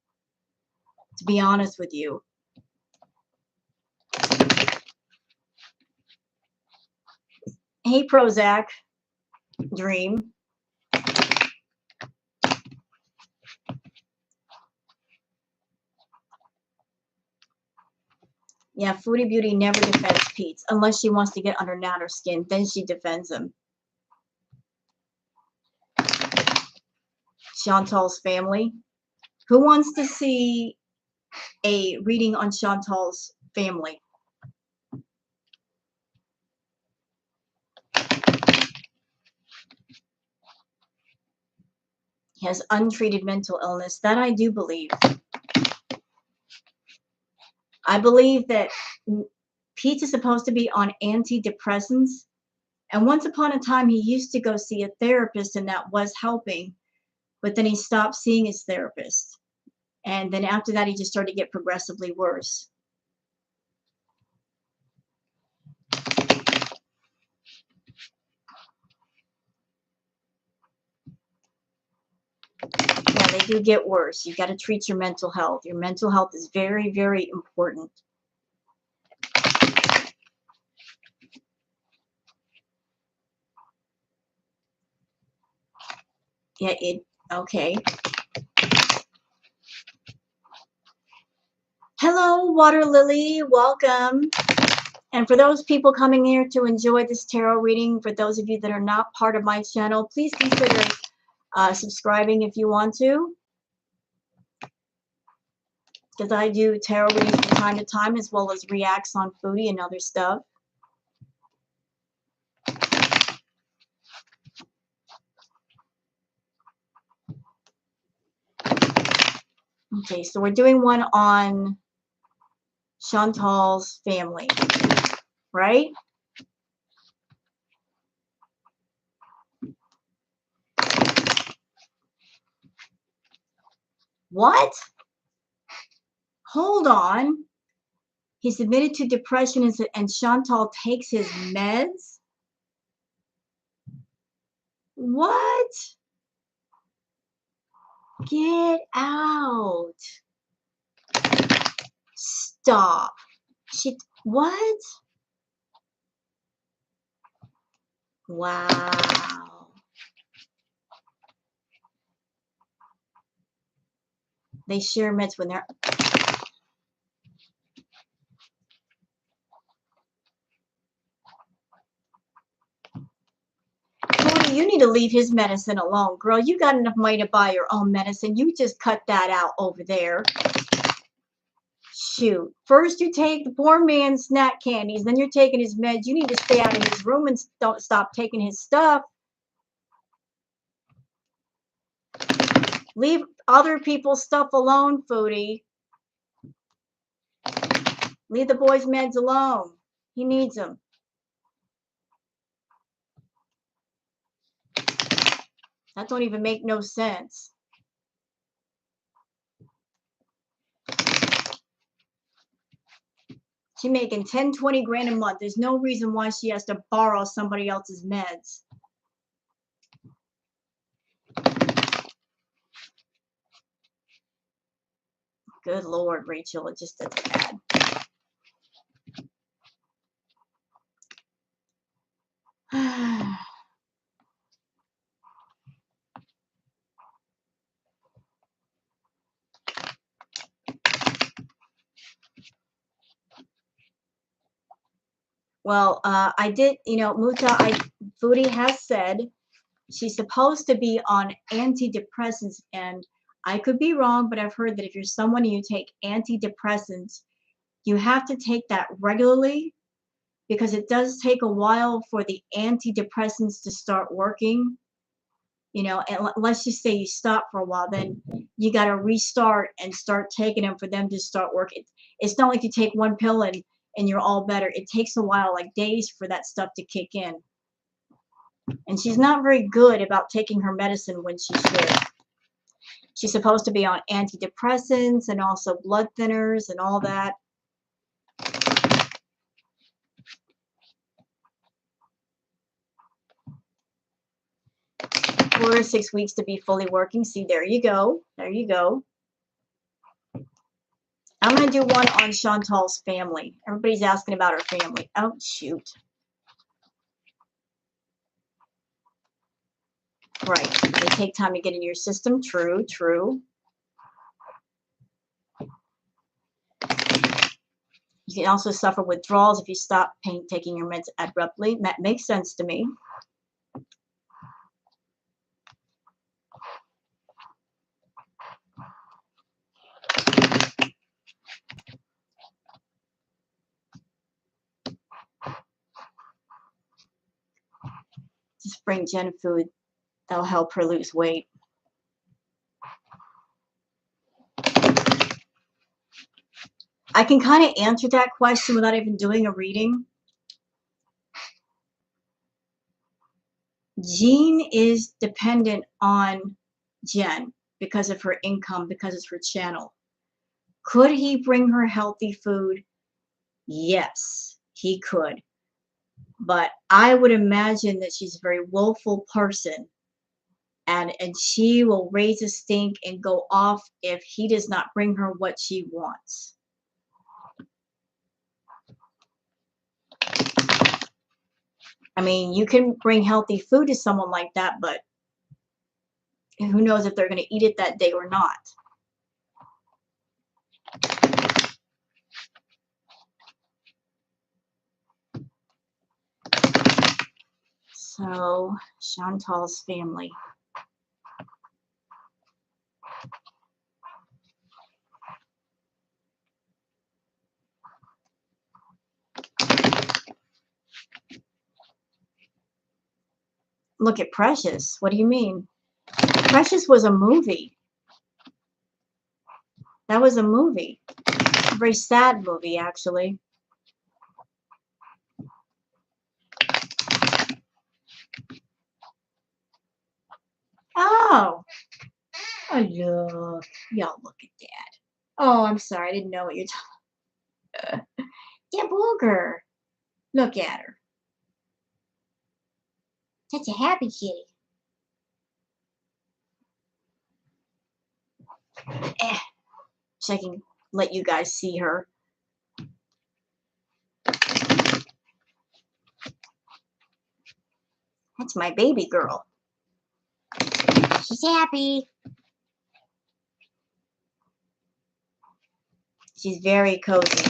[SPEAKER 1] to be honest with you. Hey, Prozac, Dream. Yeah, Foodie Beauty never defends Pete unless she wants to get under Natter's skin. Then she defends him. Chantal's family. Who wants to see a reading on Chantal's family? He has untreated mental illness. That I do believe. I believe that Pete is supposed to be on antidepressants. And once upon a time, he used to go see a therapist, and that was helping. But then he stopped seeing his therapist. And then after that, he just started to get progressively worse. Yeah, they do get worse. You got to treat your mental health. Your mental health is very, very important. Yeah, okay. Hello, Water Lily. Welcome. And for those people coming here to enjoy this tarot reading, for those of you that are not part of my channel, please consider subscribing if you want to. Because I do tarot readings from time to time, as well as reacts on Foodie and other stuff. Okay, so we're doing one on Chantal's family, right? What? Hold on. He's admitted to depression and Chantal takes his meds? What? Get out. Stop. What? Wow. They share meds when they're... Foodie, you need to leave his medicine alone. Girl, you got enough money to buy your own medicine. You just cut that out over there. Shoot. First you take the poor man's snack candies, then you're taking his meds. You need to stay out of his room and don't stop taking his stuff. Leave other people's stuff alone, Foodie. Leave the boy's meds alone. He needs them. That don't even make no sense. She's making 10, 20 grand a month. There's no reason why she has to borrow somebody else's meds. Good Lord, Rachel, it just doesn't bad. Well, I did, Foodie has said she's supposed to be on antidepressants, and I could be wrong, but I've heard that if you're someone and you take antidepressants, you have to take that regularly because it does take a while for the antidepressants to start working. You know, and let's just say you stop for a while, then you got to restart and start taking them for them to start working. It's not like you take one pill and you're all better. It takes a while, like days, for that stuff to kick in. And she's not very good about taking her medicine when she should. She's supposed to be on antidepressants and also blood thinners and all that. 4 to 6 weeks to be fully working. See, there you go. There you go. I'm going to do one on Chantal's family. Everybody's asking about her family. Oh, shoot. Right. They take time to get into your system. True, true. You can also suffer withdrawals if you stop taking your meds abruptly. That makes sense to me. Just bring Jen food. That'll help her lose weight. I can kind of answer that question without even doing a reading. Jean is dependent on Jen because of her income, because it's her channel. Could he bring her healthy food? Yes, he could. But I would imagine that she's a very willful person, and she will raise a stink and go off if he does not bring her what she wants. I mean, you can bring healthy food to someone like that, but who knows if they're going to eat it that day or not. So, Chantal's family. Look at Precious. What do you mean? Precious was a movie. That was a movie. A very sad movie, actually. Oh. Oh, look. Y'all look at that. Oh, I'm sorry. I didn't know what you're talking about. Yeah, Booger. Look at her. Such a happy kitty. So I can let you guys see her. That's my baby girl. She's happy. She's very cozy.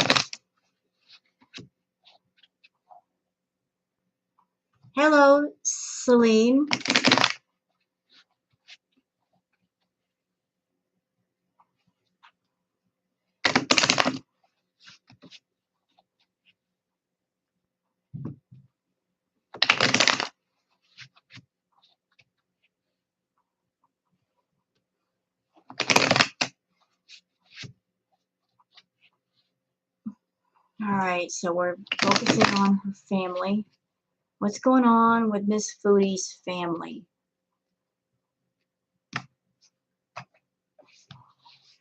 [SPEAKER 1] Hello, Celine. All right, so we're focusing on her family. What's going on with Miss Foodie's family?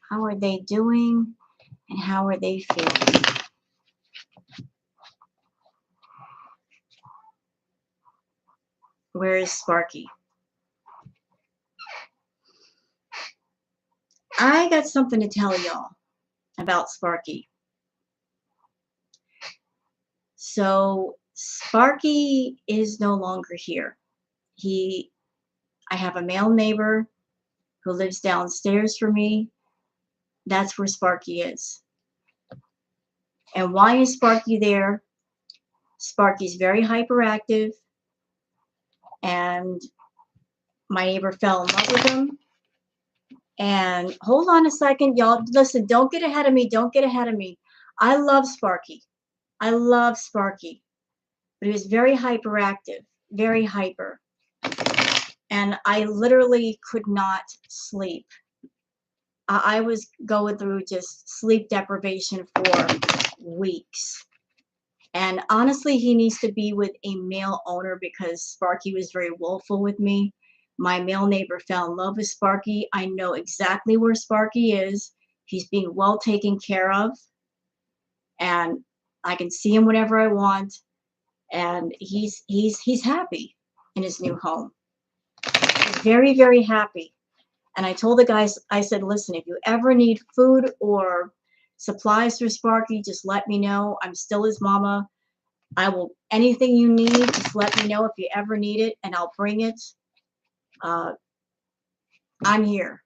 [SPEAKER 1] How are they doing and how are they feeling? Where is Sparky? I got something to tell y'all about Sparky. So Sparky is no longer here. I have a male neighbor who lives downstairs from me. That's where Sparky is. And why is Sparky there? Sparky's very hyperactive, and my neighbor fell in love with him. And hold on a second, y'all. Listen, don't get ahead of me. Don't get ahead of me. I love Sparky. I love Sparky. But he was very hyperactive, very hyper. And I literally could not sleep. I was going through just sleep deprivation for weeks. And honestly, he needs to be with a male owner because Sparky was very willful with me. My male neighbor fell in love with Sparky. I know exactly where Sparky is. He's being well taken care of. And I can see him whenever I want. And he's happy in his new home. He's very, very happy. And I told the guys, I said, listen, if you ever need food or supplies for Sparky, just let me know. I'm still his mama. I will, anything you need, just let me know if you ever need it, and I'll bring it. I'm here.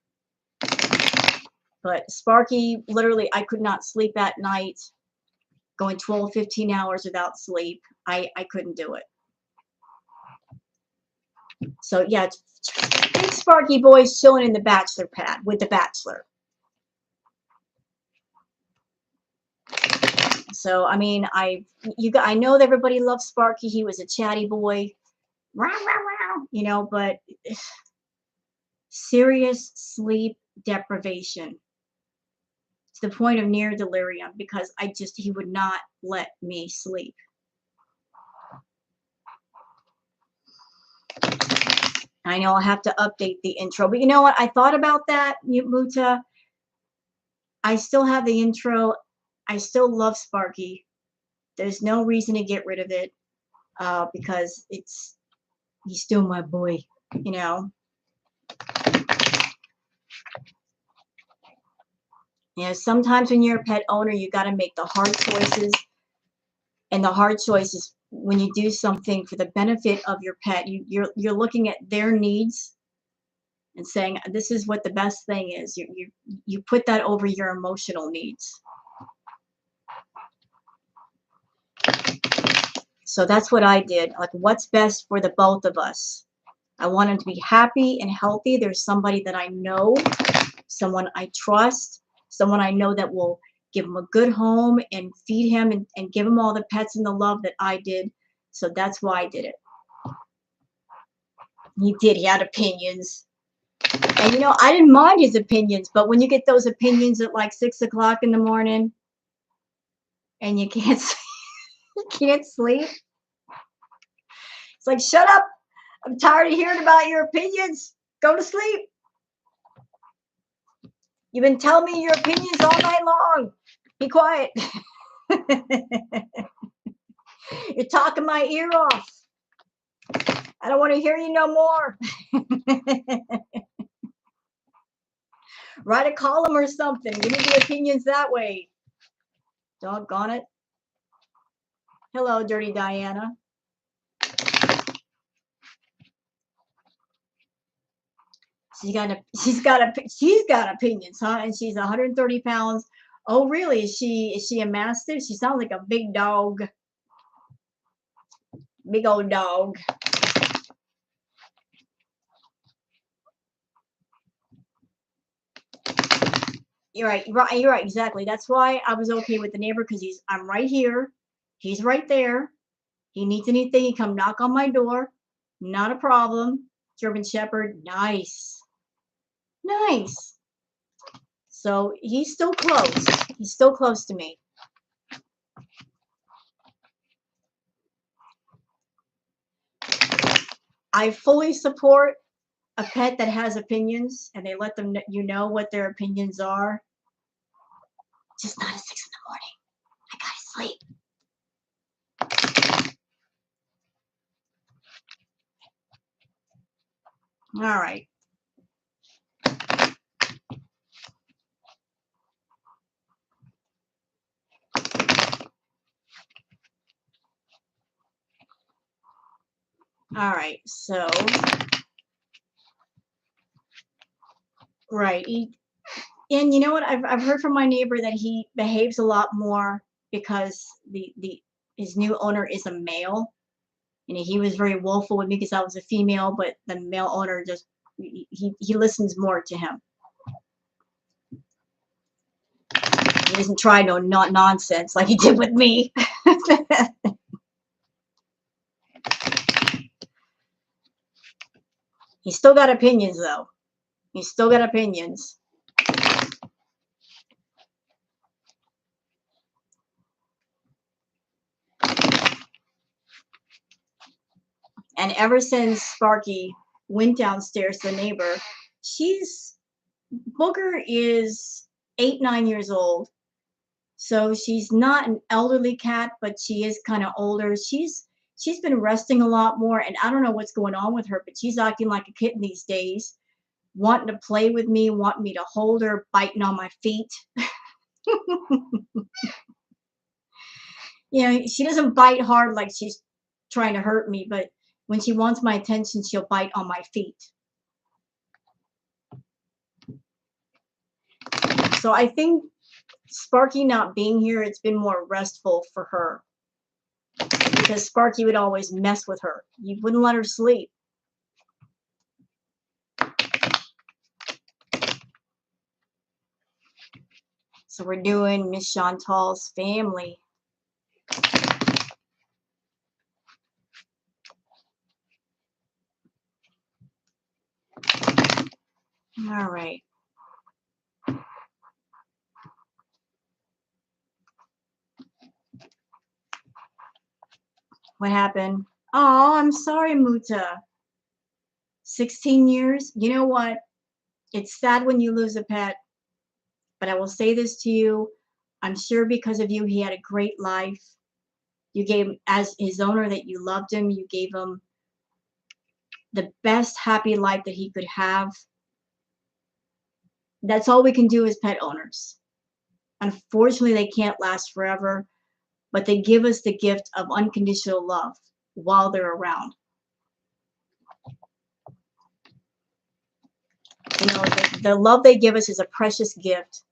[SPEAKER 1] But Sparky, literally, I could not sleep at night. going 12, 15 hours without sleep. I couldn't do it. So yeah, big Sparky boy's chilling in the bachelor pad with the bachelor. So I mean, I know that everybody loves Sparky. He was a chatty boy, you know, but serious sleep deprivation to the point of near delirium because he would not let me sleep. I know I'll have to update the intro, but you know what? I thought about that, Muta. I still have the intro. I still love Sparky. There's no reason to get rid of it because he's still my boy, you know. You know, sometimes when you're a pet owner, you got to make the hard choices, and the hard choices when you do something for the benefit of your pet, you're looking at their needs and saying this is what the best thing is. You put that over your emotional needs. So that's what I did. Like, what's best for the both of us? I want him to be happy and healthy. There's somebody that I know, someone I trust, someone I know that will give him a good home and feed him and give him all the pets and the love that I did. So that's why I did it. He did. He had opinions. And, you know, I didn't mind his opinions, but when you get those opinions at like 6 o'clock in the morning and you can't sleep, it's like, shut up. I'm tired of hearing about your opinions. Go to sleep. You've been telling me your opinions all night long. Be quiet. You're talking my ear off. I don't want to hear you no more. Write a column or something. Give me the opinions that way. Doggone it. Hello, Dirty Diana. She's got opinions, huh? And she's 130 pounds. Oh, really? Is she a mastiff? She sounds like a big dog. Big old dog. You're right. You're right. Exactly. That's why I was okay with the neighbor because I'm right here. He's right there. He needs anything, he come knock on my door. Not a problem. German Shepherd, nice. Nice. So he's still close. He's still close to me. I fully support a pet that has opinions and they let them you know what their opinions are. Just not at 6 in the morning. I gotta sleep. All right. All right. So, right. And you know what? I've heard from my neighbor that he behaves a lot more because his new owner is a male. You know, he was very woeful with me because I was a female, but the male owner just he listens more to him. He doesn't try no nonsense like he did with me. He's still got opinions though. He's still got opinions. And ever since Sparky went downstairs to the neighbor, Booger is 8, 9 years old. So she's not an elderly cat, but she is kind of older. She's been resting a lot more, and I don't know what's going on with her, but she's acting like a kitten these days, wanting to play with me, wanting me to hold her, biting on my feet. You know, she doesn't bite hard like she's trying to hurt me, but when she wants my attention, she'll bite on my feet. So I think Sparky not being here, it's been more restful for her because Sparky would always mess with her. You wouldn't let her sleep. So we're doing Miss Chantal's family. All right. What happened? Oh, I'm sorry, Muta. 16 years? You know what? It's sad when you lose a pet, but I will say this to you. I'm sure because of you, he had a great life. You gave him, as his owner, that you loved him. You gave him the best happy life that he could have. That's all we can do as pet owners. Unfortunately, they can't last forever, but they give us the gift of unconditional love while they're around. You know, the love they give us is a precious gift.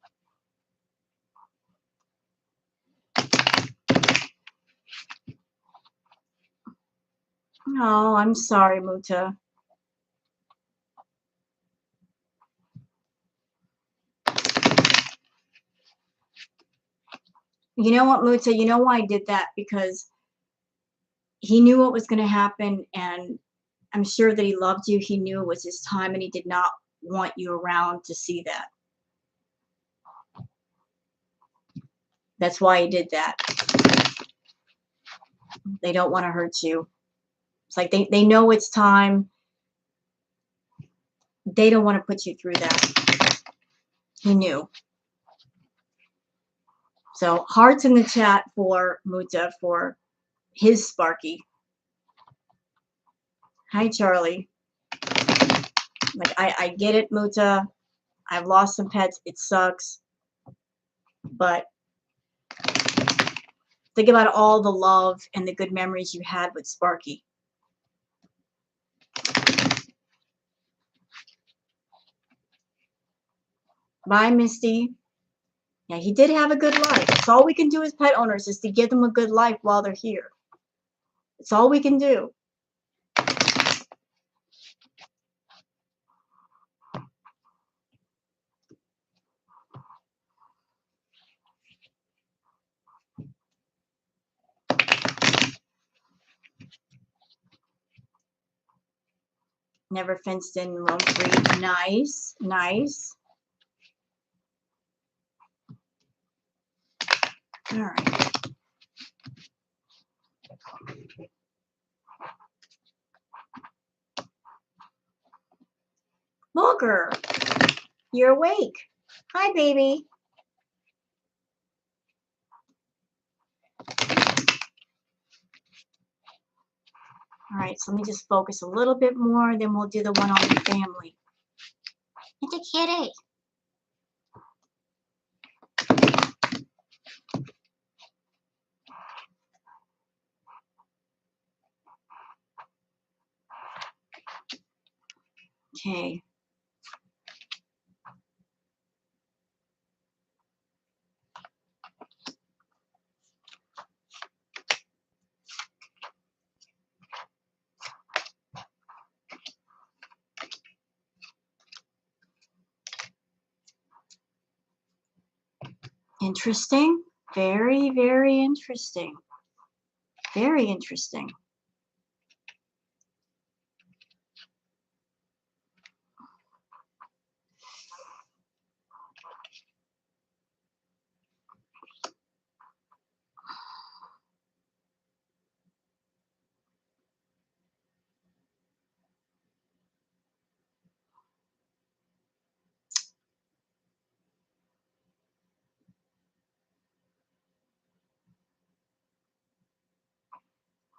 [SPEAKER 1] Oh, I'm sorry, Muta. You know what, Muta? You know why I did that? Because he knew what was going to happen, and I'm sure that he loved you. He knew it was his time, and he did not want you around to see that. That's why he did that. They don't want to hurt you. It's like they know it's time. They don't want to put you through that. He knew. So hearts in the chat for Muta, for his Sparky. Hi, Charlie. Like, I get it, Muta. I've lost some pets. It sucks. But think about all the love and the good memories you had with Sparky. Bye, Misty. Yeah, he did have a good life. That's all we can do as pet owners, is to give them a good life while they're here. It's all we can do. Never fenced in, roam free. Nice, nice. All right. Booger, you're awake. Hi, baby. All right, so let me just focus a little bit more, then we'll do the one on the family. It's a kitty. Okay. Interesting. Very, very interesting. Very interesting.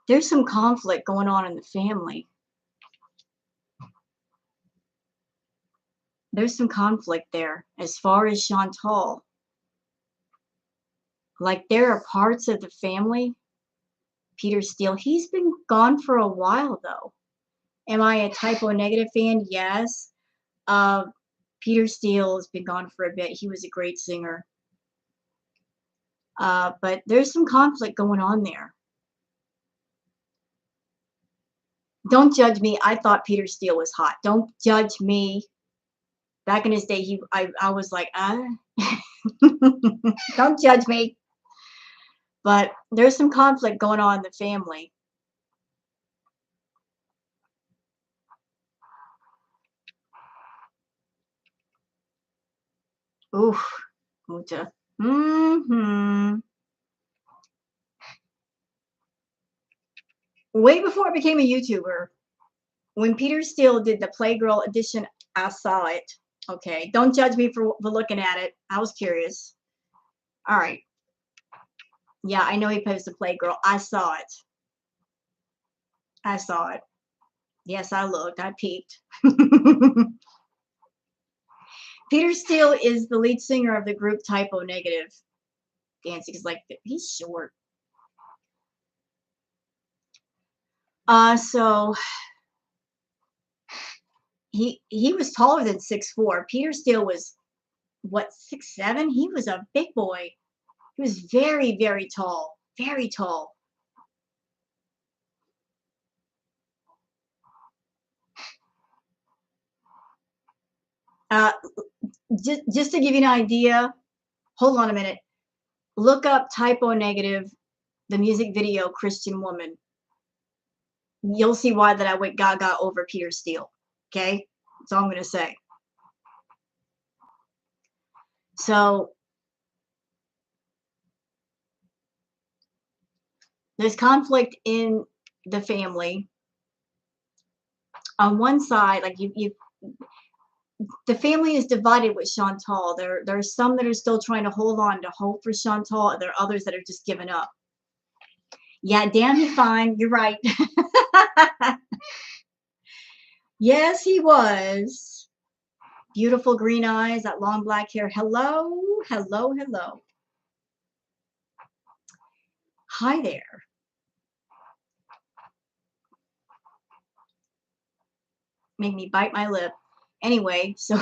[SPEAKER 1] There's some conflict going on in the family. There's some conflict there as far as Chantal. Like, there are parts of the family. Peter Steele, he's been gone for a while, though. Am I a typo negative fan? Yes. Peter Steele has been gone for a bit. He was a great singer. But there's some conflict going on there. Don't judge me. I thought Peter Steele was hot. Don't judge me. Back in his day, I was like, don't judge me. But there's some conflict going on in the family. Oof, mucha. Way before I became a YouTuber, when Peter Steele did the Playgirl edition, I saw it. Okay, don't judge me for looking at it. I was curious. All right. Yeah, I know he posted Playgirl. I saw it. I saw it. Yes, I looked. I peeked. Peter Steele is the lead singer of the group Typo Negative. Dancing's like, he's short. So he was taller than 6'4". Peter Steele was what, 6'7"? He was a big boy. He was very, very tall. Very tall. Uh, just to give you an idea, hold on a minute. Look up Typo Negative, the music video Christian Woman. You'll see why that I went gaga over Peter Steele. Okay? That's all I'm going to say. So there's conflict in the family. On one side, like the family is divided with Chantal. There are some that are still trying to hold on to hope for Chantal. There are others that are just giving up. Yeah, damn, he fine. You're right. Yes, he was. Beautiful green eyes, that long black hair. Hello, hello, hello. Hi there. Made me bite my lip. Anyway, so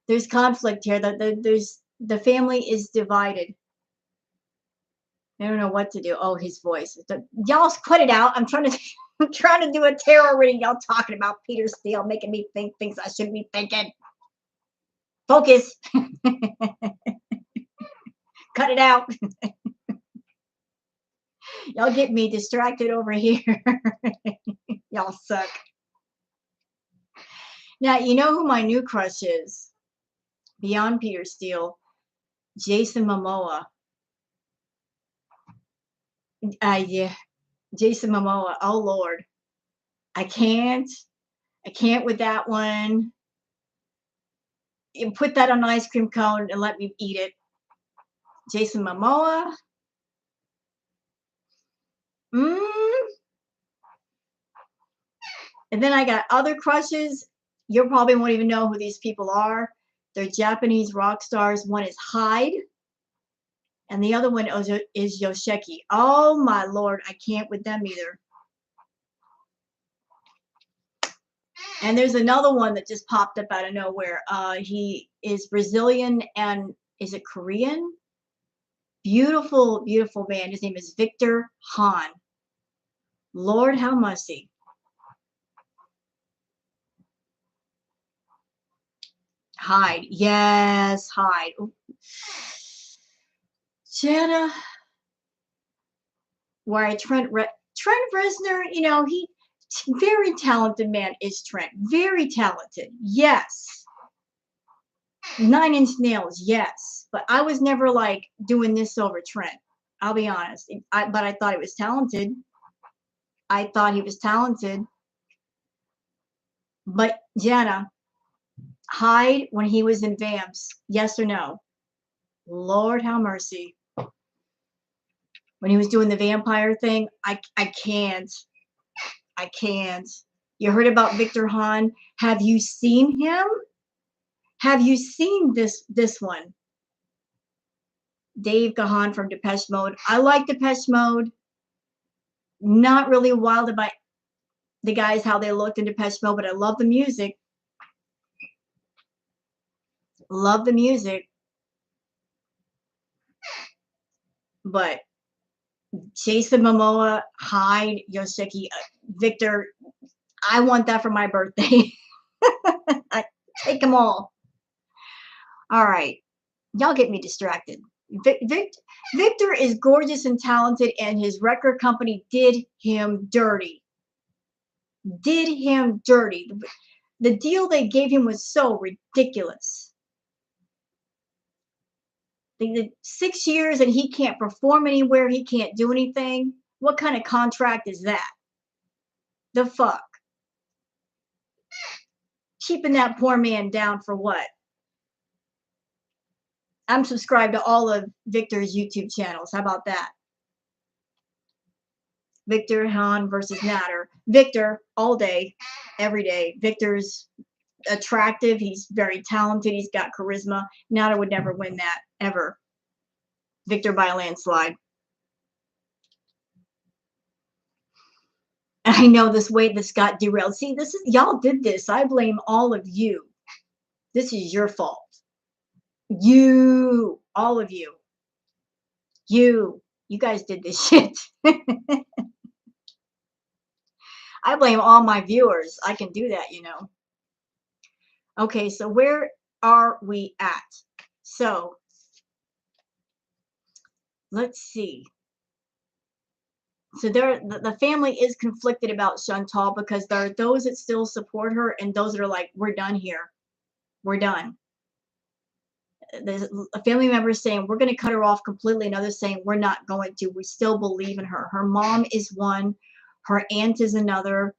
[SPEAKER 1] there's conflict here. The family is divided. I don't know what to do. Oh, his voice. Y'all cut it out. I'm trying to do a tarot reading. Y'all talking about Peter Steele, making me think things I shouldn't be thinking. Focus. Cut it out. Y'all get me distracted over here. Y'all suck. Now, you know who my new crush is? Beyond Peter Steele. Jason Momoa. Yeah. Jason Momoa. Oh, Lord. I can't with that one. You put that on an ice cream cone and let me eat it. Jason Momoa. And then I got other crushes. You probably won't even know who these people are. They're Japanese rock stars. One is Hyde, and the other one is Yoshiki. Oh my Lord, I can't with them either. And there's another one that just popped up out of nowhere. He is Brazilian and is it Korean? Beautiful, beautiful man. His name is Victor Han. Lord, how mercy. Hyde. Yes, Hyde. Ooh. Jana. Why Trent Reznor, you know, he very talented man is Trent. Very talented. Yes. 9 Inch Nails, yes. But I was never like doing this over Trent. I'll be honest. But I thought he was talented. I thought he was talented. But Jana, Hyde when he was in Vamps, yes or no? Lord have mercy. When he was doing the vampire thing, I can't. I can't. You heard about Victor Hahn? Have you seen him? Have you seen this one? Dave Gahan from Depeche Mode. I like Depeche Mode. Not really wild about the guys, how they looked in Depeche Mode, but I love the music. Love the music. But Jason Momoa, Hyde, Yoshiki, Victor, I want that for my birthday. I take them all. All right. Y'all get me distracted. Victor is gorgeous and talented, and his record company did him dirty. Did him dirty. The deal they gave him was so ridiculous. The 6 years and he can't perform anywhere. He can't do anything. What kind of contract is that? The fuck? Keeping that poor man down for what? I'm subscribed to all of Victor's YouTube channels. How about that? Victor Han versus Natter. Victor all day, every day. Victor's attractive. He's very talented. He's got charisma. Natter would never win that, ever. Victor by a landslide. I know this got derailed. See, this is y'all did this. I blame all of you. This is your fault. You, all of you. You guys did this shit. I blame all my viewers. I can do that, you know. Okay, so where are we at? So let's see. So the family is conflicted about Chantal because there are those that still support her and those that are like, we're done here. We're done. There's a family member saying, we're going to cut her off completely. And others saying, we're not going to. We still believe in her. Her mom is one. Her aunt is another.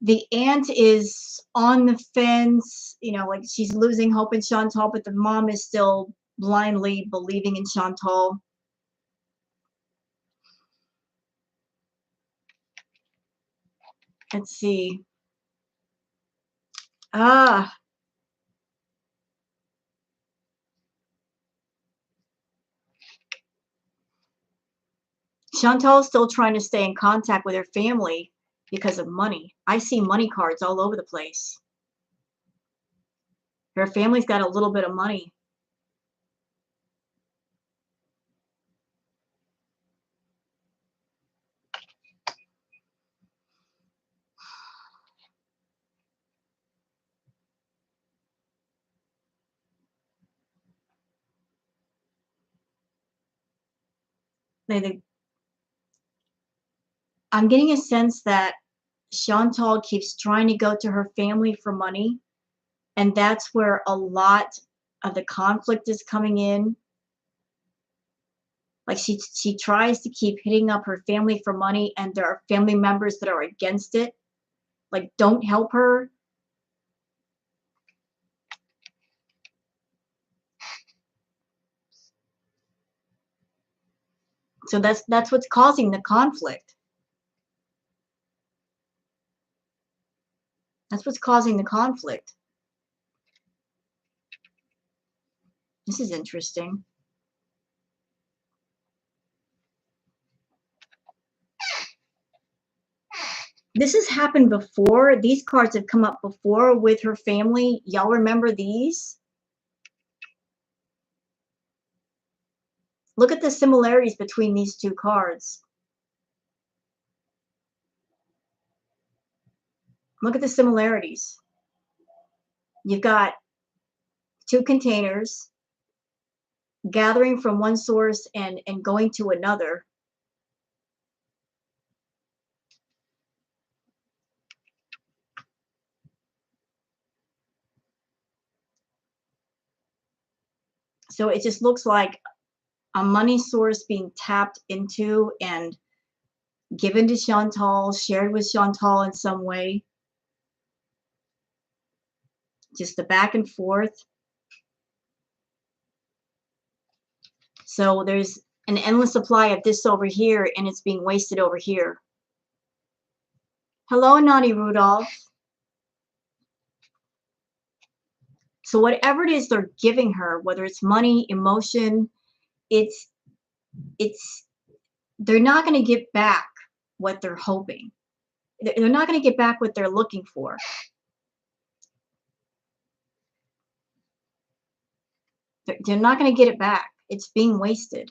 [SPEAKER 1] The aunt is on the fence, you know, like she's losing hope in Chantal, but the mom is still blindly believing in Chantal. Let's see. Chantal's still trying to stay in contact with her family because of money. I see money cards all over the place. Her family's got a little bit of money. I'm getting a sense that Chantal keeps trying to go to her family for money, and that's where a lot of the conflict is coming in. Like she tries to keep hitting up her family for money, and there are family members that are against it, like don't help her. So that's what's causing the conflict. That's what's causing the conflict. This is interesting. This has happened before. These cards have come up before with her family. Y'all remember these? Look at the similarities between these two cards. Look at the similarities. You've got two containers gathering from one source and going to another. So it just looks like a money source being tapped into and given to Chantal, shared with Chantal in some way. Just the back and forth. So there's an endless supply of this over here, and it's being wasted over here. Hello, Naughty Rudolph. So whatever it is they're giving her, whether it's money, emotion, it's they're not going to get back what they're hoping. They're not going to get back what they're looking for. They're not going to get it back. It's being wasted.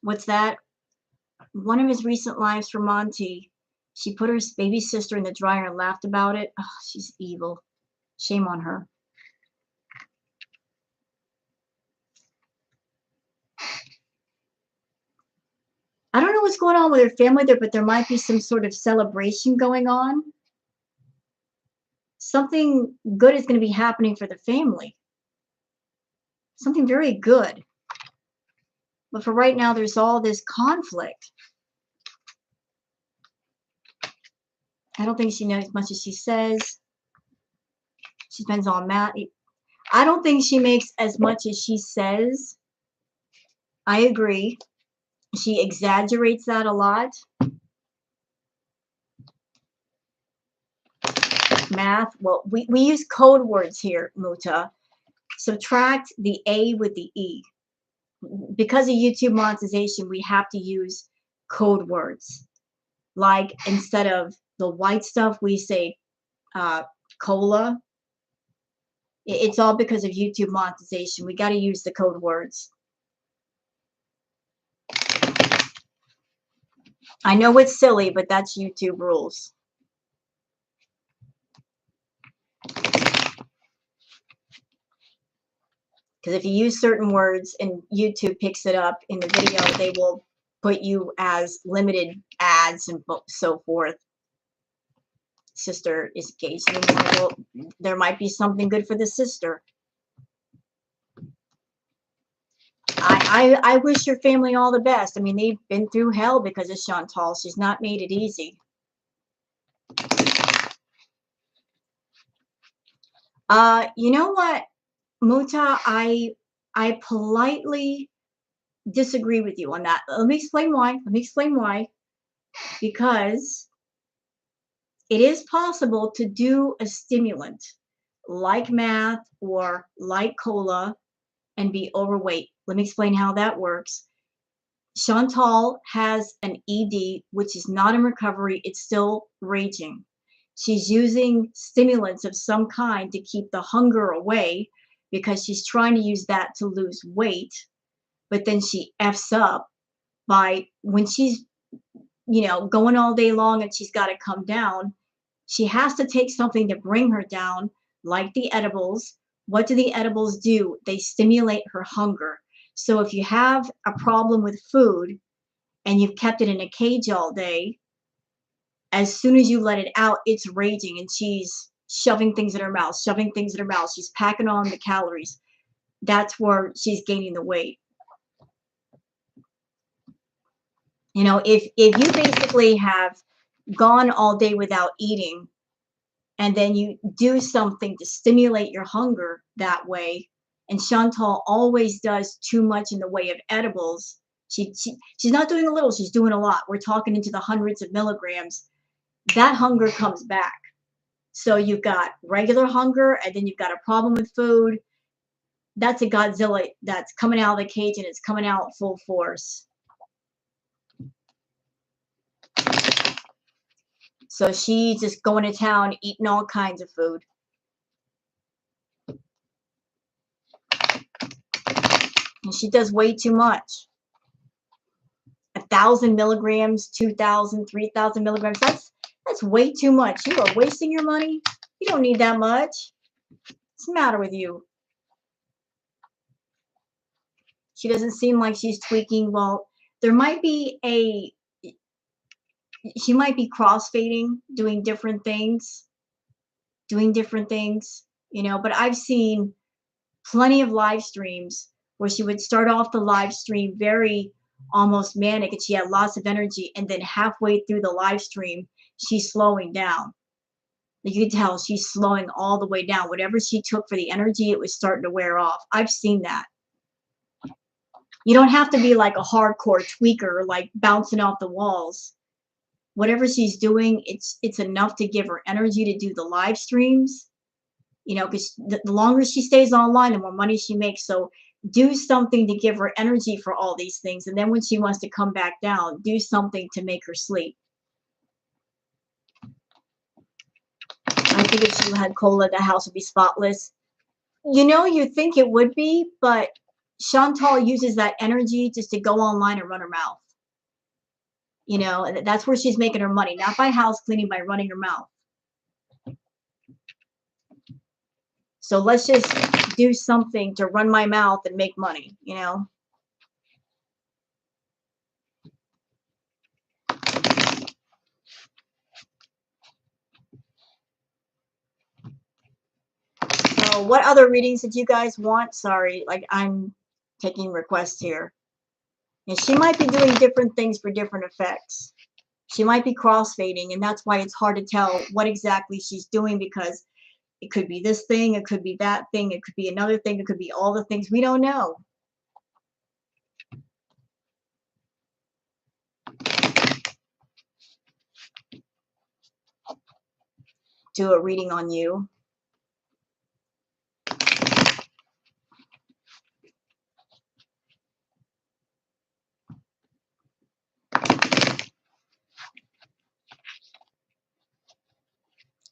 [SPEAKER 1] What's that? One of his recent lives for Monty. She put her baby sister in the dryer and laughed about it. Oh, she's evil. Shame on her. I don't know what's going on with her family there, but there might be some sort of celebration going on. Something good is going to be happening for the family. Something very good. But for right now, there's all this conflict. I don't think she knows as much as she says. She spends on Matt. I don't think she makes as much as she says. I agree. She exaggerates that a lot. Math. Well, we use code words here, Muta. Subtract the A with the E. Because of YouTube monetization, we have to use code words. Like instead of the white stuff, we say cola. It's all because of YouTube monetization. We got to use the code words. I know it's silly, but that's YouTube rules. Because if you use certain words and YouTube picks it up in the video, they will put you as limited ads and so forth. Sister is engaged. Well, there might be something good for the sister. I wish your family all the best. I mean, they've been through hell because of Chantal. She's not made it easy. You know what, Muta? I politely disagree with you on that. Let me explain why. Because it is possible to do a stimulant like math or like cola and be overweight. Let me explain how that works. Chantal has an ED, which is not in recovery. It's still raging. She's using stimulants of some kind to keep the hunger away because she's trying to use that to lose weight. But then she F's up by when she's, going all day long and she's got to come down. She has to take something to bring her down, like the edibles. What do the edibles do? They stimulate her hunger. So if you have a problem with food and you've kept it in a cage all day, as soon as you let it out, it's raging and she's shoving things in her mouth, She's packing on the calories. That's where she's gaining the weight. If you basically have gone all day without eating and then you do something to stimulate your hunger that way, and Chantal always does too much in the way of edibles. She's not doing a little, she's doing a lot. We're talking into the hundreds of milligrams. That hunger comes back. So you've got regular hunger and then you've got a problem with food. That's a Godzilla that's coming out of the cage and it's coming out full force. So she's just going to town, eating all kinds of food. And she does way too much. 1,000 milligrams, 2,000, 3,000 milligrams. That's way too much. You are wasting your money. You don't need that much. What's the matter with you? She doesn't seem like she's tweaking. Well, there might be she might be crossfading, doing different things, but I've seen plenty of live streams where she would start off the live stream very almost manic and she had lots of energy, and then halfway through the live stream she's slowing down. You could tell she's slowing all the way down. Whatever she took for the energy, it was starting to wear off. I've seen that. You don't have to be like a hardcore tweaker, like bouncing off the walls. Whatever she's doing, it's enough to give her energy to do the live streams. Because the longer she stays online, the more money she makes. So do something to give her energy for all these things. And then when she wants to come back down, do something to make her sleep. I think if she had cola, the house would be spotless. You think it would be, but Chantal uses that energy just to go online and run her mouth. You know, that's where she's making her money, not by house cleaning, by running her mouth. So let's just do something to run my mouth and make money, you know. So what other readings did you guys want? Sorry, like I'm taking requests here. And she might be doing different things for different effects. She might be crossfading, and that's why it's hard to tell what exactly she's doing, because it could be this thing, it could be that thing, it could be another thing, it could be all the things. We don't know. Do a reading on you.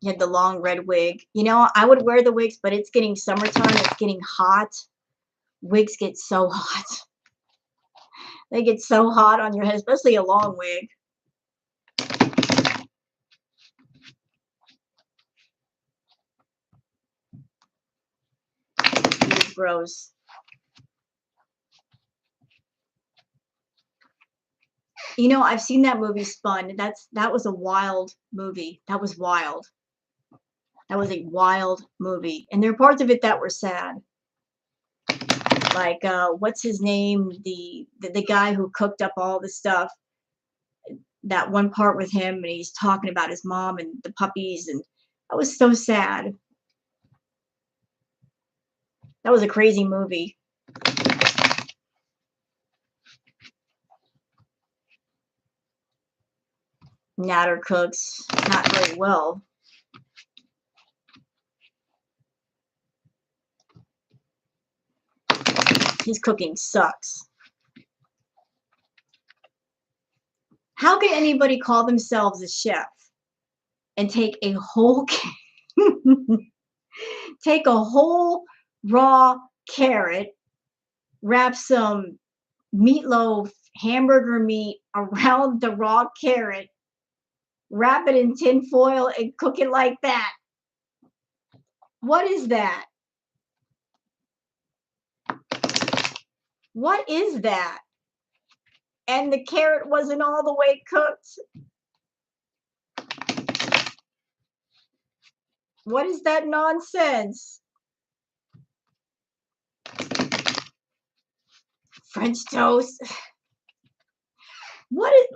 [SPEAKER 1] You had the long red wig. You know, I would wear the wigs, but it's getting summertime. It's getting hot. Wigs get so hot. They get so hot on your head, especially a long wig. It's gross. You know, I've seen that movie Spun. That was a wild movie. That was wild. That was a wild movie. And there are parts of it that were sad. Like what's his name? The guy who cooked up all the stuff. That one part with him, and he's talking about his mom and the puppies, and that was so sad. That was a crazy movie. Natter cooks not very well. His cooking sucks. How can anybody call themselves a chef and take a whole take a whole raw carrot, wrap some meatloaf, hamburger meat around the raw carrot, wrap it in tin foil, and cook it like that? What is that? What is that? And the carrot wasn't all the way cooked. What is that nonsense? French toast. What is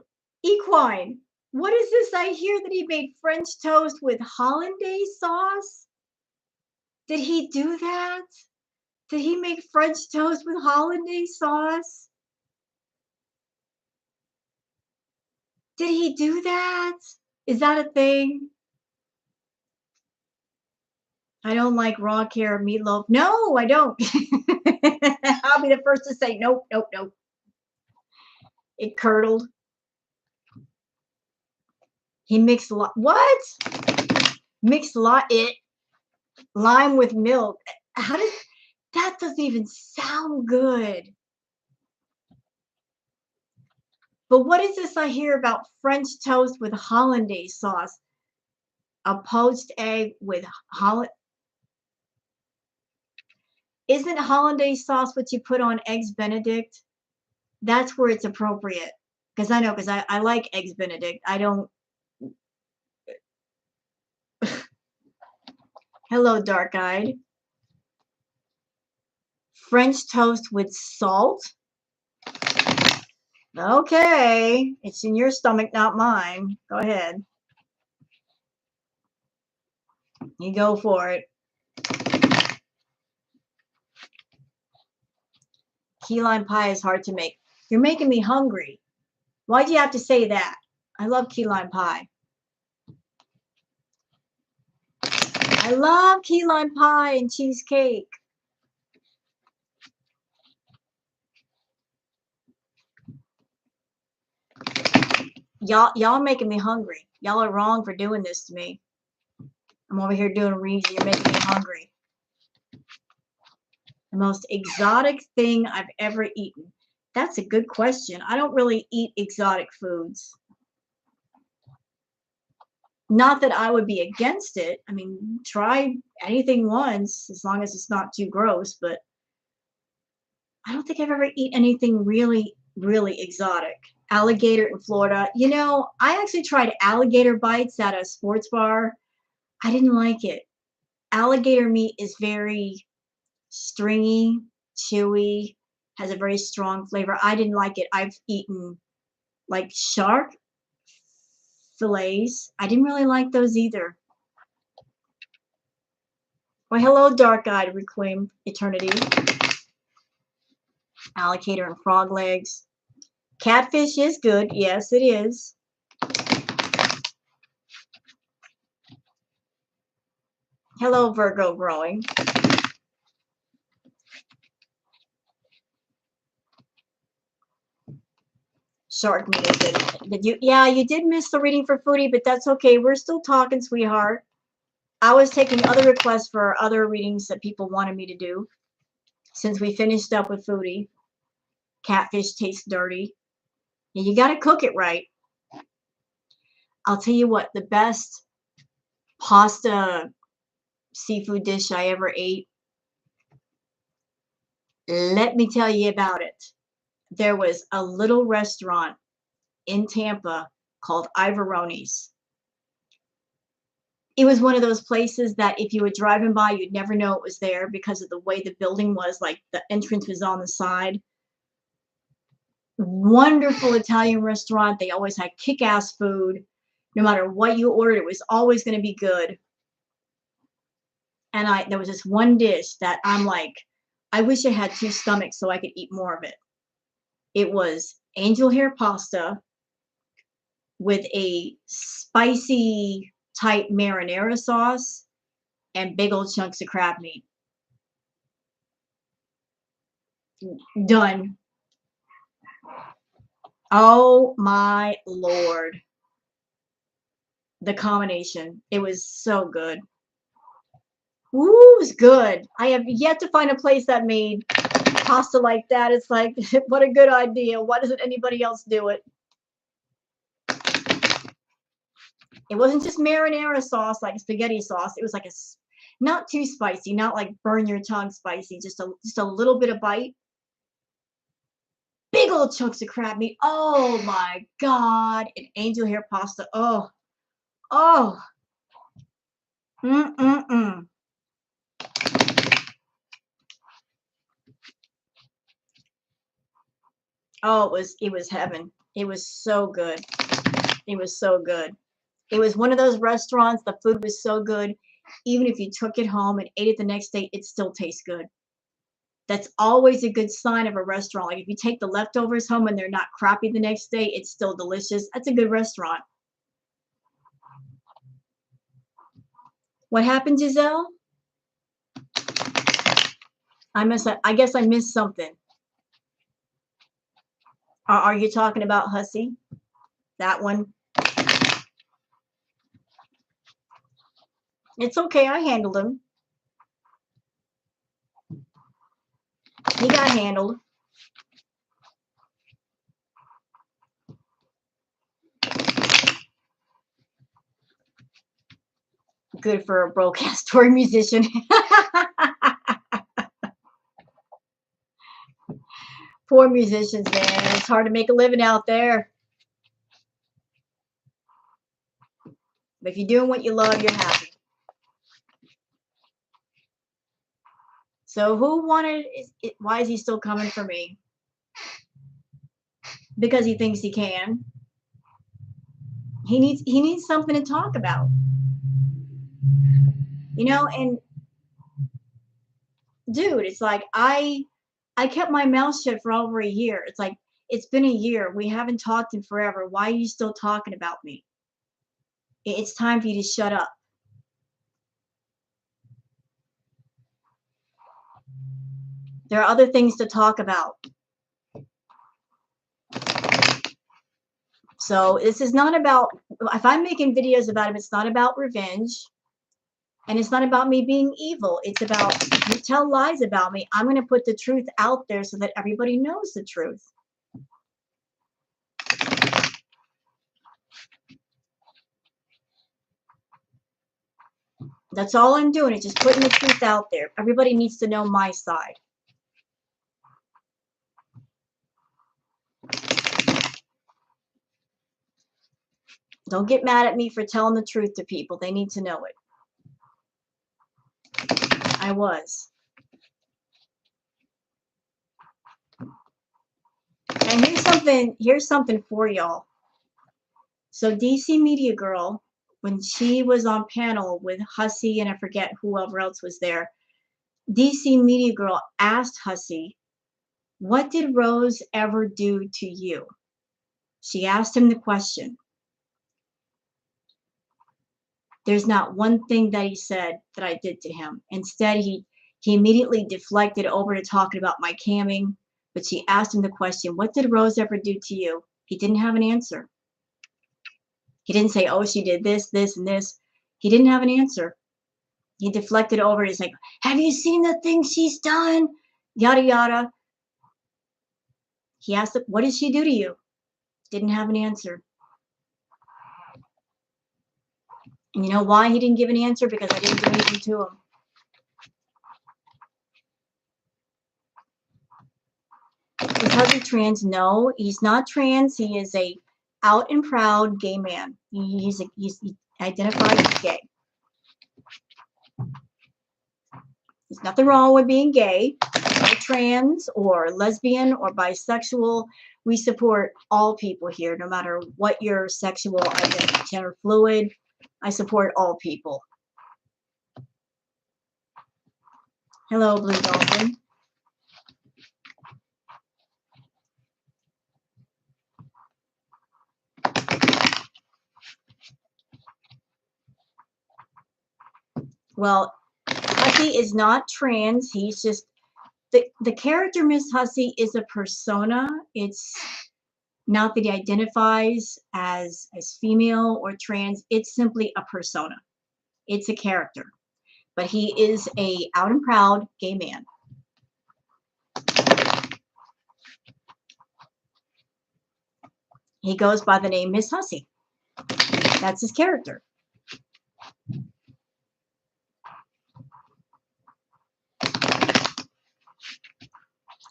[SPEAKER 1] equine? What is this I hear that he made French toast with hollandaise sauce? Did he do that? Did he make French toast with hollandaise sauce? Did he do that? Is that a thing? I don't like raw carrot meatloaf. No, I don't. I'll be the first to say nope, nope, nope. It curdled. He mixed what? Mixed lime with milk. How did that? Doesn't even sound good. But what is this I hear about French toast with hollandaise sauce? A poached egg with hollandaise. Isn't hollandaise sauce what you put on eggs Benedict? That's where it's appropriate. Because I know, because I like eggs Benedict. I don't. Hello, dark-eyed. French toast with salt? Okay. It's in your stomach, not mine. Go ahead. You go for it. Key lime pie is hard to make. You're making me hungry. Why do you have to say that? I love key lime pie. I love key lime pie and cheesecake. Y'all making me hungry. Y'all are wrong for doing this to me. I'm over here doing readings. You're making me hungry. The most exotic thing I've ever eaten. That's a good question. I don't really eat exotic foods. Not that I would be against it. I mean, try anything once as long as it's not too gross, but I don't think I've ever eaten anything really, really exotic. Alligator in Florida. You know, I actually tried alligator bites at a sports bar. I didn't like it. Alligator meat is very stringy, chewy, has a very strong flavor. I didn't like it. I've eaten like shark fillets. I didn't really like those either. Well, hello, dark-eyed reclaimed eternity. Alligator and frog legs. Catfish is good. Yes, it is. Hello, Virgo growing. Shark meat is good. Did you? Yeah, you did miss the reading for Foodie, but that's okay. We're still talking, sweetheart. I was taking other requests for other readings that people wanted me to do. Since we finished up with Foodie, catfish tastes dirty. And you got to cook it right. I'll tell you what, the best pasta seafood dish I ever ate. Let me tell you about it. There was a little restaurant in Tampa called Ivoroni's. It was one of those places that if you were driving by, you'd never know it was there because of the way the building was, like the entrance was on the side. Wonderful Italian restaurant. They always had kick-ass food. No matter what you ordered, it was always going to be good. And there was this one dish that I'm like, I wish I had two stomachs so I could eat more of it. It was angel hair pasta with a spicy type marinara sauce and big old chunks of crab meat. Done. Oh my Lord. The combination. It was so good. Ooh, it was good. I have yet to find a place that made pasta like that. It's like, what a good idea. Why doesn't anybody else do it? It wasn't just marinara sauce like spaghetti sauce. It was like not too spicy, not like burn your tongue spicy, just a little bit of bite. Big old chunks of crab meat. Oh my God. And angel hair pasta. Oh, oh. Mm-mm-mm. Oh, it was heaven. It was so good. It was so good. It was one of those restaurants, the food was so good. Even if you took it home and ate it the next day, it still tastes good. That's always a good sign of a restaurant. Like if you take the leftovers home and they're not crappy the next day, it's still delicious. That's a good restaurant. What happened, Giselle? I guess I missed something. Are you talking about Hussy? That one? It's okay. I handled him. He got handled. Good for a broadcast tour musician. Poor musicians, man. It's hard to make a living out there. But if you're doing what you love, you're happy. So who wanted it? Why is he still coming for me? Because he thinks he can. He needs something to talk about. You know, and dude, it's like I kept my mouth shut for over a year. It's like it's been a year. We haven't talked in forever. Why are you still talking about me? It's time for you to shut up. There are other things to talk about. So this is not about, if I'm making videos about him, it's not about revenge. And it's not about me being evil. It's about, you tell lies about me, I'm going to put the truth out there so that everybody knows the truth. That's all I'm doing, is just putting the truth out there. Everybody needs to know my side. Don't get mad at me for telling the truth to people. They need to know it. I was. And here's something for y'all. So DC Media Girl, when she was on panel with Hussey and I forget whoever else was there, DC Media Girl asked Hussey, what did Rose ever do to you? She asked him the question. There's not one thing that he said that I did to him. Instead, he immediately deflected over to talking about my camming, but she asked him the question, what did Rose ever do to you? He didn't have an answer. He didn't say, oh, she did this, this, and this. He didn't have an answer. He deflected over. He's like, have you seen the things she's done? Yada, yada. He asked, what did she do to you? Didn't have an answer. And you know why he didn't give an answer? Because I didn't do anything to him. Is Hubby trans? No, he's not trans. He is a out and proud gay man. He identifies as gay. There's nothing wrong with being gay, or trans, or lesbian, or bisexual. We support all people here, no matter what your sexual identity, gender fluid. I support all people. Hello, Blue Dolphin. Well, Hussey is not trans. He's just the character Miss Hussey is a persona. It's not that he identifies as female or trans. It's simply a persona. It's a character. But he is a out and proud gay man. He goes by the name Miss Hussey. That's his character.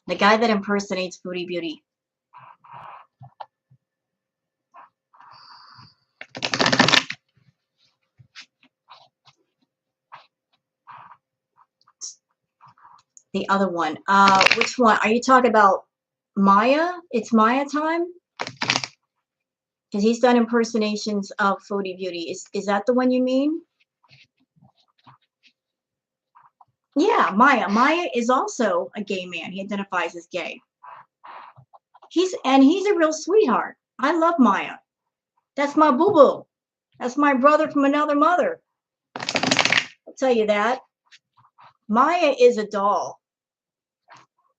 [SPEAKER 1] The guy that impersonates Foodie Beauty. The other one. Which one? Are you talking about Maya? It's Maya time? Because he's done impersonations of Foodie Beauty. Is that the one you mean? Yeah, Maya. Maya is also a gay man. He identifies as gay. He's a real sweetheart. I love Maya. That's my boo-boo. That's my brother from another mother. I'll tell you that. Maya is a doll.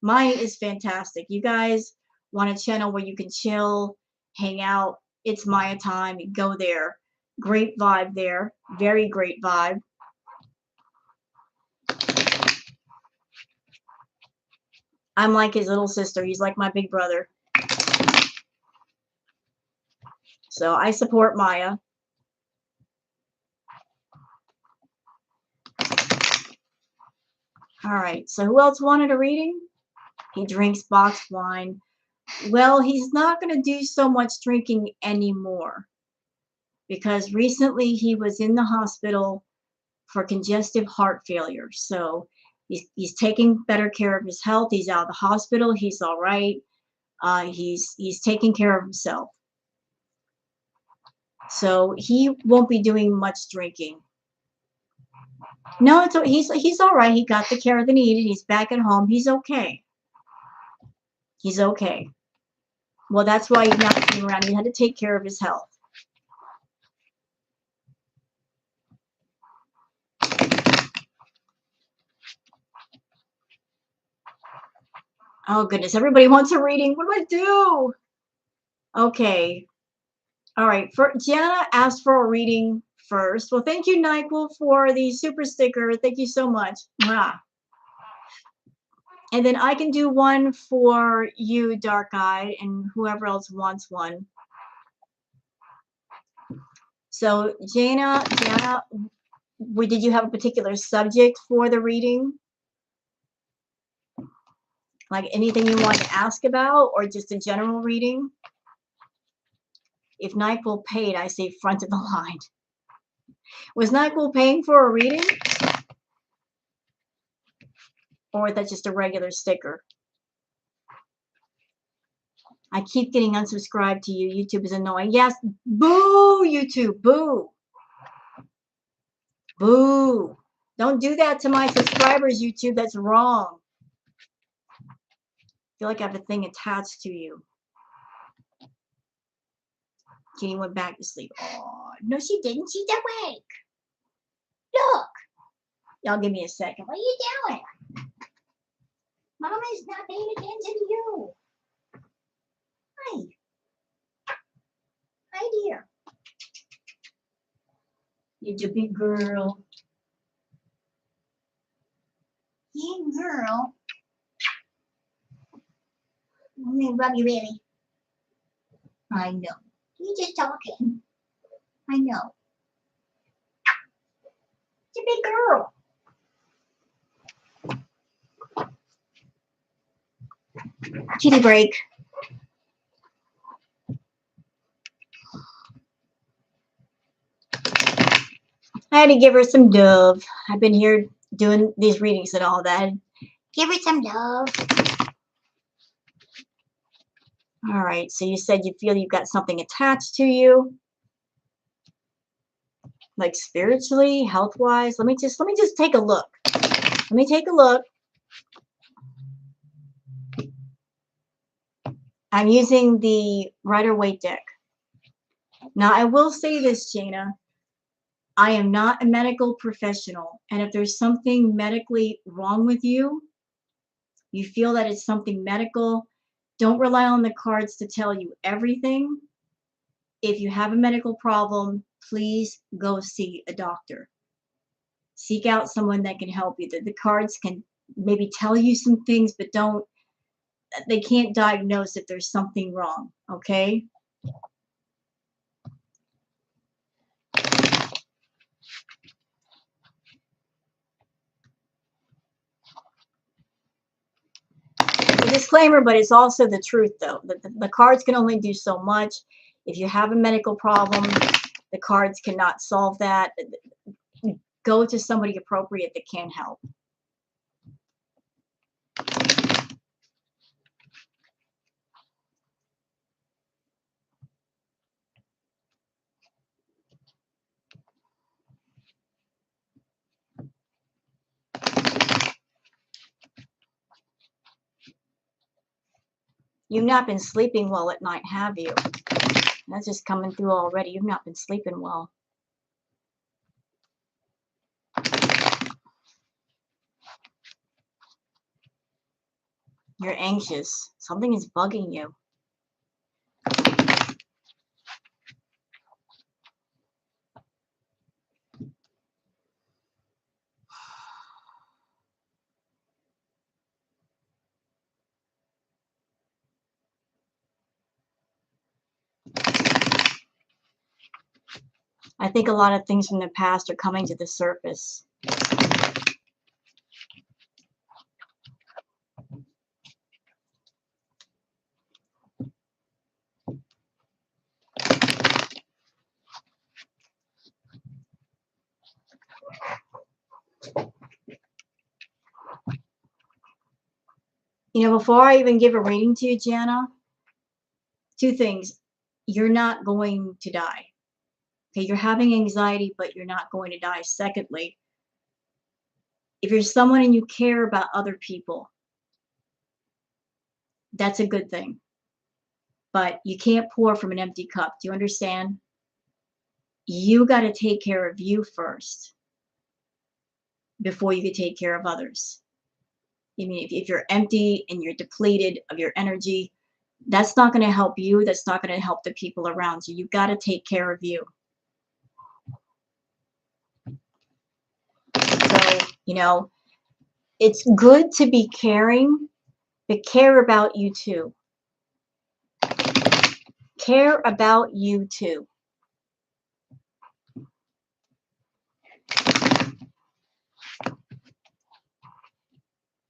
[SPEAKER 1] Maya is fantastic. You guys want a channel where you can chill, hang out. It's Maya time. Go there. Great vibe there. Very great vibe. I'm like his little sister. He's like my big brother. So I support Maya. All right. So who else wanted a reading? He drinks boxed wine. Well, he's not going to do so much drinking anymore because recently he was in the hospital for congestive heart failure. So he's taking better care of his health. He's out of the hospital. He's all right. He's taking care of himself. So he won't be doing much drinking. No, he's all right. He got the care that he needed. He's back at home. He's okay. He's okay. Well, that's why he's not sitting around. He had to take care of his health. Oh, goodness. Everybody wants a reading. What do I do? Okay. All right. Jana asked for a reading first. Well, thank you, NyQuil, for the super sticker. Thank you so much. Mwah. And then I can do one for you, Dark Eye, and whoever else wants one. So, Jana, did you have a particular subject for the reading? Like anything you want to ask about, or just a general reading? If NyQuil paid, I say front of the line. Was NyQuil paying for a reading? Or is that just a regular sticker? I keep getting unsubscribed to you. YouTube is annoying. Yes, boo, YouTube, boo. Boo. Don't do that to my subscribers, YouTube. That's wrong. I feel like I have a thing attached to you. Kitty went back to sleep. Oh, no, she didn't. She's awake. Look. Y'all give me a second. What are you doing? Mama's not paying attention to you. Hi. Hi, dear. You're a big girl. Big girl. Let me rub you, really. I know. You're just talking. I know. It's a big girl. Kitty break. I had to give her some love. I've been here doing these readings and all that. Give her some love. All right. So you said you feel you've got something attached to you, like spiritually, health-wise. Let me just take a look. Let me take a look. I'm using the Rider-Waite deck. Now, I will say this, Jana. I am not a medical professional. And if there's something medically wrong with you, you feel that it's something medical, don't rely on the cards to tell you everything. If you have a medical problem, please go see a doctor. Seek out someone that can help you. The cards can maybe tell you some things, but they can't diagnose if there's something wrong, okay? A disclaimer, but it's also the truth, though. The cards can only do so much. If you have a medical problem, the cards cannot solve that. Go to somebody appropriate that can help. You've not been sleeping well at night, have you? That's just coming through already. You've not been sleeping well. You're anxious. Something is bugging you. I think a lot of things from the past are coming to the surface. You know, before I even give a reading to you, Jana, two things. You're not going to die. Okay, you're having anxiety, but you're not going to die. Secondly, if you're someone and you care about other people, that's a good thing. But you can't pour from an empty cup. Do you understand? You got to take care of you first before you can take care of others. I mean, if you're empty and you're depleted of your energy, that's not going to help you. That's not going to help the people around you. You've got to take care of you. You know, it's good to be caring, but care about you too. Care about you too.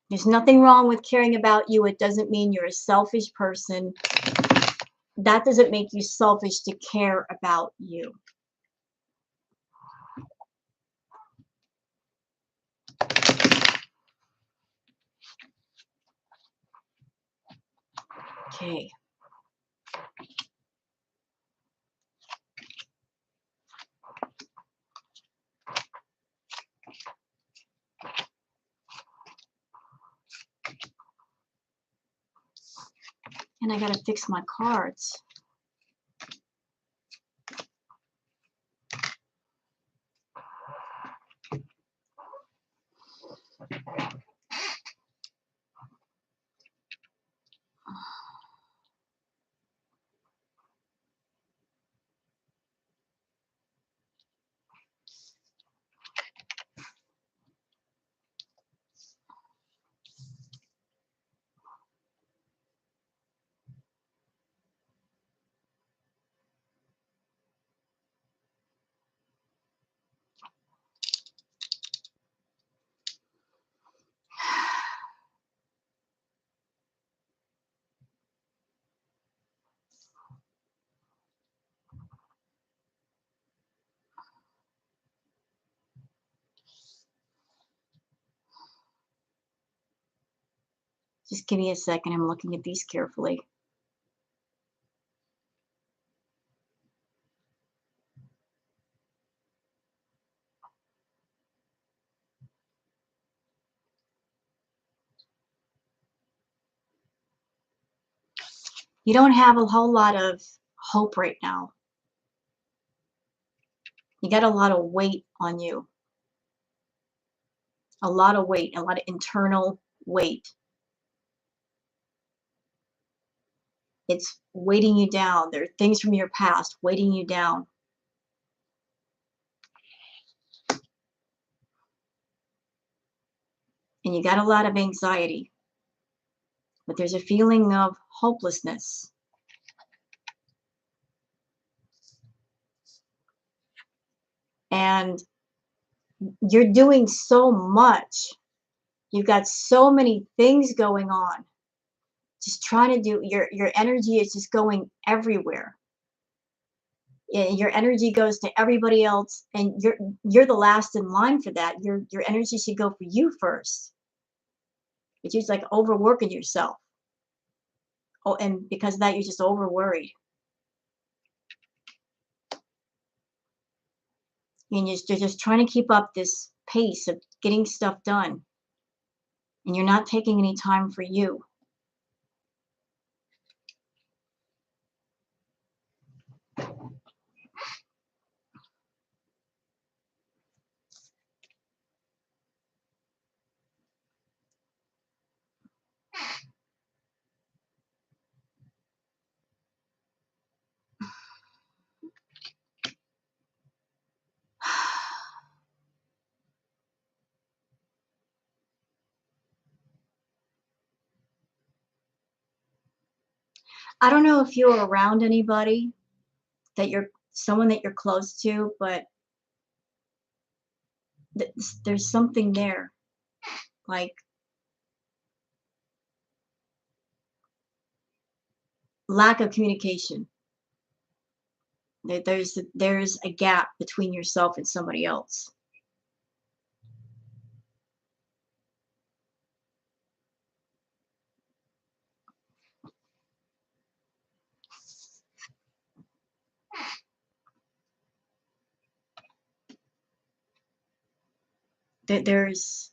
[SPEAKER 1] There's nothing wrong with caring about you. It doesn't mean you're a selfish person. That doesn't make you selfish to care about you. Okay. And I gotta fix my cards. Just give me a second. I'm looking at these carefully. You don't have a whole lot of hope right now. You got a lot of weight on you. A lot of weight, a lot of internal weight. It's weighting you down. There are things from your past weighting you down. And you got a lot of anxiety. But there's a feeling of hopelessness. And you're doing so much. You've got so many things going on. Just trying to do, your energy is just going everywhere. Your energy goes to everybody else, and you're the last in line for that. Your energy should go for you first. But you're just like overworking yourself. Oh, and because of that, you're just over worried. And you're just trying to keep up this pace of getting stuff done. And you're not taking any time for you. I don't know if you're around anybody that someone that you're close to, but there's something there, like lack of communication. There's a gap between yourself and somebody else. There's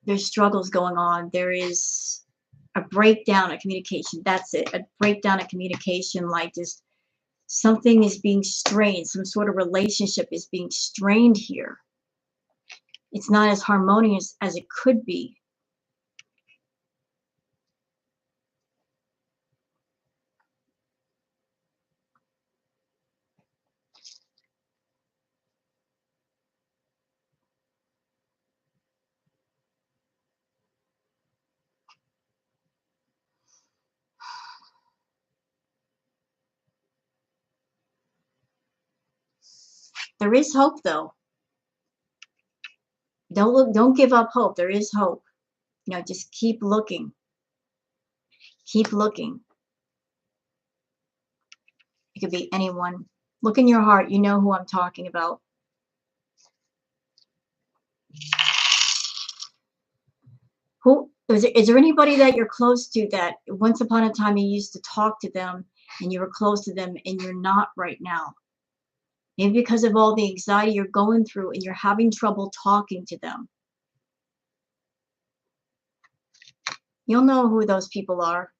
[SPEAKER 1] struggles going on. There is a breakdown of communication. That's it. A breakdown of communication, like just something is being strained. Some sort of relationship is being strained here. It's not as harmonious as it could be. There is hope, though. Don't give up hope. There is hope. You know, just keep looking. Keep looking. It could be anyone. Look in your heart. You know who I'm talking about. Who is there anybody that you're close to that once upon a time you used to talk to them and you were close to them and you're not right now? Maybe because of all the anxiety you're going through and you're having trouble talking to them. You'll know who those people are.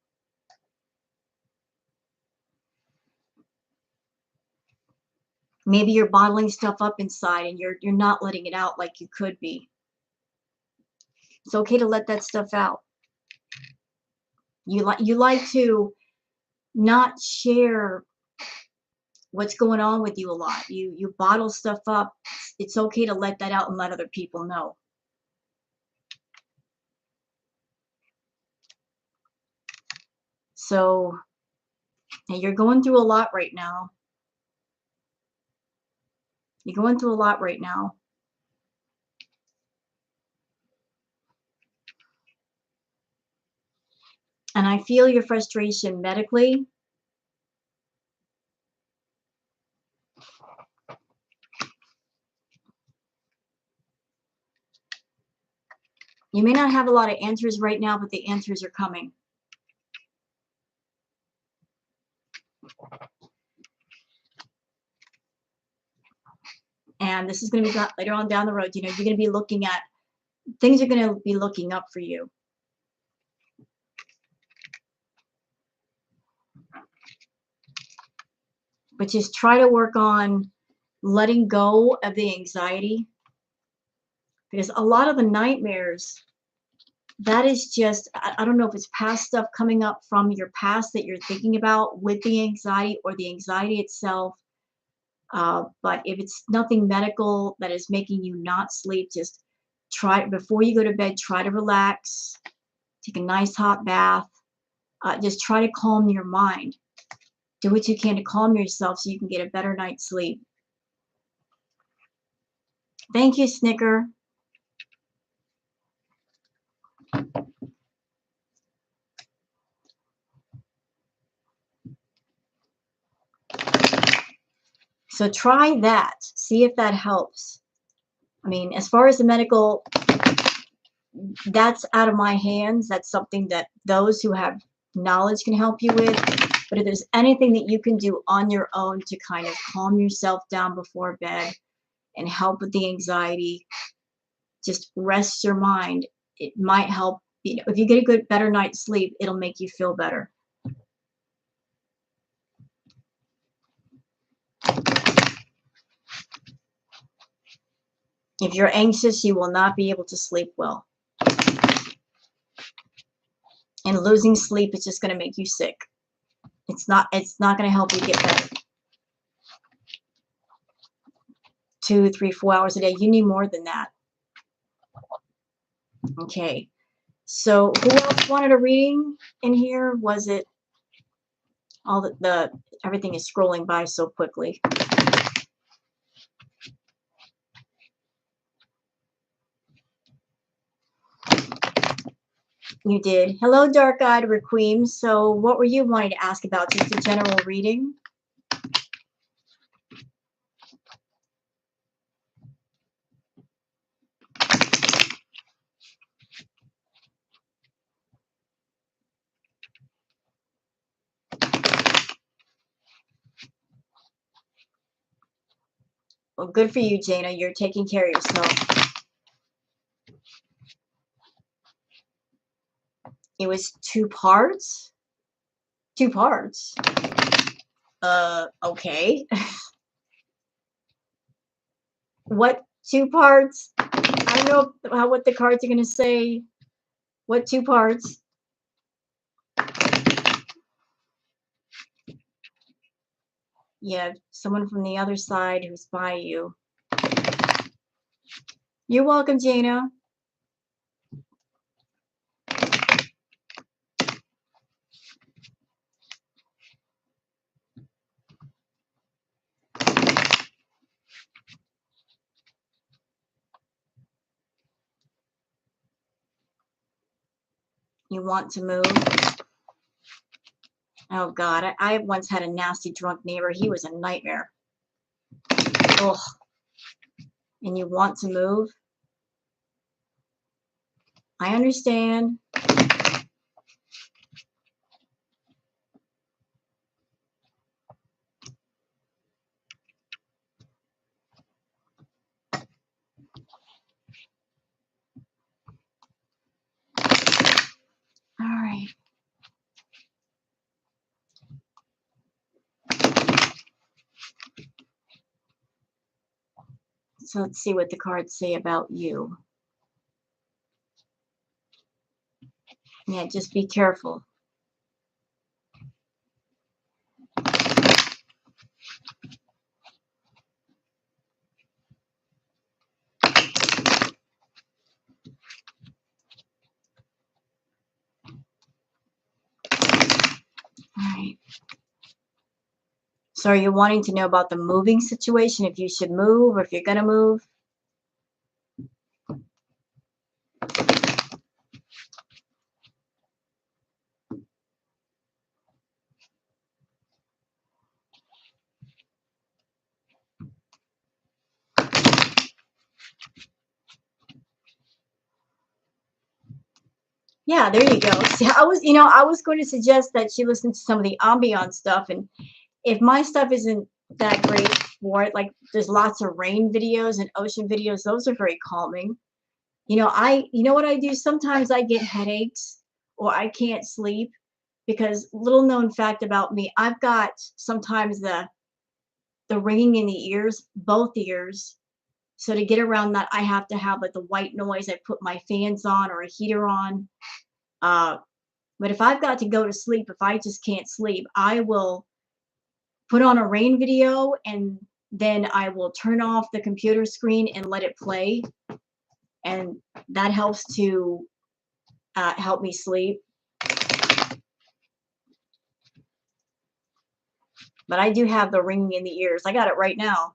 [SPEAKER 1] Maybe you're bottling stuff up inside and you're not letting it out like you could be. It's okay to let that stuff out. You like to not share what's going on with you a lot. You bottle stuff up. It's okay to let that out and let other people know. So you're going through a lot right now. You're going through a lot right now. And I feel your frustration medically. You may not have a lot of answers right now, but the answers are coming. And this is going to be later on down the road. You know, you're going to be looking at, things are going to be looking up for you. But just try to work on letting go of the anxiety. Because a lot of the nightmares, that is just, I don't know if it's past stuff coming up from your past that you're thinking about with the anxiety or the anxiety itself. But if it's nothing medical that is making you not sleep, just try, before you go to bed, try to relax, take a nice hot bath, just try to calm your mind. Do what you can to calm yourself so you can get a better night's sleep. Thank you, Snicker. So try that. See if that helps. I mean, as far as the medical, that's out of my hands. That's something that those who have knowledge can help you with. But if there's anything that you can do on your own to kind of calm yourself down before bed and help with the anxiety, just rest your mind. It might help. You know, if you get a good, better night's sleep, it'll make you feel better. If you're anxious, you will not be able to sleep well. And losing sleep is just going to make you sick. It's not going to help you get better. 2, 3, 4 hours a day. You need more than that. Okay. So who else wanted a reading in here? Was it all the everything is scrolling by so quickly. You did. Hello, dark-eyed Requiem. So what were you wanting to ask about? Just a general reading? Well, good for you, Jana. You're taking care of yourself. It was 2 parts? 2 parts? Okay. What 2 parts? I don't know what the cards are going to say. What 2 parts? Yeah, someone from the other side who's by you. You're welcome, Jana. You want to move. Oh God, I once had a nasty drunk neighbor. He was a nightmare. Ugh. And you want to move. I understand. All right. So let's see what the cards say about you. Yeah, just be careful. All right. So are you wanting to know about the moving situation, if you should move or if you're going to move? Yeah, there you go. See, I was going to suggest that she listen to some of the ambient stuff, and if my stuff isn't that great for it, like there's lots of rain videos and ocean videos, those are very calming. You know what I do? Sometimes I get headaches or I can't sleep because little known fact about me, I've got sometimes the ringing in the ears, both ears. So to get around that, I have to have like the white noise. I put my fans on or a heater on. But if I've got to go to sleep, if I just can't sleep, I will put on a rain video and then I will turn off the computer screen and let it play. And that helps to help me sleep. But I do have the ringing in the ears. I got it right now.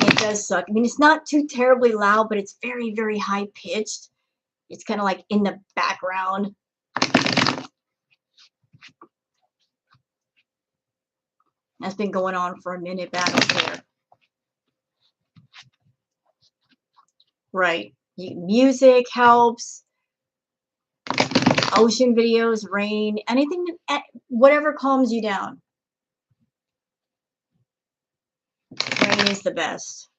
[SPEAKER 1] It does suck. I mean, it's not too terribly loud, but it's very, very high pitched. It's kind of like in the background. That's been going on for a minute back up there. Right. Music helps. Ocean videos, rain, anything, whatever calms you down. Rain is the best.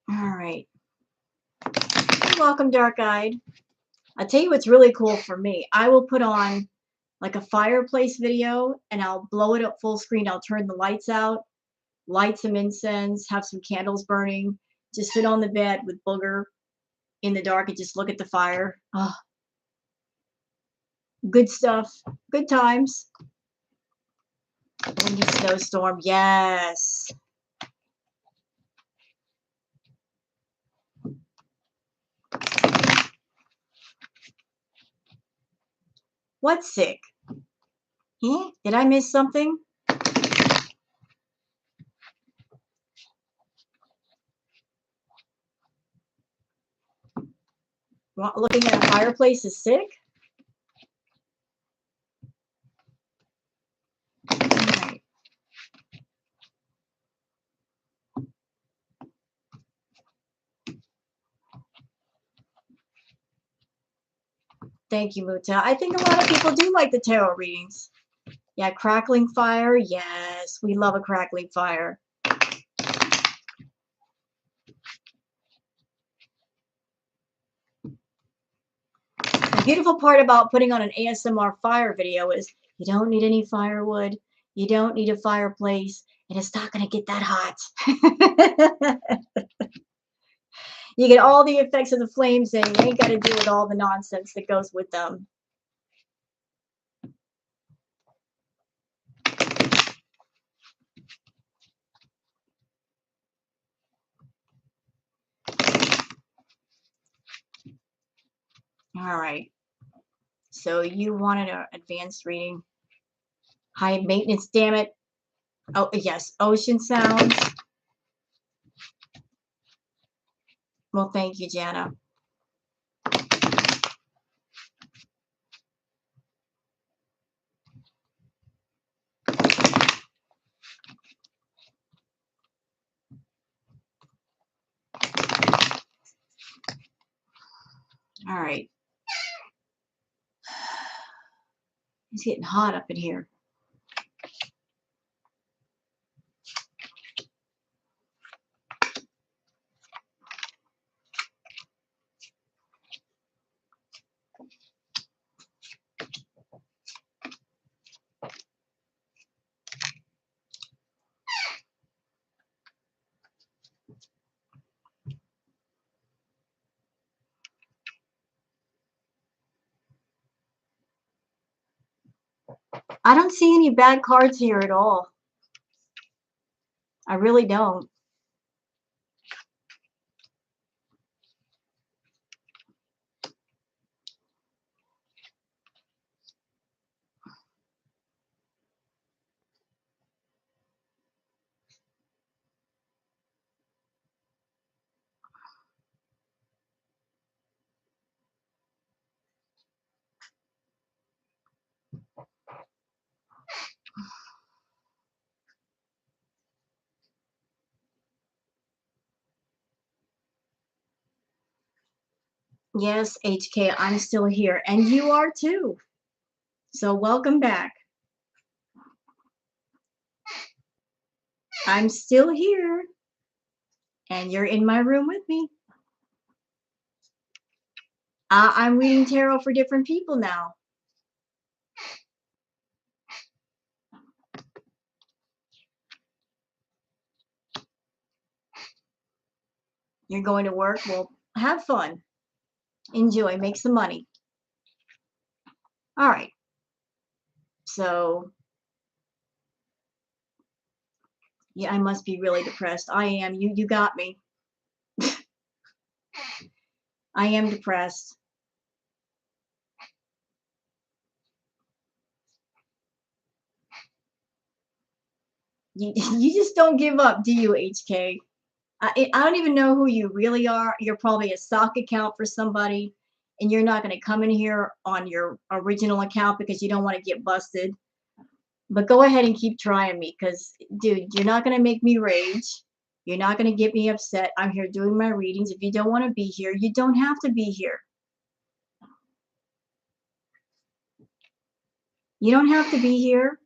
[SPEAKER 1] All right. You're welcome, Dark-Eyed. I'll tell you what's really cool for me. I will put on like a fireplace video and I'll blow it up full screen. I'll turn the lights out, light some incense, have some candles burning, just sit on the bed with Booger in the dark and just look at the fire. Oh, good stuff. Good times. Windy snowstorm. Yes. What's sick? Eh? Did I miss something? Looking at a fireplace is sick? All right. Thank you, Muta. I think a lot of people do like the tarot readings. Yeah, crackling fire. Yes, we love a crackling fire. The beautiful part about putting on an ASMR fire video is you don't need any firewood. You don't need a fireplace. And it's not going to get that hot. You get all the effects of the flames and you ain't got to deal with all the nonsense that goes with them. All right. So you wanted an advanced reading. High maintenance, damn it. Oh, yes. Ocean sounds. Well, thank you, Jana. All right. It's getting hot up in here. I don't see any bad cards here at all. I really don't. Yes, HK, I'm still here. And you are too. So welcome back. I'm still here. And you're in my room with me. I'm reading tarot for different people now. You're going to work? Well, have fun. Enjoy. Make some money. All right. So, yeah, I must be really depressed. I am. You got me. I am depressed. You just don't give up, do you, HK? I don't even know who you really are. You're probably a stock account for somebody, and you're not going to come in here on your original account because you don't want to get busted. But go ahead and keep trying me because, dude, you're not going to make me rage. You're not going to get me upset. I'm here doing my readings. If you don't want to be here, you don't have to be here. You don't have to be here.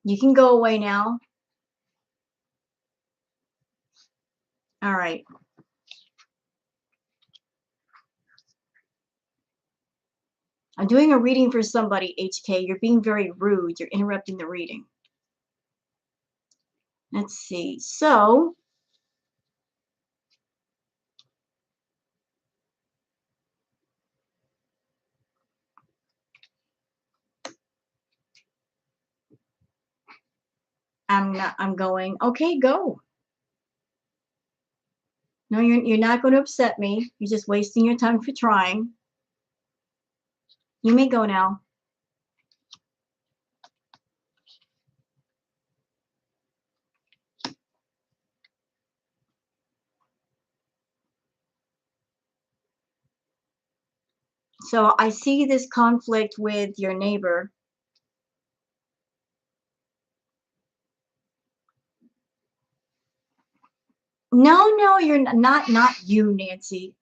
[SPEAKER 1] You can go away now. All right. I'm doing a reading for somebody, HK. You're being very rude. You're interrupting the reading. Let's see. So, I'm going, okay, go. No, you're not going to upset me. You're just wasting your time for trying. You may go now. So I see this conflict with your neighbor. No, you're not you, Nancy.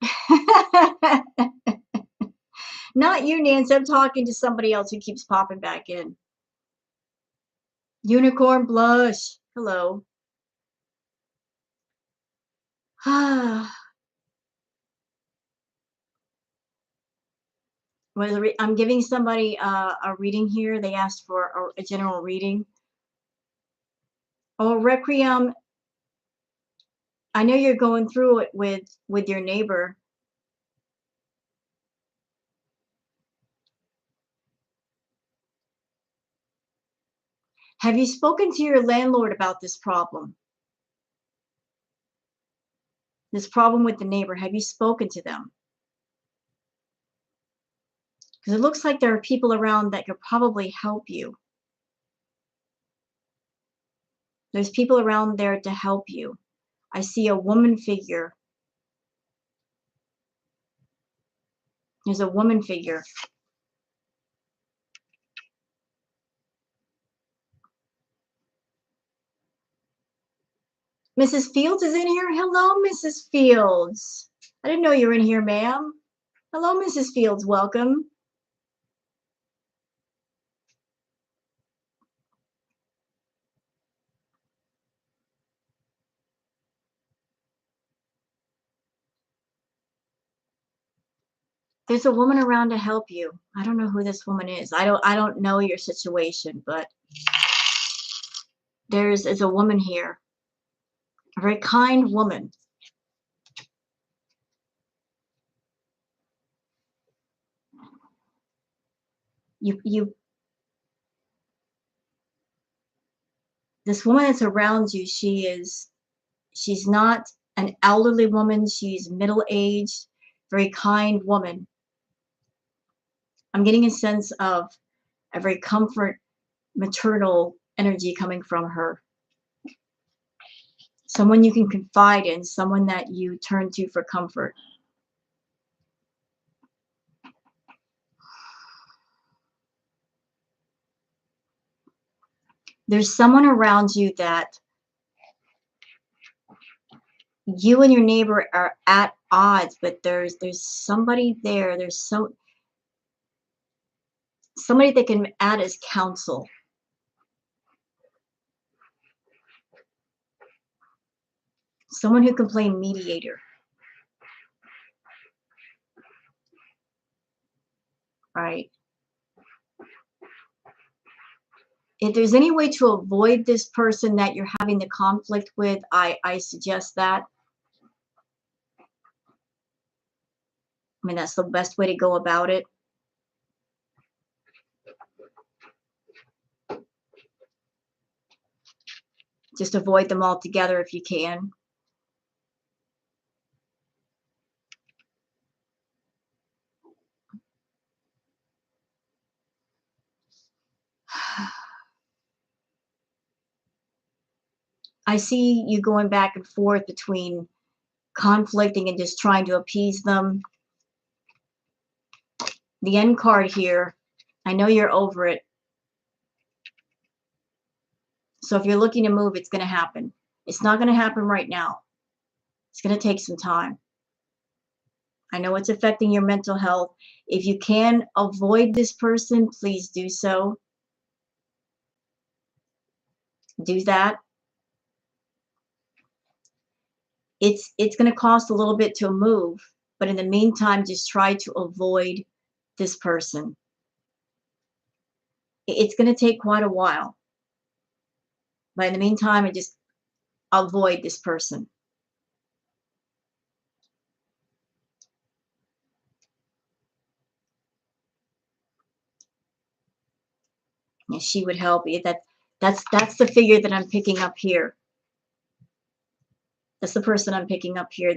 [SPEAKER 1] Not you, Nancy. I'm talking to somebody else who keeps popping back in. Unicorn blush. Hello. I'm giving somebody a reading here. They asked for a general reading. Oh, Requiem. I know you're going through it with your neighbor. Have you spoken to your landlord about this problem? This problem with the neighbor, have you spoken to them? Because it looks like there are people around that could probably help you. There's people around there to help you. I see a woman figure. There's a woman figure. Mrs. Fields is in here. Hello, Mrs. Fields. I didn't know you were in here, ma'am. Hello, Mrs. Fields. Welcome. There's a woman around to help you. I don't know who this woman is. I don't know your situation, but there's a woman here. A very kind woman. This woman that's around you, she's not an elderly woman, she's middle-aged, very kind woman. I'm getting a sense of a very comfort, maternal energy coming from her. Someone you can confide in, someone that you turn to for comfort. There's someone around you that you and your neighbor are at odds, but there's somebody there. There's somebody that can act as counsel. Someone who can play mediator. Right? If there's any way to avoid this person that you're having the conflict with, I suggest that. I mean, that's the best way to go about it. Just avoid them altogether if you can. I see you going back and forth between conflicting and just trying to appease them. The end card here, I know you're over it. So if you're looking to move, it's going to happen. It's not going to happen right now. It's going to take some time. I know it's affecting your mental health. If you can avoid this person, please do so. Do that. It's going to cost a little bit to move, but in the meantime, just try to avoid this person. It's going to take quite a while. But in the meantime, I just avoid this person. And she would help you. That's the figure that I'm picking up here. That's the person I'm picking up here.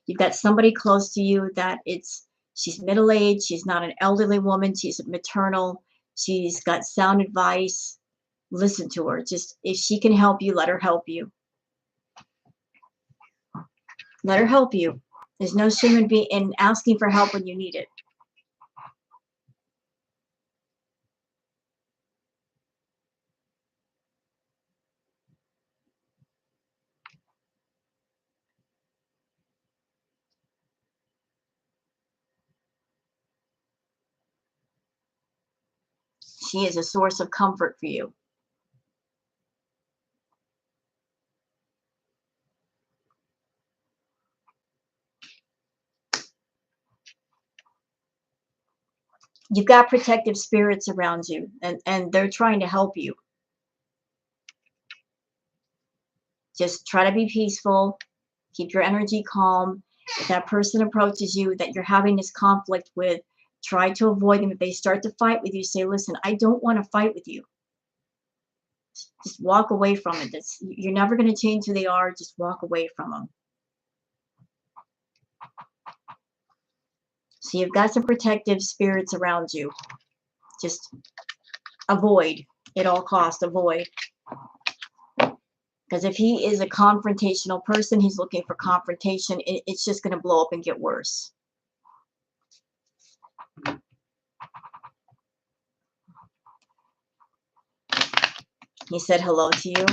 [SPEAKER 1] You've got somebody close to you that she's middle-aged, she's not an elderly woman, she's maternal, she's got sound advice. Listen to her. Just if she can help you, let her help you. Let her help you. There's no shame in asking for help when you need it. She is a source of comfort for you. You've got protective spirits around you, and they're trying to help you. Just try to be peaceful. Keep your energy calm. If that person approaches you that you're having this conflict with, try to avoid them. If they start to fight with you, say, listen, I don't want to fight with you. Just walk away from it. You're never going to change who they are. Just walk away from them. So you've got some protective spirits around you. Just avoid at all costs. Avoid. Because if he is a confrontational person, he's looking for confrontation. It's just going to blow up and get worse. He said hello to you.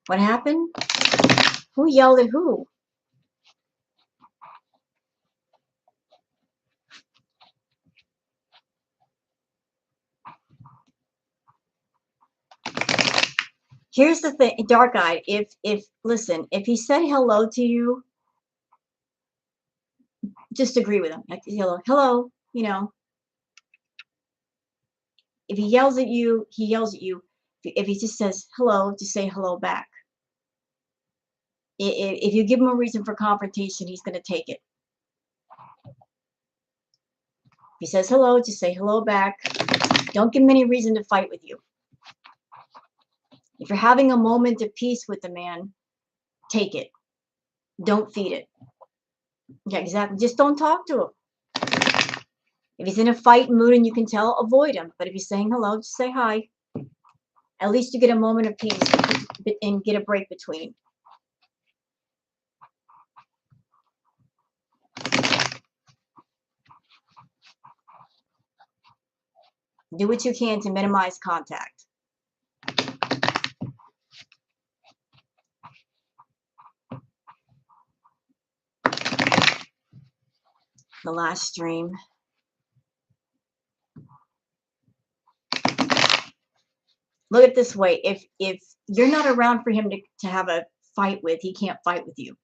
[SPEAKER 1] What happened? Who yelled at who? Here's the thing, dark eye. Listen, if he said hello to you, just agree with him. Like, hello, you know. If he yells at you, he yells at you. If he just says hello, just say hello back. If you give him a reason for confrontation, he's going to take it. If he says hello, just say hello back. Don't give him any reason to fight with you. If you're having a moment of peace with the man, take it. Don't feed it. Yeah, exactly. Just don't talk to him. If he's in a fight mood and you can tell, avoid him. But if he's saying hello, just say hi. At least you get a moment of peace and get a break between. Do what you can to minimize contact. The last stream. Look at it this way. If you're not around for him to have a fight with, he can't fight with you.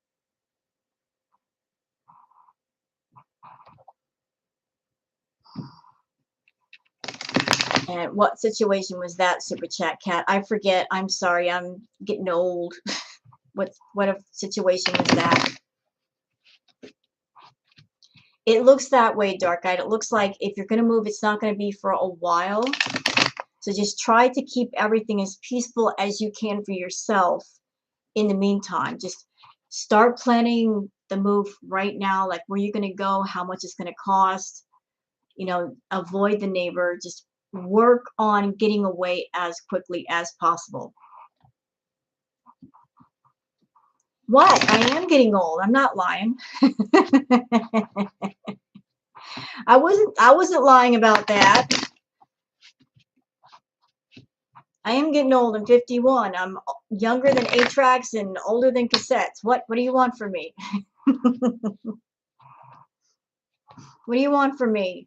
[SPEAKER 1] And what situation was that, Super Chat Cat? I forget. I'm sorry. I'm getting old. What a situation was that? It looks that way, Dark Eyed. It looks like if you're going to move, it's not going to be for a while. So just try to keep everything as peaceful as you can for yourself in the meantime. Just start planning the move right now, like where you're going to go, how much it's going to cost. You know, avoid the neighbor. Just work on getting away as quickly as possible. What? I am getting old. I'm not lying. I wasn't lying about that. I am getting old. I'm 51. I'm younger than 8-tracks and older than cassettes. What do you want from me? What do you want from me?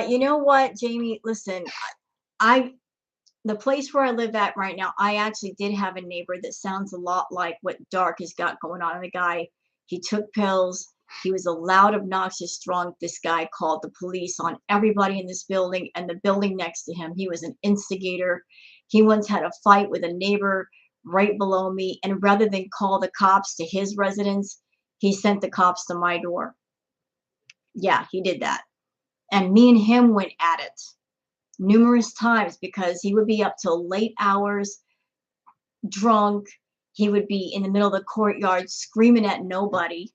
[SPEAKER 1] You know what, Jamie? Listen, the place where I live at right now, I actually did have a neighbor that sounds a lot like what Dark has got going on. The guy, he took pills. He was a loud, obnoxious drunk. This guy called the police on everybody in this building and the building next to him. He was an instigator. He once had a fight with a neighbor right below me. And rather than call the cops to his residence, he sent the cops to my door. Yeah, he did that. And me and him went at it numerous times because he would be up till late hours, drunk. He would be in the middle of the courtyard screaming at nobody,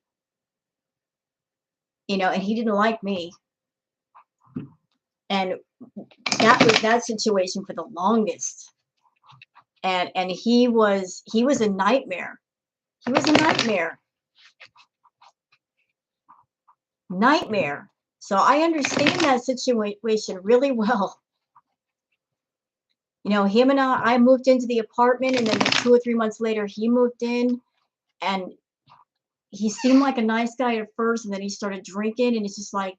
[SPEAKER 1] you know, and he didn't like me. And that was that situation for the longest. And he was a nightmare. He was a nightmare. Nightmare. So I understand that situation really well. You know, him and I moved into the apartment, and then 2 or 3 months later, he moved in, and he seemed like a nice guy at first, and then he started drinking, and it's just like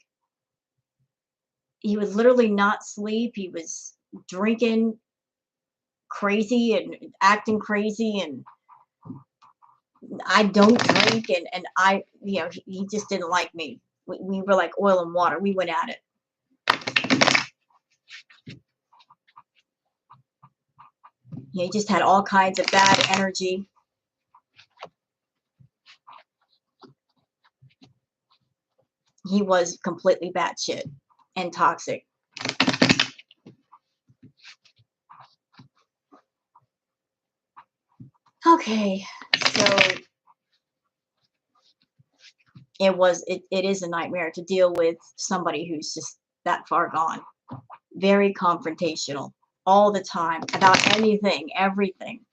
[SPEAKER 1] he would literally not sleep. He was drinking crazy and acting crazy, and I don't drink, and I, you know, he just didn't like me. We were like oil and water. We went at it. He just had all kinds of bad energy. He was completely batshit and toxic. Okay, so it is a nightmare to deal with somebody who's just that far gone. Very confrontational all the time about anything, everything.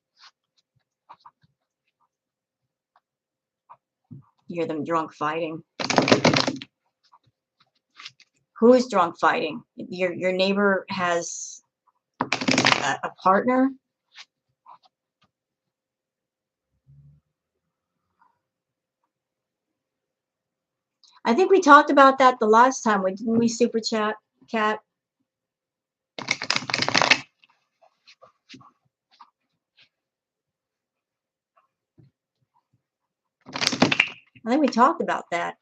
[SPEAKER 1] You hear them drunk fighting. Who is drunk fighting? Your neighbor has a partner? I think we talked about that the last time. Didn't we super chat, Kat? I think we talked about that.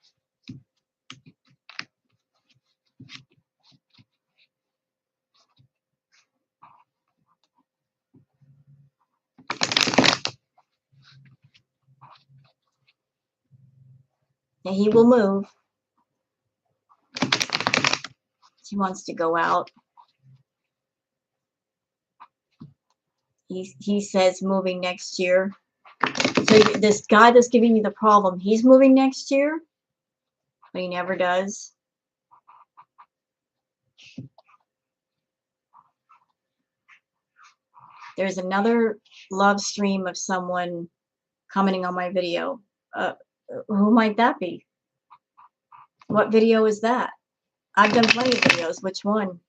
[SPEAKER 1] Yeah, he will move. He wants to go out. He says moving next year. So this guy that's giving you the problem, he's moving next year, but he never does. There's another love stream of someone commenting on my video. Who might that be? What video is that? I've done plenty of videos. Which one?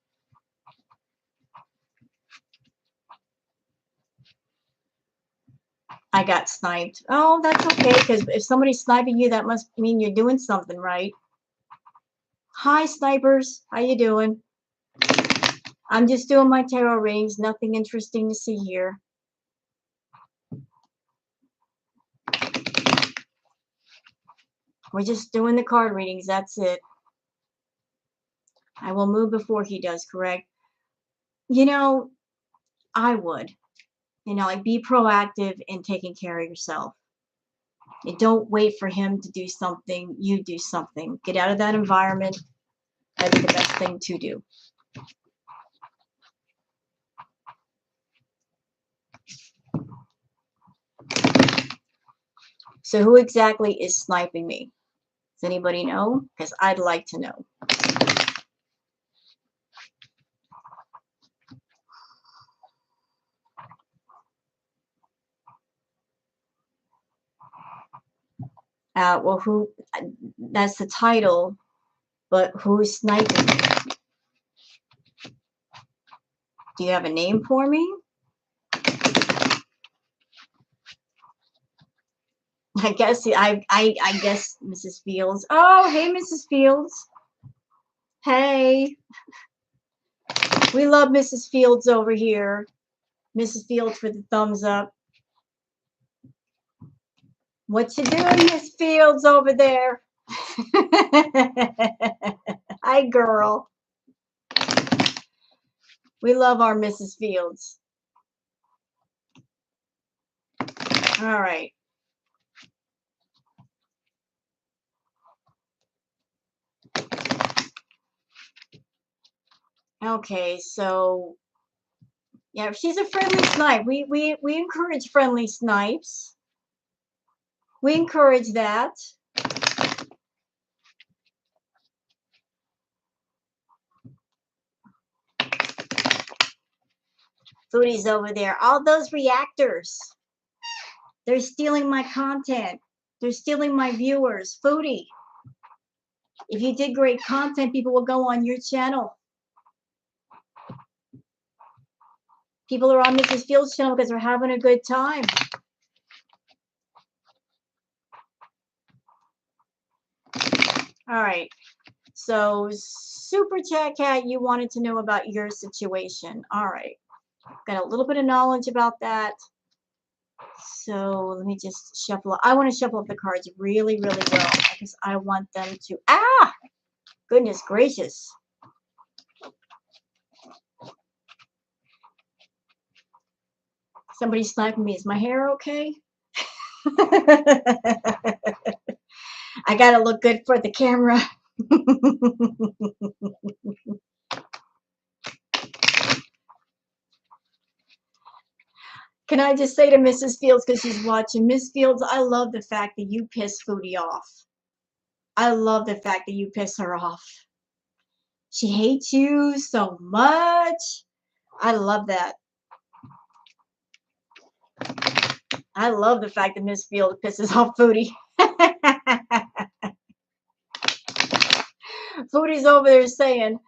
[SPEAKER 1] I got sniped. Oh, that's okay, because if somebody's sniping you, that must mean you're doing something right. Hi, snipers. How you doing? I'm just doing my tarot readings. Nothing interesting to see here. We're just doing the card readings. That's it. I will move before he does, correct? You know, I would. You know, like be proactive in taking care of yourself. And don't wait for him to do something. You do something. Get out of that environment. That's the best thing to do. So who exactly is sniping me? Does anybody know? Because I'd like to know. Well, who? That's the title, but who's sniping me? Do you have a name for me? I guess I guess Mrs. Fields. Oh, hey, Mrs. Fields. Hey, we love Mrs. Fields over here. Mrs. Fields for the thumbs up. What you doing, Miss Fields over there? Hi, girl. We love our Mrs. Fields. All right. Okay, so yeah, she's a friendly snipe. We encourage friendly snipes. We encourage that. Foodie's over there. All those reactors. They're stealing my content. They're stealing my viewers. Foodie. If you did great content, people will go on your channel. People are on Mrs. Fields' channel because they're having a good time. All right. So, Super Chat Cat, you wanted to know about your situation. All right. Got a little bit of knowledge about that. So, let me just shuffle. I want to shuffle up the cards really, really well because I want them to. Ah! Goodness gracious. Somebody's sniping me. Is my hair okay? I gotta look good for the camera. Can I just say to Mrs. Fields, because she's watching, Miss Fields, I love the fact that you piss Foodie off. I love the fact that you piss her off. She hates you so much. I love that. I love the fact that Miss Fields pisses off Foodie. Foodie's over there saying,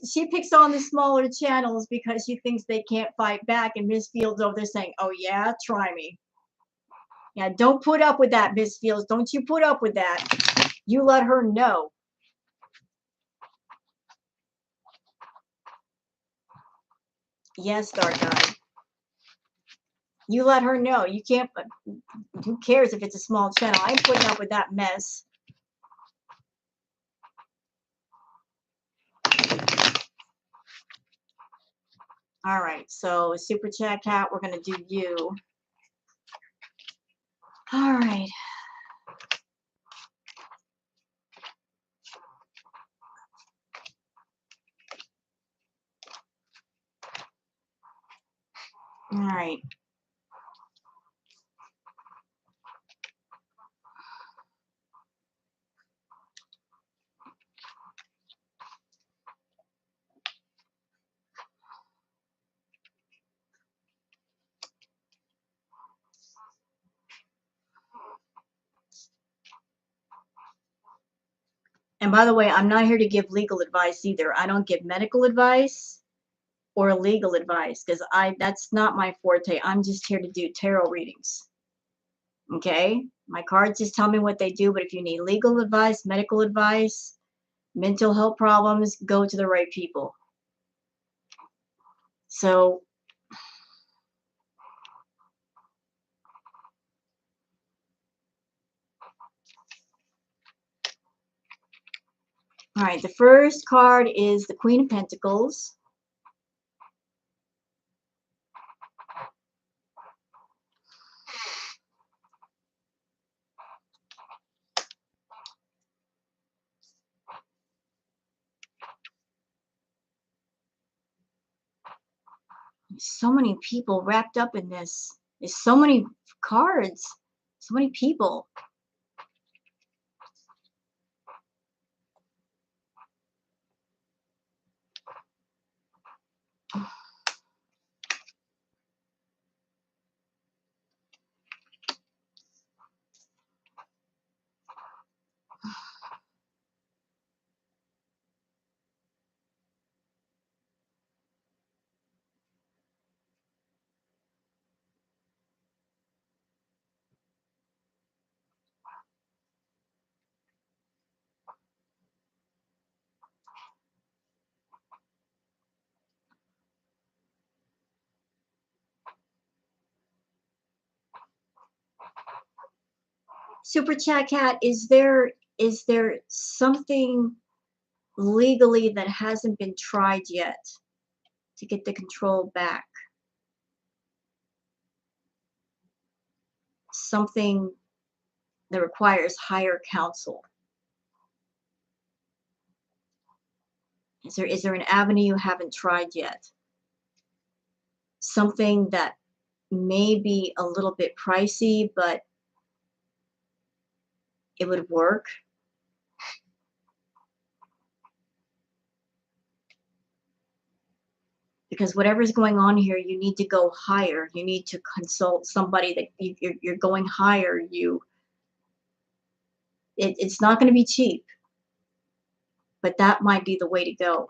[SPEAKER 1] she picks on the smaller channels because she thinks they can't fight back, and Miss Fields over there saying, oh yeah, try me. Yeah, don't put up with that, Miss Fields. Don't you put up with that. You let her know. Yes, Dark Eye. You let her know. You can't, who cares if it's a small channel? I ain't putting up with that mess. All right, so Super Chat Cat, we're going to do you. All right. All right. And by the way, I'm not here to give legal advice either. I don't give medical advice or legal advice because that's not my forte. I'm just here to do tarot readings. Okay? My cards just tell me what they do, but if you need legal advice, medical advice, mental health problems, go to the right people. So all right, the first card is the Queen of Pentacles. There's so many people wrapped up in this. There's so many cards, so many people. Super Chat Cat, is there something legally that hasn't been tried yet to get the control back? Something that requires higher counsel. Is there an avenue you haven't tried yet? Something that may be a little bit pricey, but it would work. Because whatever's going on here, you need to go higher. You need to consult somebody that you're going higher. It's not going to be cheap, but that might be the way to go.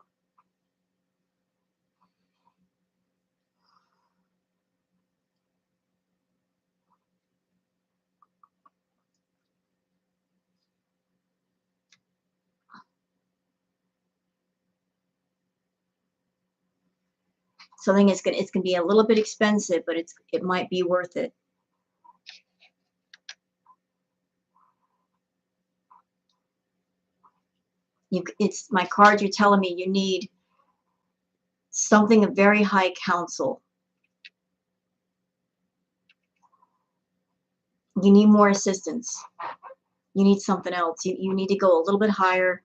[SPEAKER 1] Something it's gonna be a little bit expensive, but it might be worth it. It's my card. You're telling me you need something of very high counsel. You need more assistance. You need something else. You need to go a little bit higher.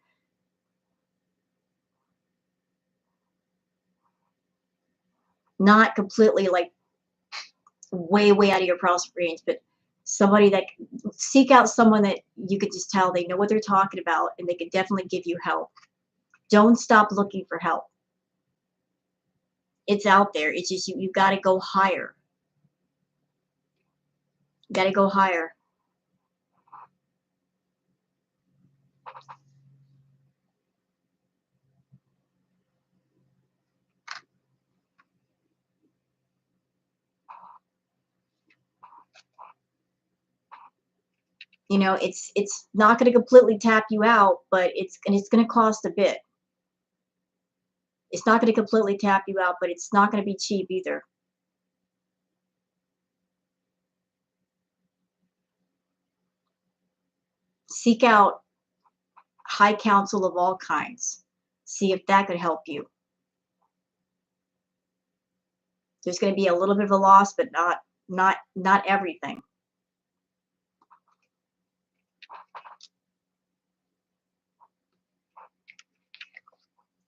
[SPEAKER 1] Not completely like way out of your prospect range, but somebody that seek out someone that you could just tell they know what they're talking about and they could definitely give you help. Don't stop looking for help. It's out there. It's just you got to go higher. You got to go higher. You know, it's not going to completely tap you out, but it's going to cost a bit. It's not going to completely tap you out, but it's not going to be cheap either. Seek out high counsel of all kinds. See if that could help you. There's going to be a little bit of a loss, but not everything.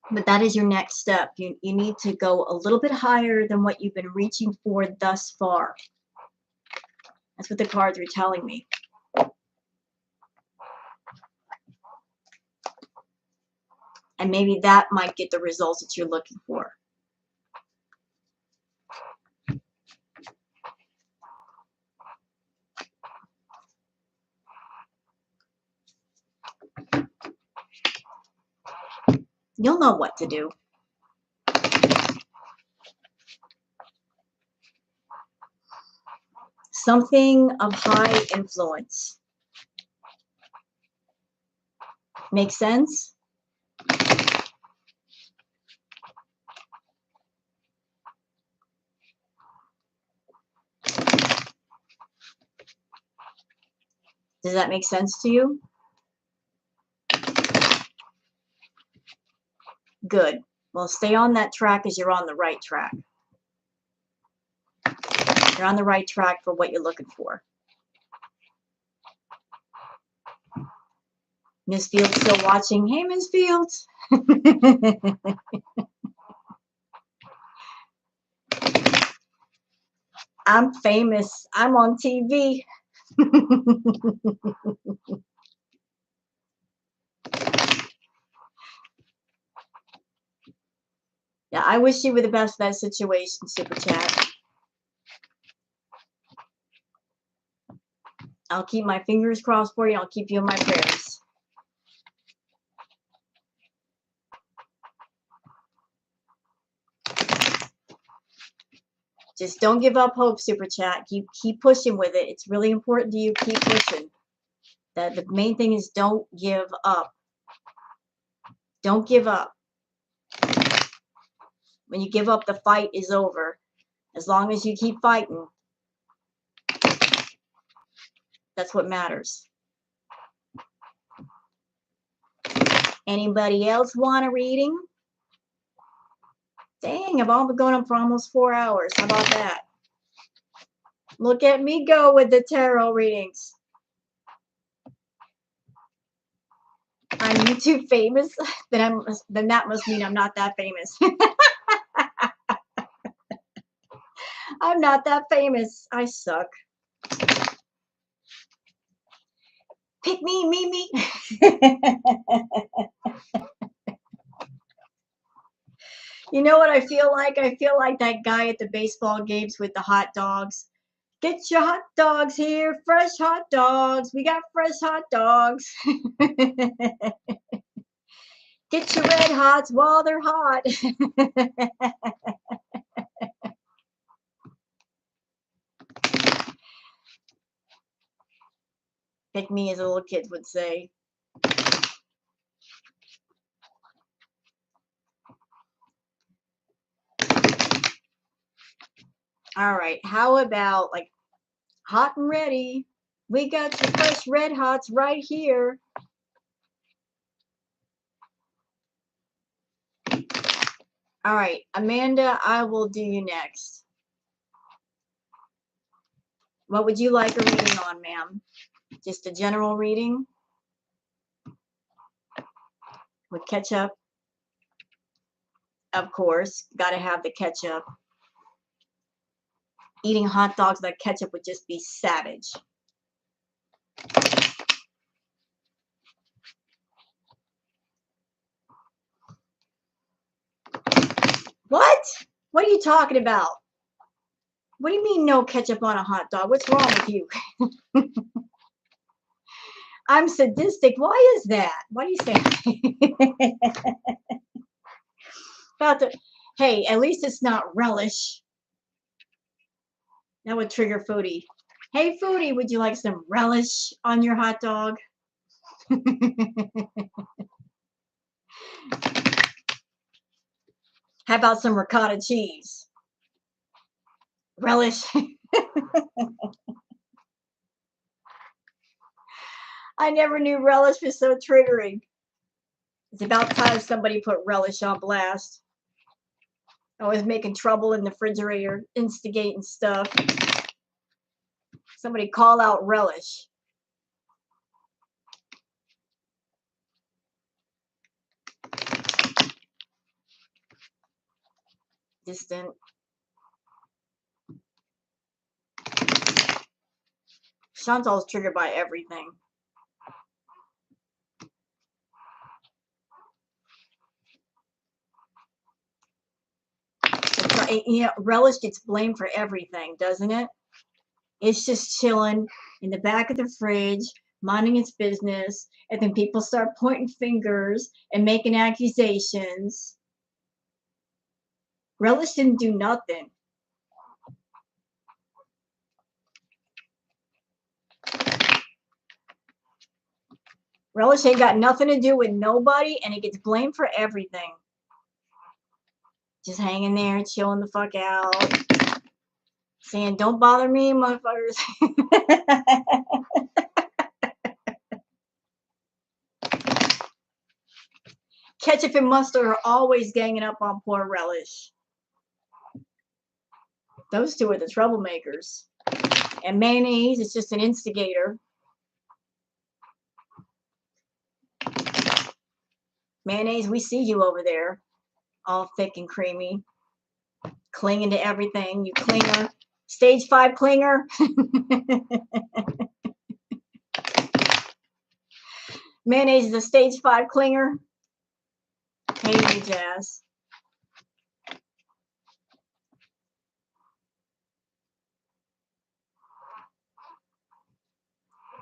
[SPEAKER 1] But that is your next step. You need to go a little bit higher than what you've been reaching for thus far. That's what the cards are telling me. And maybe that might get the results that you're looking for. You'll know what to do. Something of high influence. Make sense? Does that make sense to you? Good. Well, stay on that track as you're on the right track. You're on the right track for what you're looking for. Miss Fields still watching. Hey, Miss Fields. I'm famous. I'm on TV. Yeah, I wish you were the best in that situation, Super Chat. I'll keep my fingers crossed for you. I'll keep you in my prayers. Just don't give up hope, Super Chat. Keep pushing with it. It's really important to you. Keep pushing. The main thing is don't give up. Don't give up. When you give up, the fight is over. As long as you keep fighting, that's what matters. Anybody else want a reading? Dang, I've all been going on for almost 4 hours. How about that? Look at me go with the tarot readings. I'm YouTube famous? Then that must mean I'm not that famous. I'm not that famous. I suck. Pick me. You know what I feel like? I feel like that guy at the baseball games with the hot dogs. Get your hot dogs here, fresh hot dogs. We got fresh hot dogs. Get your red hots while they're hot. Pick me, as the little kids would say. All right, how about like hot and ready? We got some fresh red hots right here. All right, Amanda, I will do you next. What would you like a reading on, ma'am? Just a general reading? With ketchup? Of course, gotta have the ketchup. Eating hot dogs like ketchup would just be savage. What? What are you talking about? What do you mean no ketchup on a hot dog? What's wrong with you? I'm sadistic. Why is that? Why do you say that? About to, hey, at least it's not relish. That would trigger Foodie. Hey, Foodie, would you like some relish on your hot dog? How about some ricotta cheese? Relish. I never knew relish was so triggering. It's about time somebody put relish on blast. Always making trouble in the refrigerator, instigating stuff. Somebody call out relish. Distant. Chantal's triggered by everything. You know, relish gets blamed for everything, doesn't it? It's just chilling in the back of the fridge, minding its business, and then people start pointing fingers and making accusations. Relish didn't do nothing. Relish ain't got nothing to do with nobody, and it gets blamed for everything. Just hanging there, chilling the fuck out, saying, "Don't bother me, motherfuckers." Ketchup and mustard are always ganging up on poor relish. Those two are the troublemakers. And mayonnaise is just an instigator. Mayonnaise, we see you over there, all thick and creamy, clinging to everything. You clinger. Stage 5 clinger. Mayonnaise is a stage 5 clinger. Hey, you Jazz.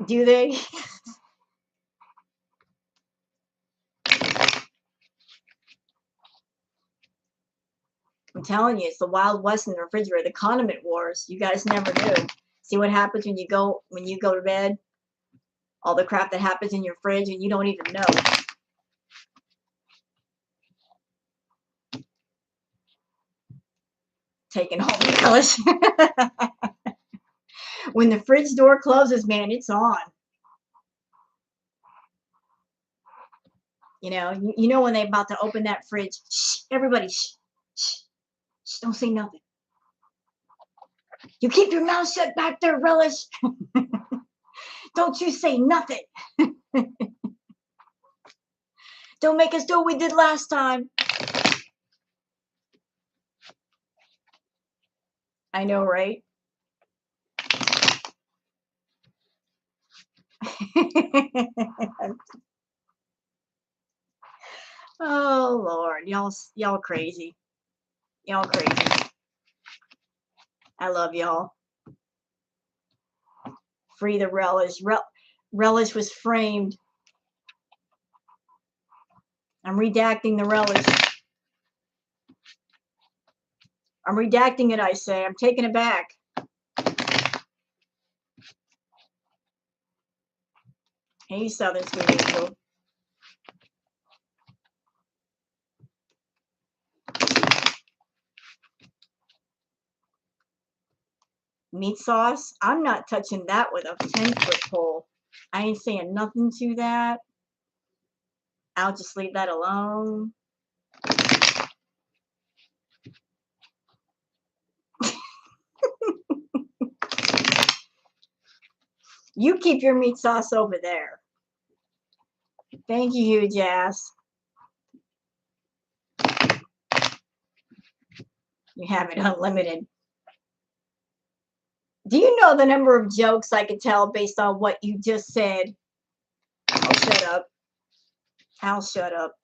[SPEAKER 1] Do they? I'm telling you, it's the Wild West in the refrigerator, the condiment wars. You guys never knew. See what happens when you go to bed? All the crap that happens in your fridge and you don't even know. Taking home the relish. When the fridge door closes, man, it's on. You know when they're about to open that fridge. Shh, everybody, shh, shh, shh, don't say nothing. You keep your mouth shut back there, relish. Don't you say nothing. Don't make us do what we did last time. I know, right? Oh Lord, y'all crazy. Y'all crazy. I love y'all. Free the relish. Relish was framed. I'm redacting the relish. I'm redacting it, I say. I'm taking it back. Hey, Southern Sweet Angel. Meat sauce. I'm not touching that with a 10-foot pole. I ain't saying nothing to that. I'll just leave that alone. You keep your meat sauce over there. Thank you, Hugh Jazz. You have it unlimited. Do you know the number of jokes I could tell based on what you just said? I'll shut up. I'll shut up.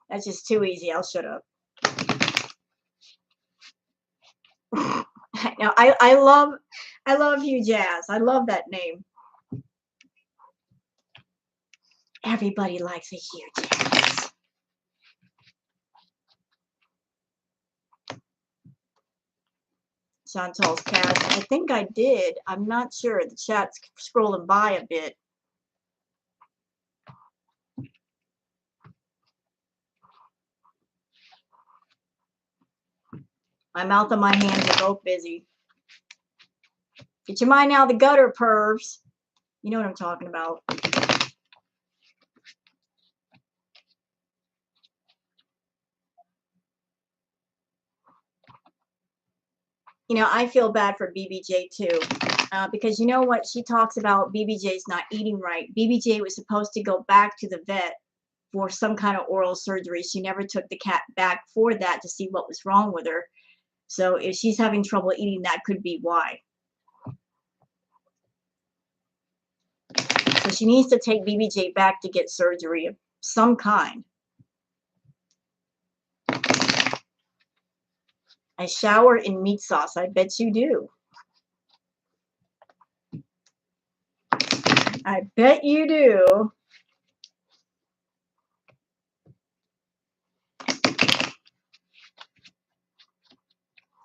[SPEAKER 1] That's just too easy. I'll shut up. No, I love Hugh Jazz. I love that name. Everybody likes a Hugh Jazz. Chantal's cat. I think I did. I'm not sure. The chat's scrolling by a bit. My mouth and my hands are both busy. Get your mind out of the gutter, pervs. You know what I'm talking about. You know, I feel bad for BBJ too. Because you know what? She talks about BBJ's not eating right. BBJ was supposed to go back to the vet for some kind of oral surgery. She never took the cat back for that to see what was wrong with her. So if she's having trouble eating, that could be why. So she needs to take BBJ back to get surgery of some kind. I shower in meat sauce. I bet you do. I bet you do.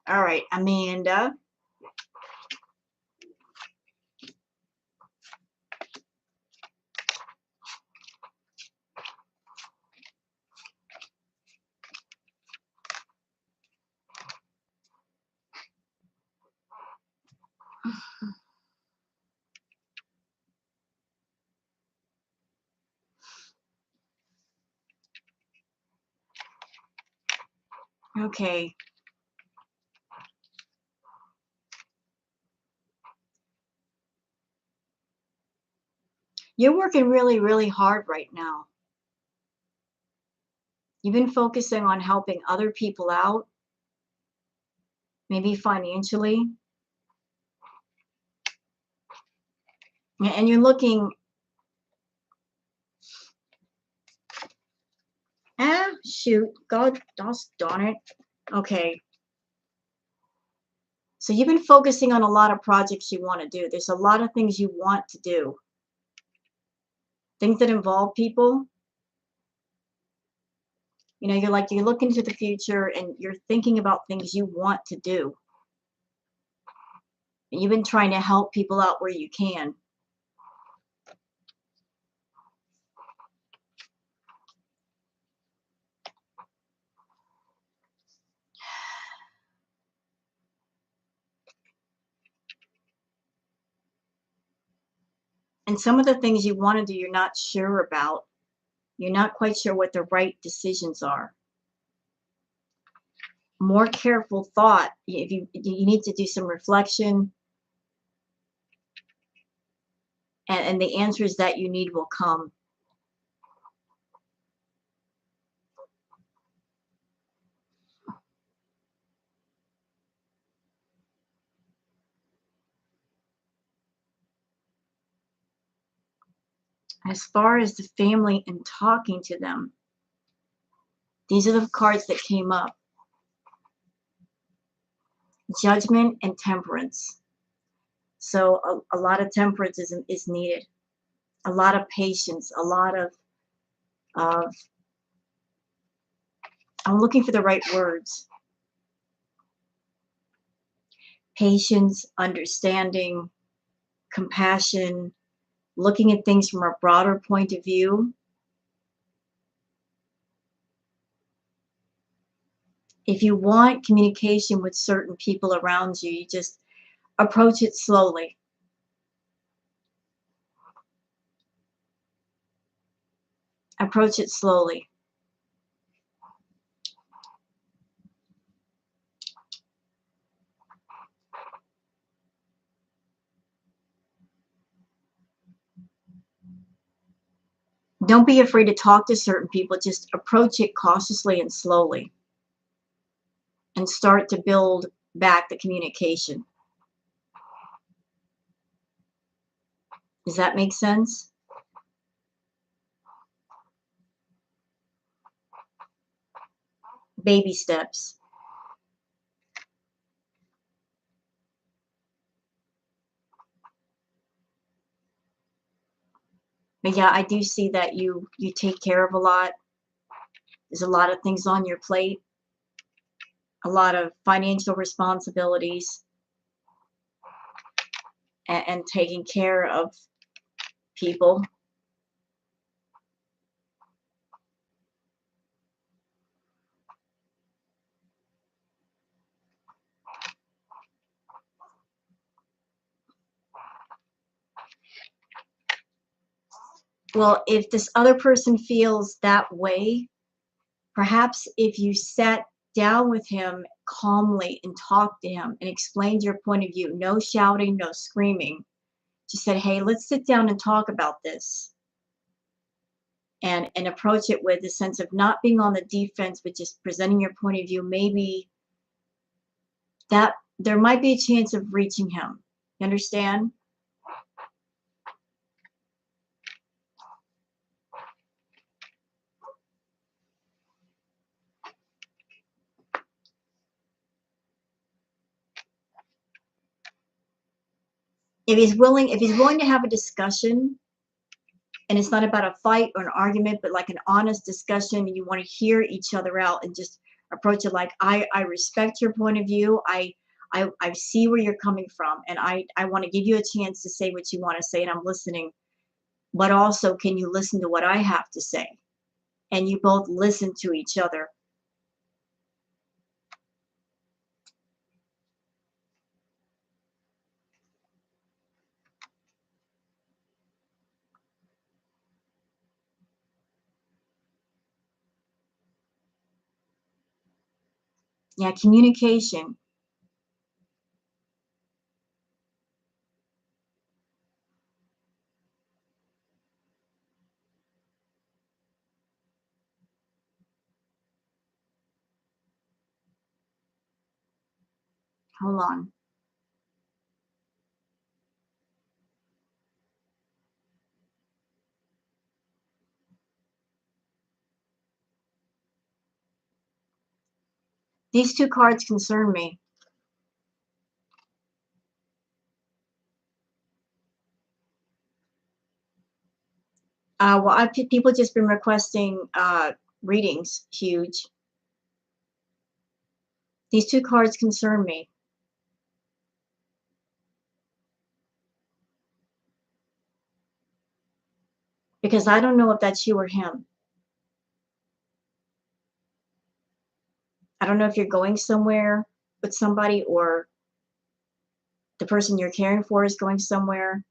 [SPEAKER 1] All right, Amanda. Okay. You're working really, really hard right now. You've been focusing on helping other people out, maybe financially. And you're looking, shoot, God, darn it. Okay. So you've been focusing on a lot of projects you want to do. There's a lot of things you want to do. Things that involve people. You know, you're looking to the future and you're thinking about things you want to do. And you've been trying to help people out where you can. And some of the things you want to do, you're not sure about. You're not quite sure what the right decisions are. More careful thought. If you need to do some reflection, and the answers that you need will come. As far as the family and talking to them, these are the cards that came up. Judgment and temperance. So a lot of temperance is needed. A lot of patience, a lot of I'm looking for the right words. Patience, understanding, compassion, looking at things from a broader point of view. If you want communication with certain people around you, you just approach it slowly. Approach it slowly. Don't be afraid to talk to certain people. Just approach it cautiously and slowly and start to build back the communication. Does that make sense? Baby steps. But yeah, I do see that you take care of a lot. There's a lot of things on your plate, a lot of financial responsibilities, and taking care of people. Well, if this other person feels that way, perhaps if you sat down with him calmly and talked to him and explained your point of view, no shouting, no screaming, just said, hey, let's sit down and talk about this, and approach it with a sense of not being on the defense, but just presenting your point of view, maybe that there might be a chance of reaching him. You understand? If he's willing to have a discussion, and it's not about a fight or an argument, but like an honest discussion, and you want to hear each other out and just approach it like, I respect your point of view. I see where you're coming from, and I want to give you a chance to say what you want to say, and I'm listening. But also, can you listen to what I have to say? And you both listen to each other. Yeah, communication. Hold on. These two cards concern me. Well, people just been requesting readings. Huge. These two cards concern me because I don't know if that's you or him. I don't know if you're going somewhere with somebody, or the person you're caring for is going somewhere.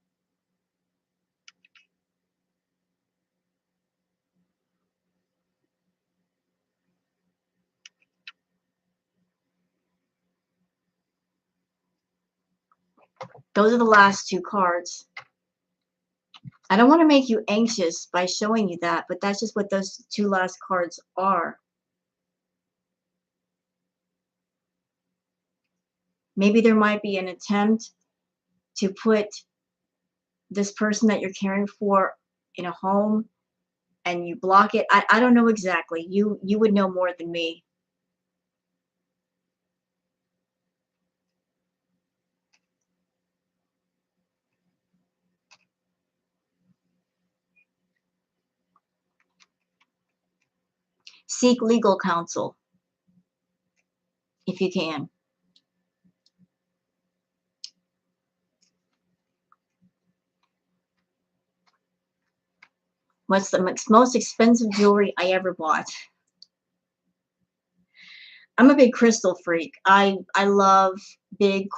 [SPEAKER 1] Those are the last two cards. I don't want to make you anxious by showing you that, but that's just what those two last cards are. Maybe there might be an attempt to put this person that you're caring for in a home, and you block it. I don't know exactly. You would know more than me. Seek legal counsel if you can. What's the most expensive jewelry I ever bought? I'm a big crystal freak. I love big.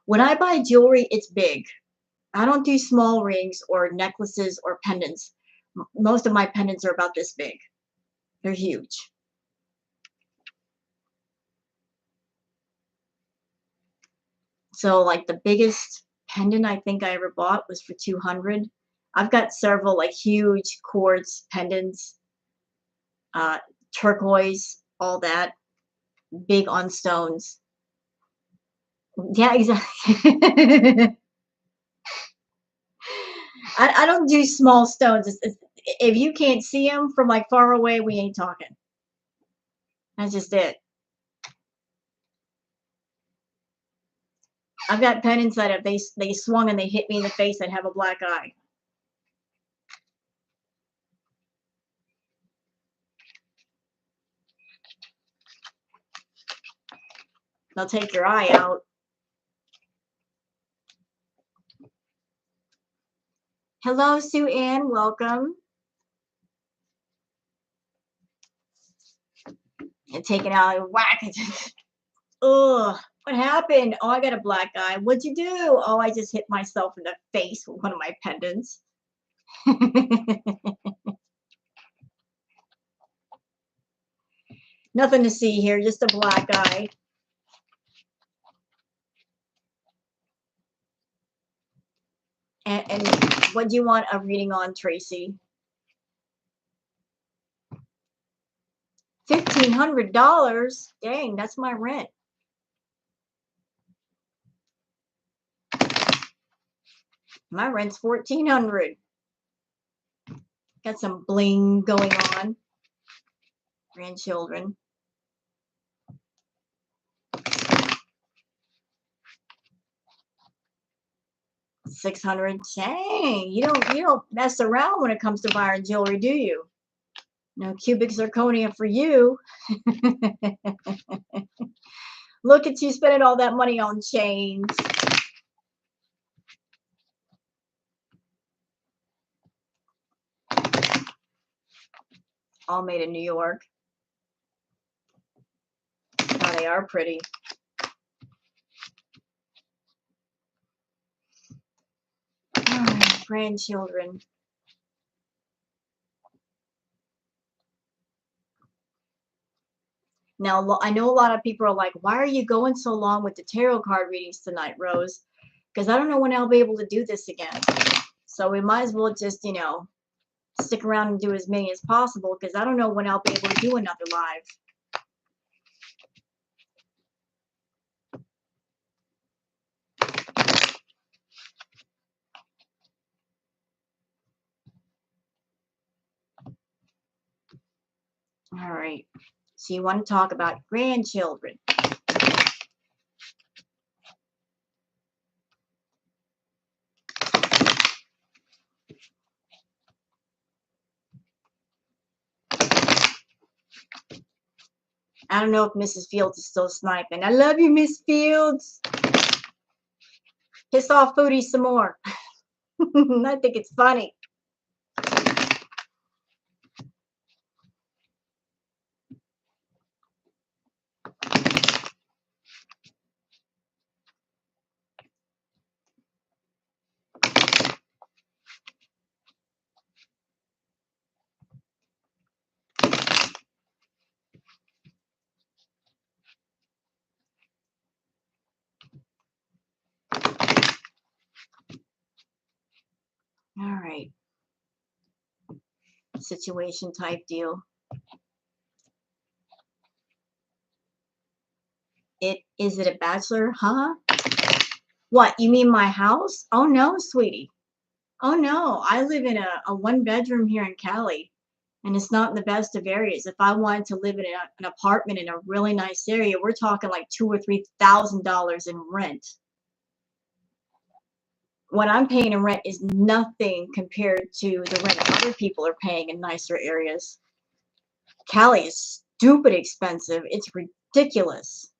[SPEAKER 1] When I buy jewelry, it's big. I don't do small rings or necklaces or pendants. Most of my pendants are about this big. They're huge. So like the biggest pendant I think I ever bought was for 200. I've got several like huge quartz pendants, turquoise, all that, big on stones. Yeah, exactly. I don't do small stones. If you can't see them from like far away, we ain't talking. That's just it. I've got pendants that if they swung and they hit me in the face, I'd have a black eye. They'll take your eye out. Hello, Sue Ann. Welcome. And take it out and whack it. Ugh. What happened? Oh, I got a black eye. What'd you do? Oh, I just hit myself in the face with one of my pendants. Nothing to see here, just a black eye. And what do you want a reading on, Tracy? $1,500? Dang, that's my rent. My rent's $1,400. Got some bling going on. Grandchildren. $600. Dang, you don't mess around when it comes to buying jewelry, do you? No cubic zirconia for you. Look at you spending all that money on chains. All made in New York. Oh, they are pretty. Oh, grandchildren. Now, I know a lot of people are like, why are you going so long with the tarot card readings tonight, Rose? Because I don't know when I'll be able to do this again. So we might as well just, stick around and do as many as possible because I don't know when I'll be able to do another live. All right. So you want to talk about grandchildren. I don't know if Mrs. Fields is still sniping. I love you, Miss Fields. Piss off Foodie some more. I think it's funny. All right. Situation type deal. Is it a bachelor? Huh? What, you mean my house? Oh no, sweetie. Oh no, I live in a one bedroom here in Cali, and it's not in the best of areas. If I wanted to live in an apartment in a really nice area, we're talking like $2,000 or $3,000 in rent. What I'm paying in rent is nothing compared to the rent other people are paying in nicer areas. Cali is stupid expensive. It's ridiculous.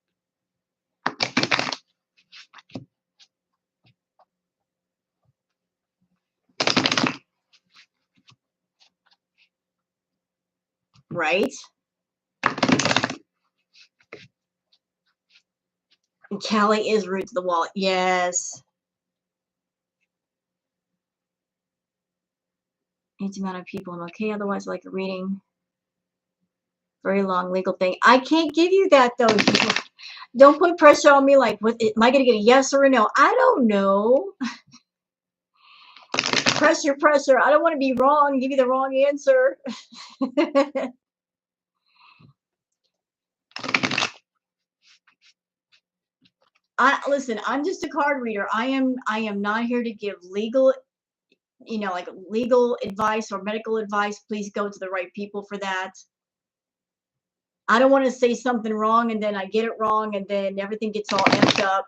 [SPEAKER 1] Right? And Cali is rude to the wallet. Yes. It's amount of people. I'm okay. Otherwise, like a reading. Very long legal thing. I can't give you that though. Don't put pressure on me like, what, am I going to get a yes or a no? I don't know. Pressure, pressure. I don't want to be wrong, give you the wrong answer. Listen, I'm just a card reader. I am not here to give legal, like legal advice or medical advice. Please go to the right people for that. I don't want to say something wrong and then I get it wrong and then everything gets all effed up.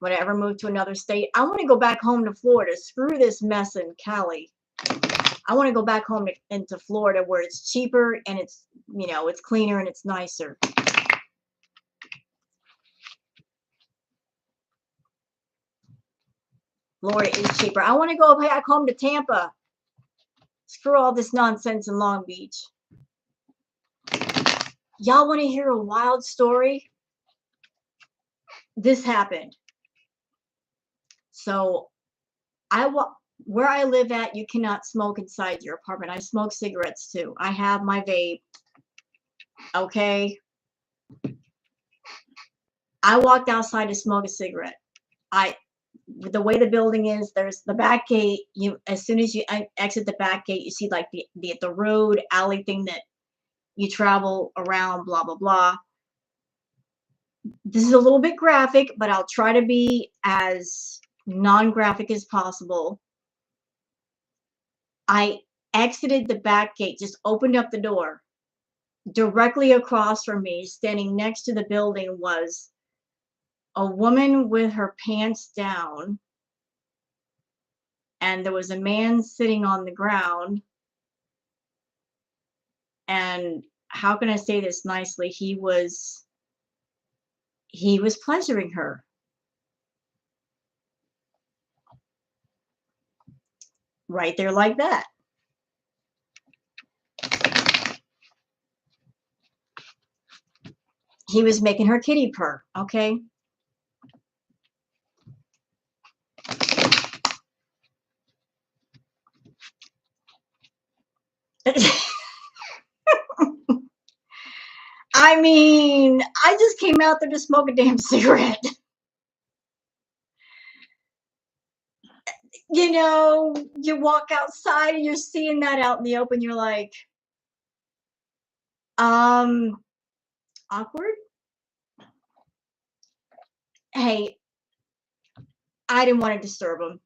[SPEAKER 1] When I ever move to another state, I want to go back home to Florida. Screw this mess in Cali. I want to go back home into Florida where it's cheaper and it's, it's cleaner and it's nicer. Florida is cheaper. I want to go back home to Tampa. Screw all this nonsense in Long Beach. Y'all want to hear a wild story? This happened. So where I live at, you cannot smoke inside your apartment. I smoke cigarettes too. I have my vape. Okay. I walked outside to smoke a cigarette. The way the building is, there's the back gate. As soon as you exit the back gate, you see like the road alley thing that you travel around, blah blah blah. This is a little bit graphic, but I'll try to be as non-graphic as possible. I exited the back gate, just opened up the door. Directly across from me, standing next to the building, was a woman with her pants down, and there was a man sitting on the ground. And how can I say this nicely? He was pleasuring her. Right there like that. He was making her kitty purr, okay? I mean, I just came out there to smoke a damn cigarette. You walk outside and you're seeing that out in the open, you're like, awkward? Hey, I didn't want to disturb him.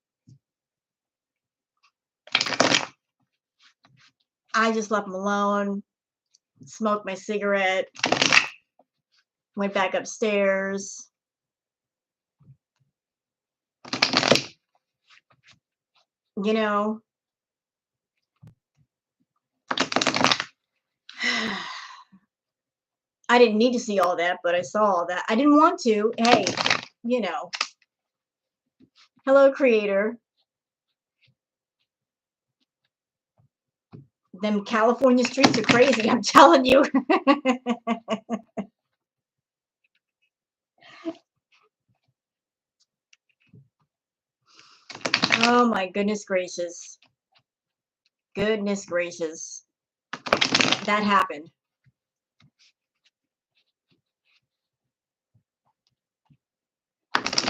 [SPEAKER 1] I just left him alone, smoked my cigarette, went back upstairs. I didn't need to see all that, but I saw all that. I didn't want to. Hey, hello, creator. Them California streets are crazy, I'm telling you. Oh my goodness gracious. Goodness gracious. That happened.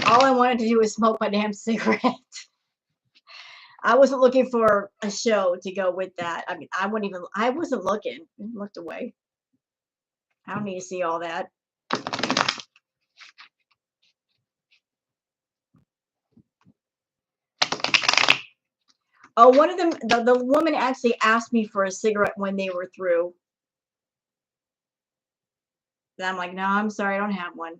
[SPEAKER 1] All I wanted to do was smoke my damn cigarette. I wasn't looking for a show to go with that. I mean, I wasn't looking. I looked away. I don't need to see all that. Oh, one of them, the woman actually asked me for a cigarette when they were through. And I'm like, no, I'm sorry, I don't have one.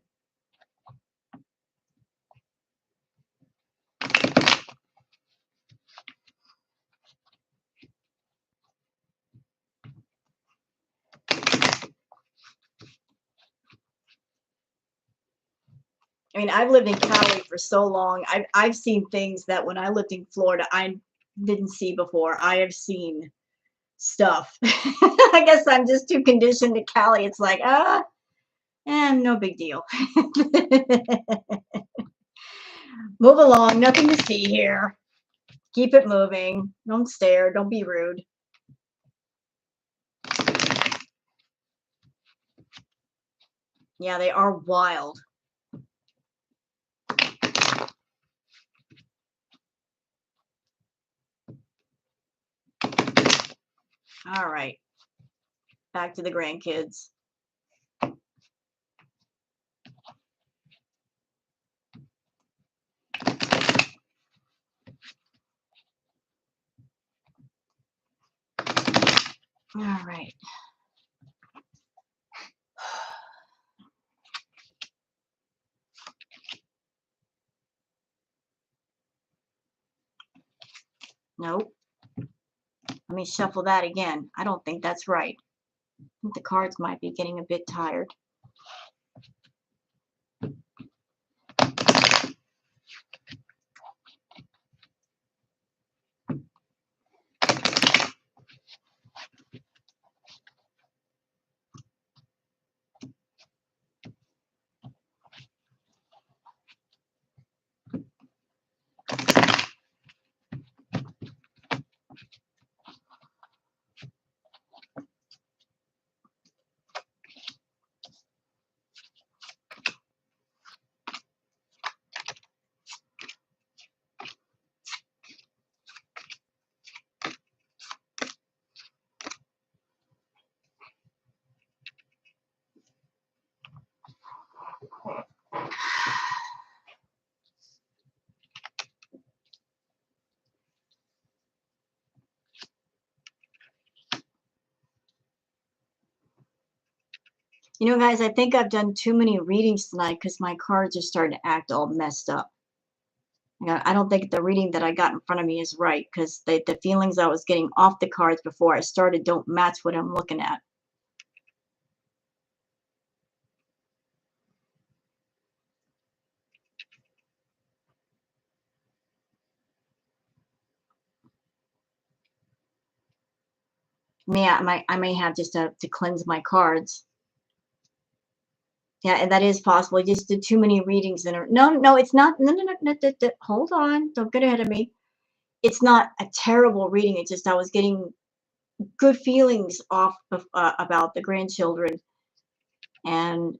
[SPEAKER 1] I mean, I've lived in Cali for so long. I've seen things that when I lived in Florida, I didn't see before. I have seen stuff. I guess I'm just too conditioned to Cali. It's like, no big deal. Move along. Nothing to see here. Keep it moving. Don't stare. Don't be rude. Yeah, they are wild. All right. Back to the grandkids. All right. Nope. Let me shuffle that again. I don't think that's right. I think the cards might be getting a bit tired. You know, guys, I think I've done too many readings tonight because my cards are starting to act all messed up. I don't think the reading that I got in front of me is right because the feelings I was getting off the cards before I started don't match what I'm looking at. I may have just to cleanse my cards. Yeah, and that is possible. I just did too many readings in a no, it's not. No. Hold on, don't get ahead of me. It's not a terrible reading. It's just I was getting good feelings off of about the grandchildren, and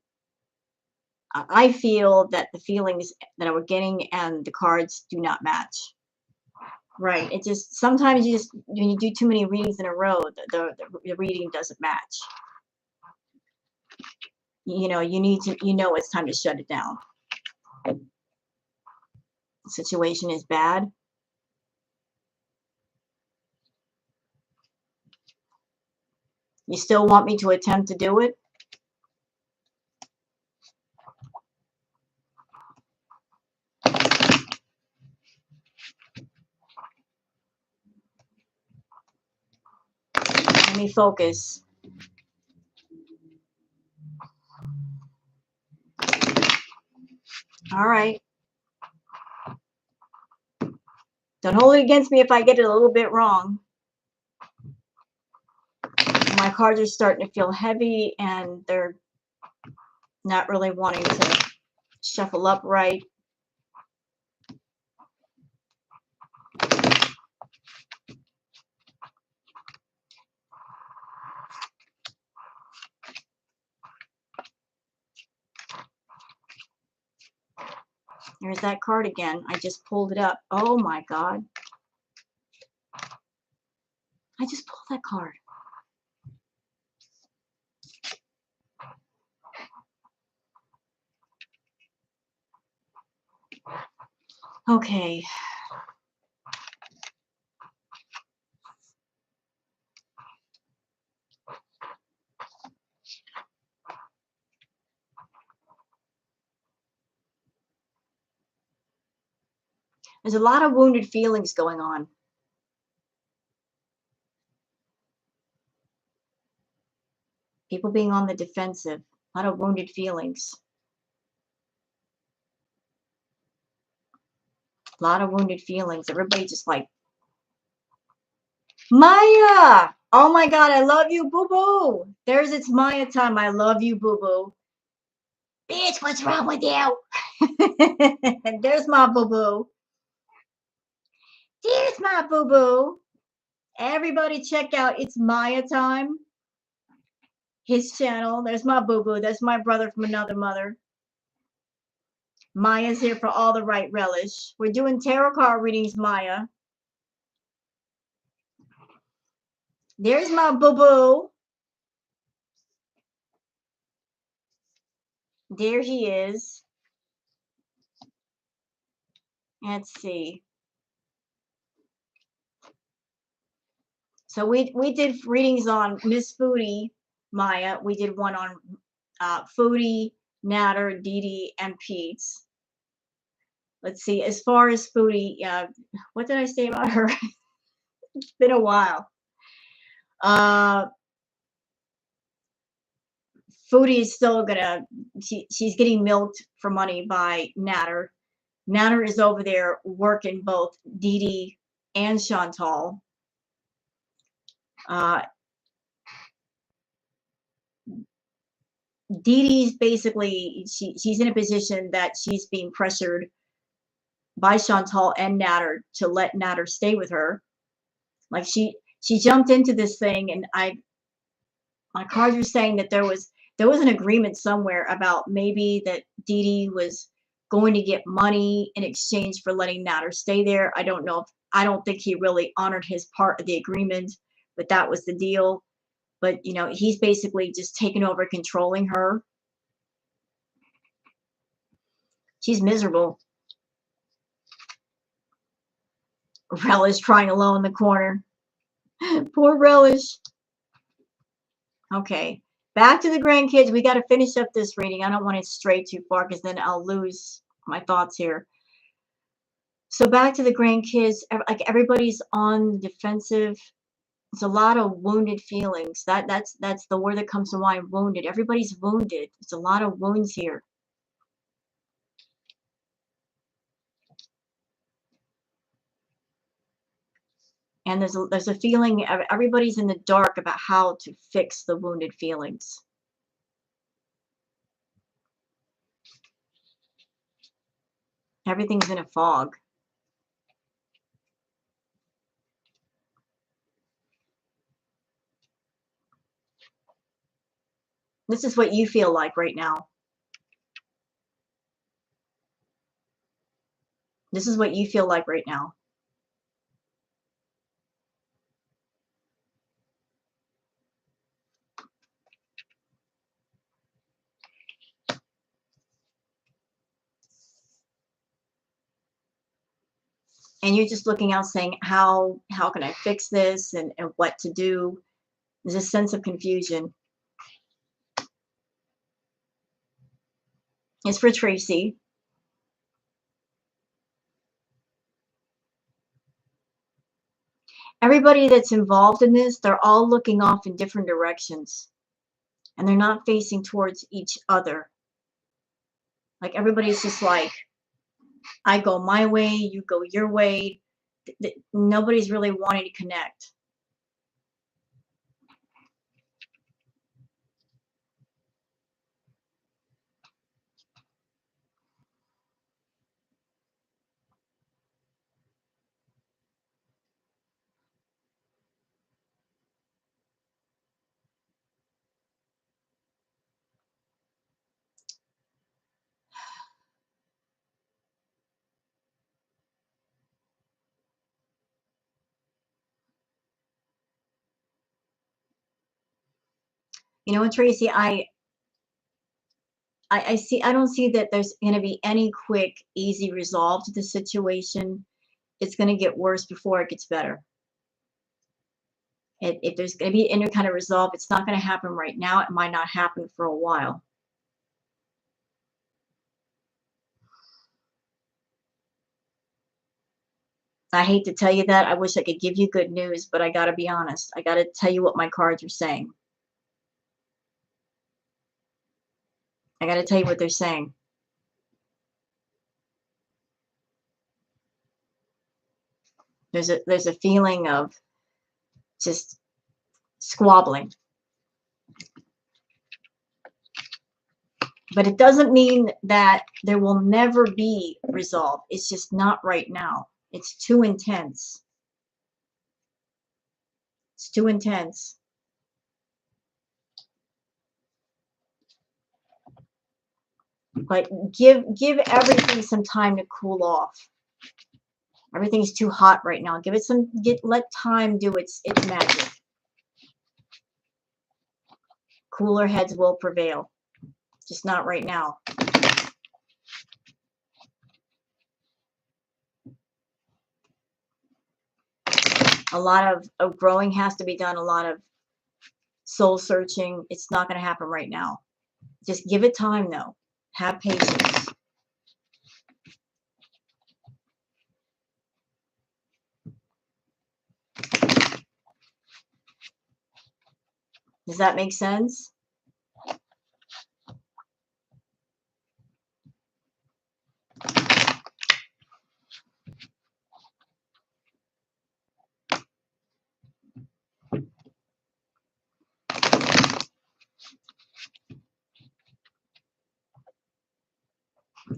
[SPEAKER 1] I feel that the feelings that I was getting and the cards do not match. Right. It just sometimes you just when you do too many readings in a row, the reading doesn't match. You know, you need to it's time to shut it down. The situation is bad. You still want me to attempt to do it? Let me focus. All right. Don't hold it against me if I get it a little bit wrong. My cards are starting to feel heavy and they're not really wanting to shuffle up right. There's that card again. I just pulled it up. Oh my God. I just pulled that card. Okay. There's a lot of wounded feelings going on. People being on the defensive. A lot of wounded feelings. A lot of wounded feelings. Everybody just like, Maya! Oh my God, I love you, boo-boo. It's Maya time. I love you, boo-boo. Bitch, what's wrong with you? There's my boo-boo. There's my boo-boo. Everybody check out It's Maya time. his channel. There's my boo-boo. That's my brother from another mother. Maya's here for all the right relish. We're doing tarot card readings, Maya. There's my boo-boo. There he is. Let's see. So we did readings on Miss Foodie, Maya. We did one on Foodie, Natter, Dee, and Pete's. Let's see. As far as Foodie, what did I say about her? It's been a while. Foodie is still gonna. She's getting milked for money by Natter. Natter is over there working both Dee and Chantal. Dee's basically she's in a position that she's being pressured by Chantal and Natter to let Natter stay with her. Like she jumped into this thing, and my cards are saying that there was an agreement somewhere about maybe that Dee was going to get money in exchange for letting Natter stay there. I don't know. I don't think he really honored his part of the agreement, but that was the deal. But you know, he's basically just taken over, controlling her. She's miserable. Relish crying alone in the corner. Poor Relish. Okay, back to the grandkids. We got to finish up this reading. I don't want to stray too far because then I'll lose my thoughts here. So back to the grandkids. Like everybody's on the defensive. It's a lot of wounded feelings. That's the word that comes to mind. Wounded. Everybody's wounded. It's a lot of wounds here. And there's a feeling everybody's in the dark about how to fix the wounded feelings. Everything's in a fog. This is what you feel like right now. This is what you feel like right now. And you're just looking out saying, how can I fix this, and what to do? There's a sense of confusion. It's for Tracy. Everybody that's involved in this, they're all looking off in different directions. And they're not facing towards each other. Like everybody's just like, I go my way, you go your way. Nobody's really wanting to connect. You know what, Tracy, I don't see that there's going to be any quick, easy resolve to the situation. It's going to get worse before it gets better. If there's going to be any kind of resolve, it's not going to happen right now. It might not happen for a while. I hate to tell you that. I wish I could give you good news, but I got to be honest. I got to tell you what my cards are saying. I got to tell you what they're saying. There's a feeling of just squabbling. But it doesn't mean that there will never be resolve. It's just not right now. It's too intense. It's too intense. But give everything some time to cool off. Everything's too hot right now. Give it some, let time do its magic. Cooler heads will prevail. Just not right now. A lot of growing has to be done. A lot of soul searching. It's not going to happen right now. Just give it time, though. Have patience. Does that make sense?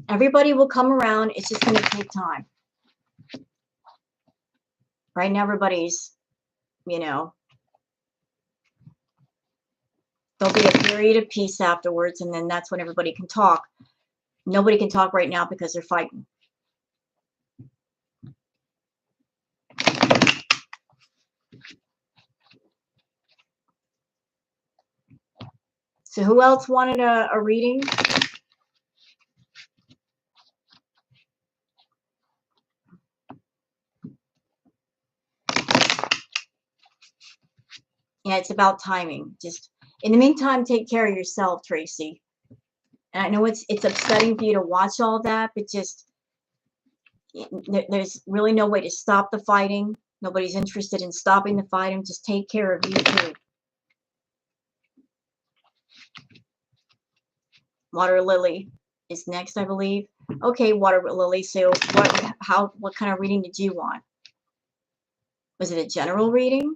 [SPEAKER 1] Everybody will come around. It's just going to take time. Right now, everybody's, you know, there'll be a period of peace afterwards, and then that's when everybody can talk. Nobody can talk right now because they're fighting. So who else wanted a reading? Yeah, it's about timing. Just in the meantime, take care of yourself, Tracy. And I know it's upsetting for you to watch all that, but just there's really no way to stop the fighting. Nobody's interested in stopping the fighting. Just take care of you too. Water Lily is next, I believe. Okay, Water Lily. So what kind of reading did you want? Was it a general reading?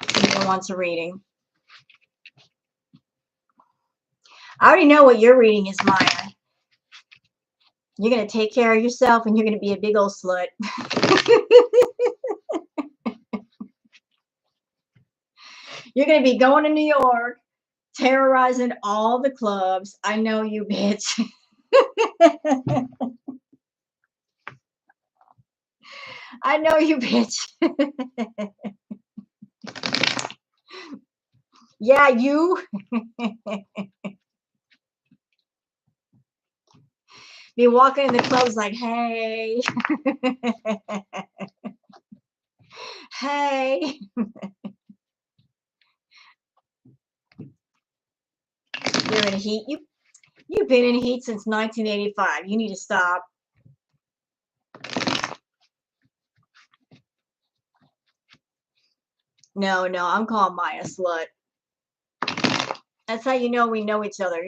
[SPEAKER 1] Someone wants a reading. I already know what your reading is, Maya. You're going to take care of yourself and you're going to be a big old slut. You're going to be going to New York, terrorizing all the clubs. I know you, bitch. I know you, bitch. Yeah, you. Be walking in the clubs like, hey. Hey. You're in heat. You've been in heat since 1985. You need to stop. No, I'm calling Maya slut. That's how you know we know each other.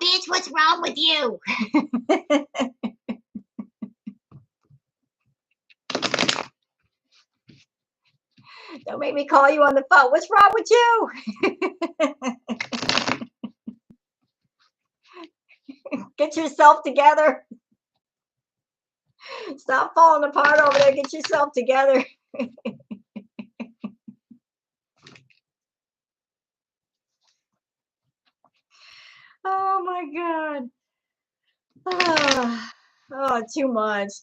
[SPEAKER 1] Bitch, what's wrong with you? Don't make me call you on the phone. What's wrong with you? Get yourself together. Stop falling apart over there. Get yourself together. Oh my God. Oh, too much.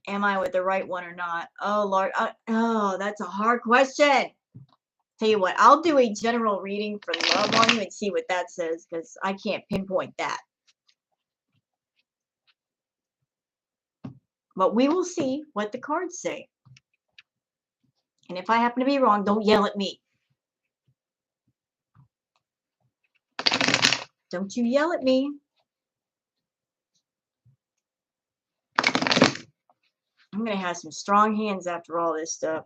[SPEAKER 1] Am I with the right one or not? Oh, Lord. Oh, that's a hard question. Tell you what, I'll do a general reading for love on you and see what that says, because I can't pinpoint that. But we will see what the cards say. And if I happen to be wrong, don't yell at me. Don't you yell at me. I'm going to have some strong hands after all this stuff.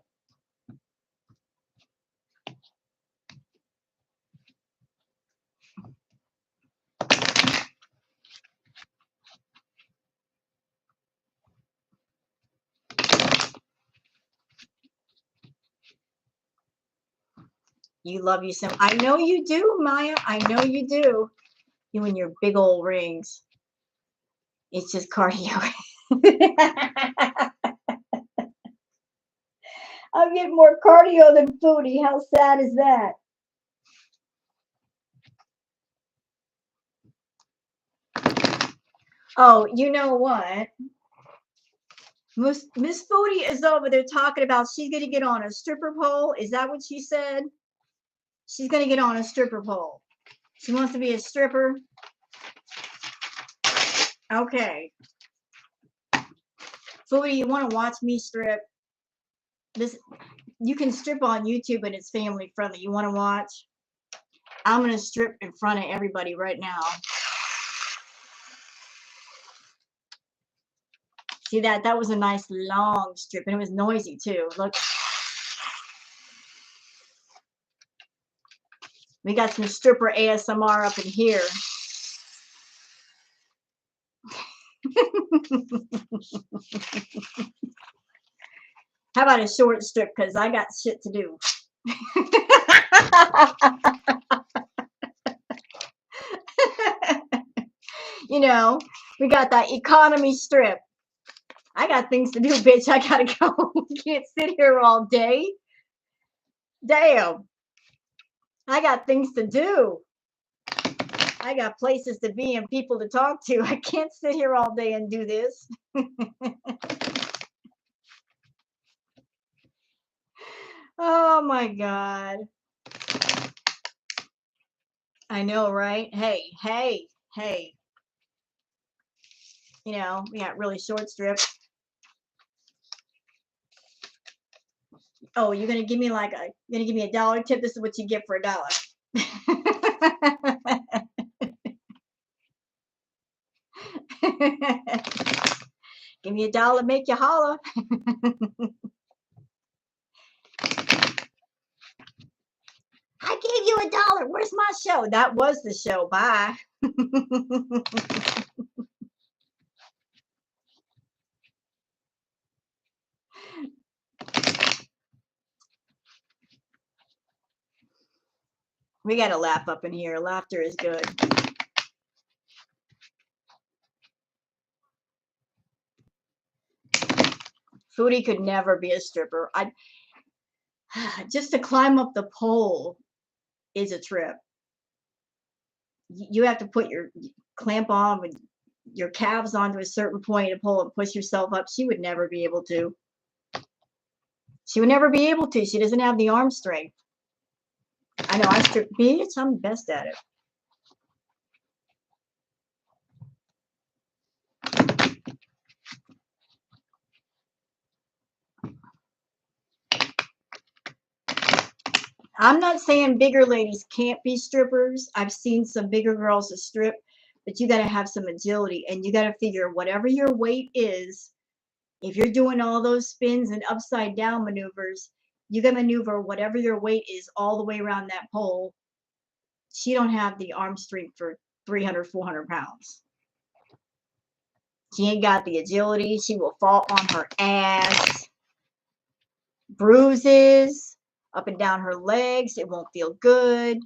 [SPEAKER 1] You love you some. I know you do, Maya. I know you do. You and your big old rings. It's just cardio. I'm getting more cardio than Foodie. How sad is that? Oh, you know what? Miss Foodie is over there talking about she's going to get on a stripper pole. Is that what she said? She's going to get on a stripper pole. She wants to be a stripper. Okay. Foodie, you want to watch me strip? This you can strip on YouTube and it's family friendly. You want to watch? I'm going to strip in front of everybody right now. See that? That was a nice long strip and it was noisy too. Look. We got some stripper ASMR up in here. How about a short strip? Because I got shit to do. You know, we got that economy strip. I got things to do, bitch. I gotta go. Can't sit here all day. Damn. I got things to do. I got places to be and people to talk to. I can't sit here all day and do this. Oh my God. I know, right? Hey, hey, hey. You know, we got really short strips. Oh, you're gonna give me a dollar tip. This is what you get for $1. Give me $1, make you holler. I gave you $1. Where's my show? That was the show. Bye. We got to laugh up in here. Laughter is good. Foodie could never be a stripper. Just to climb up the pole is a trip. You have to put your clamp on with your calves onto a certain point to pull and push yourself up. She would never be able to. She would never be able to. She doesn't have the arm strength. I know I strip, bitch. I'm best at it. I'm not saying bigger ladies can't be strippers. I've seen some bigger girls that strip, but you got to have some agility and you got to figure whatever your weight is. If you're doing all those spins and upside down maneuvers, you got to maneuver whatever your weight is all the way around that pole. She don't have the arm strength for 300, 400 pounds. She ain't got the agility. She will fall on her ass. Bruises up and down her legs. It won't feel good.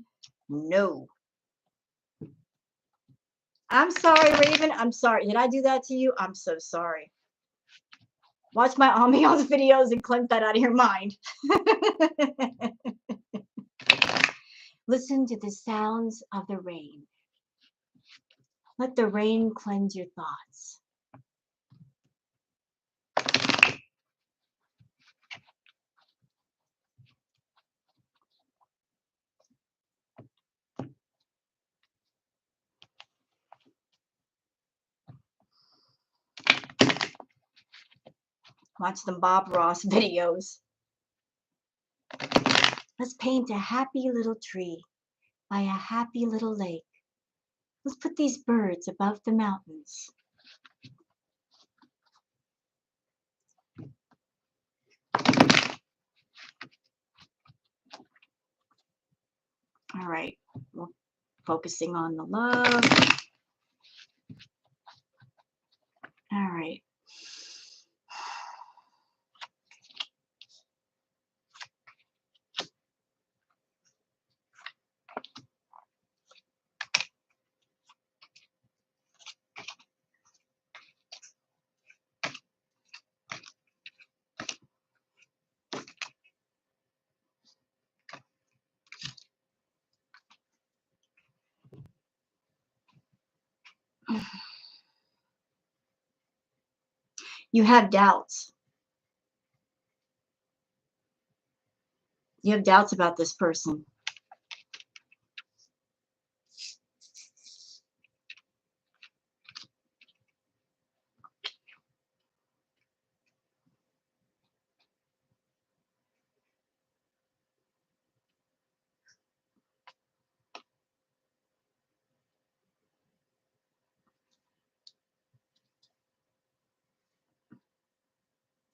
[SPEAKER 1] No. I'm sorry, Raven. I'm sorry. Did I do that to you? I'm so sorry. Watch my ambiance videos and cleanse that out of your mind. Listen to the sounds of the rain. Let the rain cleanse your thoughts. Watch them Bob Ross videos. Let's paint a happy little tree by a happy little lake. Let's put these birds above the mountains. All right, we're focusing on the love. All right. You have doubts. You have doubts about this person.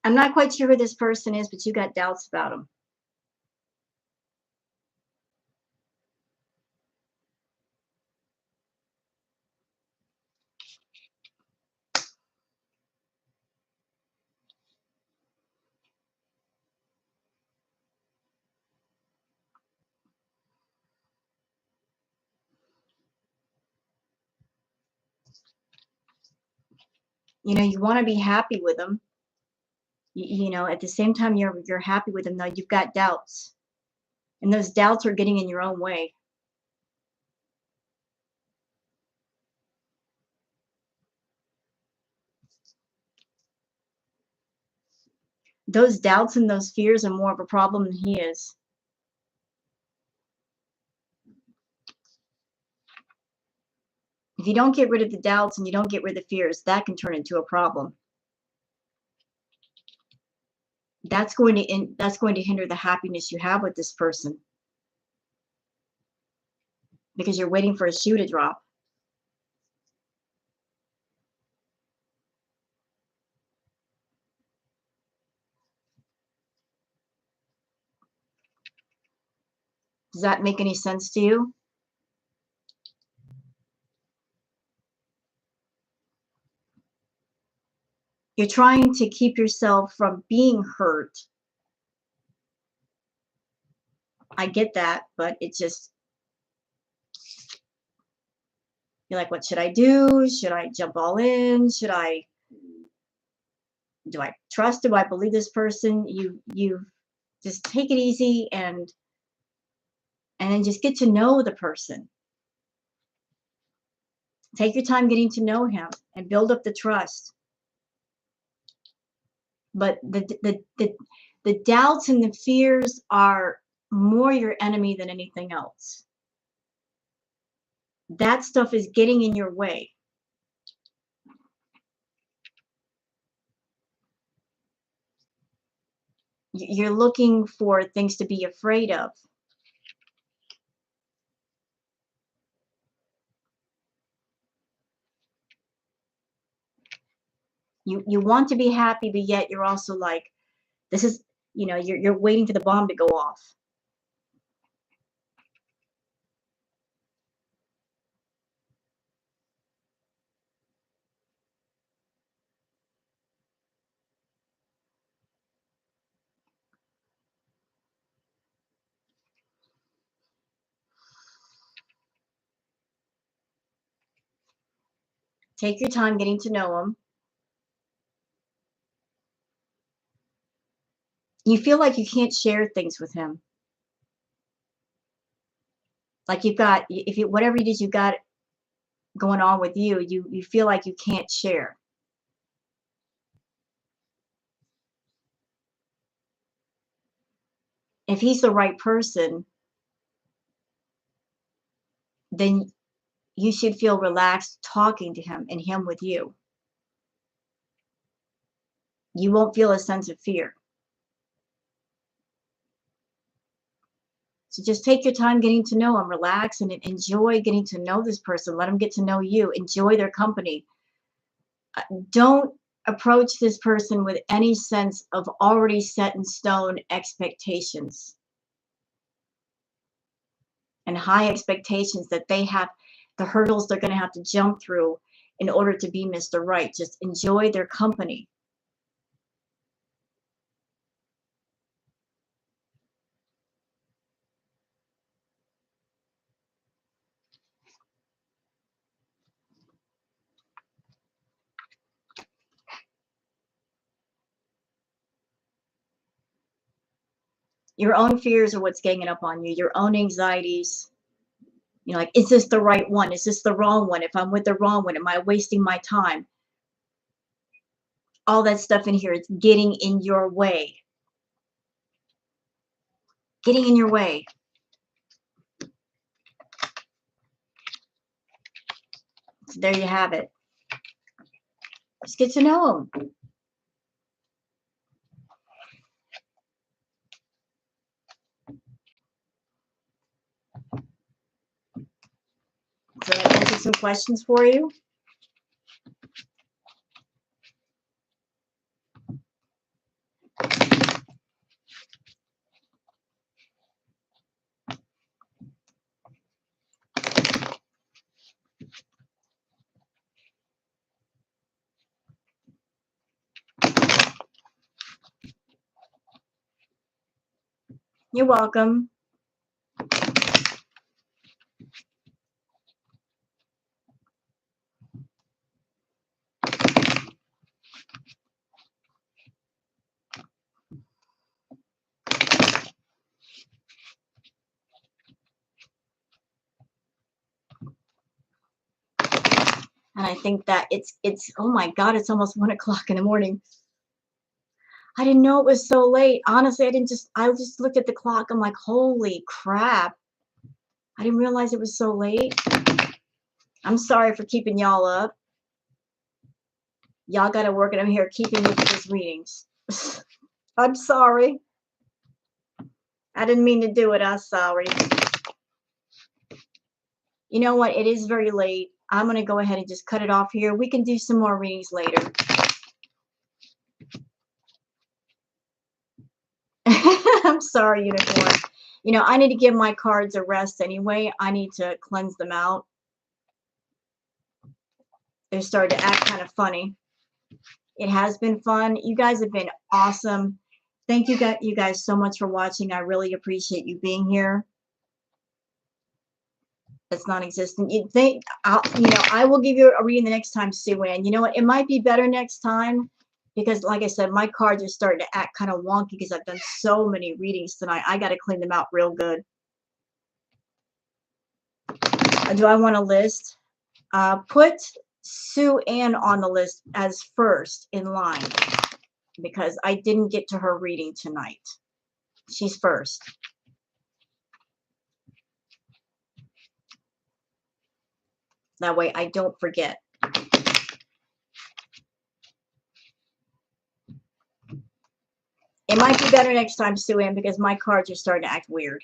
[SPEAKER 1] I'm not quite sure who this person is, but you got doubts about them. You know, you want to be happy with them. You know, at the same time you're happy with them, though you've got doubts. And those doubts are getting in your own way. Those doubts and those fears are more of a problem than he is. If you don't get rid of the doubts and you don't get rid of the fears, that can turn into a problem. That's going to hinder the happiness you have with this person because you're waiting for a shoe to drop. Does that make any sense to you? You're trying to keep yourself from being hurt. I get that, but it just, you're like, what should I do? Should I jump all in? Do I trust? Do I believe this person? You just take it easy and then just get to know the person. Take your time getting to know him and build up the trust. But the doubts and the fears are more your enemy than anything else. That stuff is getting in your way. You're looking for things to be afraid of. You want to be happy, but yet you're also like, this is, you're waiting for the bomb to go off. Take your time getting to know him. You feel like you can't share things with him. Like you've got, if you, whatever it is you got going on with you, you feel like you can't share. If he's the right person, then you should feel relaxed talking to him and him with you. You won't feel a sense of fear. So just take your time getting to know him, relax and enjoy getting to know this person. Let them get to know you. Enjoy their company. Don't approach this person with any sense of already set in stone expectations and high expectations that they have, the hurdles they're going to have to jump through in order to be Mr. Right. Just enjoy their company. Your own fears are what's ganging up on you, your own anxieties. You know, like, is this the right one? Is this the wrong one? If I'm with the wrong one, am I wasting my time? All that stuff in here is getting in your way. Getting in your way. So there you have it. Just get to know them. So I answered some questions for you. You're welcome. And I think that it's oh my God, it's almost 1 o'clock in the morning. I didn't know it was so late. Honestly, I just looked at the clock. I'm like, holy crap. I didn't realize it was so late. I'm sorry for keeping y'all up. Y'all got to work it. I'm here keeping with these readings. I'm sorry. I didn't mean to do it. I'm sorry. You know what? It is very late. I'm going to go ahead and just cut it off here. We can do some more readings later. I'm sorry, Unicorn. You know, I need to give my cards a rest anyway. I need to cleanse them out. They're starting to act kind of funny. It has been fun. You guys have been awesome. Thank you guys so much for watching. I really appreciate you being here. That's non-existent. You think, I will give you a reading the next time, Sue Ann. You know what? It might be better next time because, like I said, my cards are starting to act kind of wonky because I've done so many readings tonight. I got to clean them out real good. Do I want a list? Put Sue Ann on the list as first in line because I didn't get to her reading tonight. She's first. That way I don't forget. It might be better next time, Sue Ann, because my cards are starting to act weird.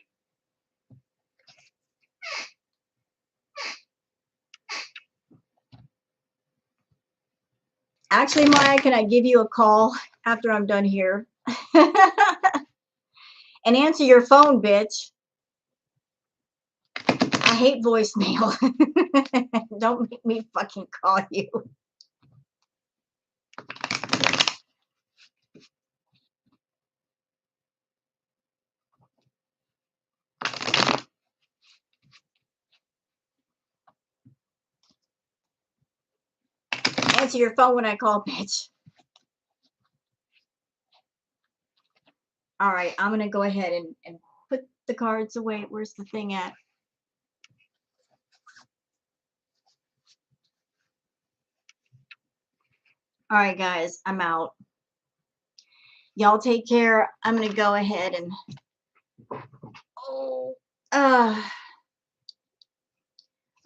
[SPEAKER 1] Actually, Maya, can I give you a call after I'm done here? And answer your phone, bitch. I hate voicemail. Don't make me fucking call you. Answer your phone when I call, bitch. All right, I'm going to go ahead and put the cards away. Where's the thing at? All right, guys, I'm out. Y'all take care. I'm going to go ahead and...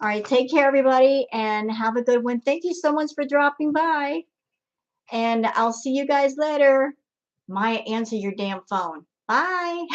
[SPEAKER 1] all right, take care, everybody, and have a good one. Thank you so much for dropping by. And I'll see you guys later. Maya, answer your damn phone. Bye.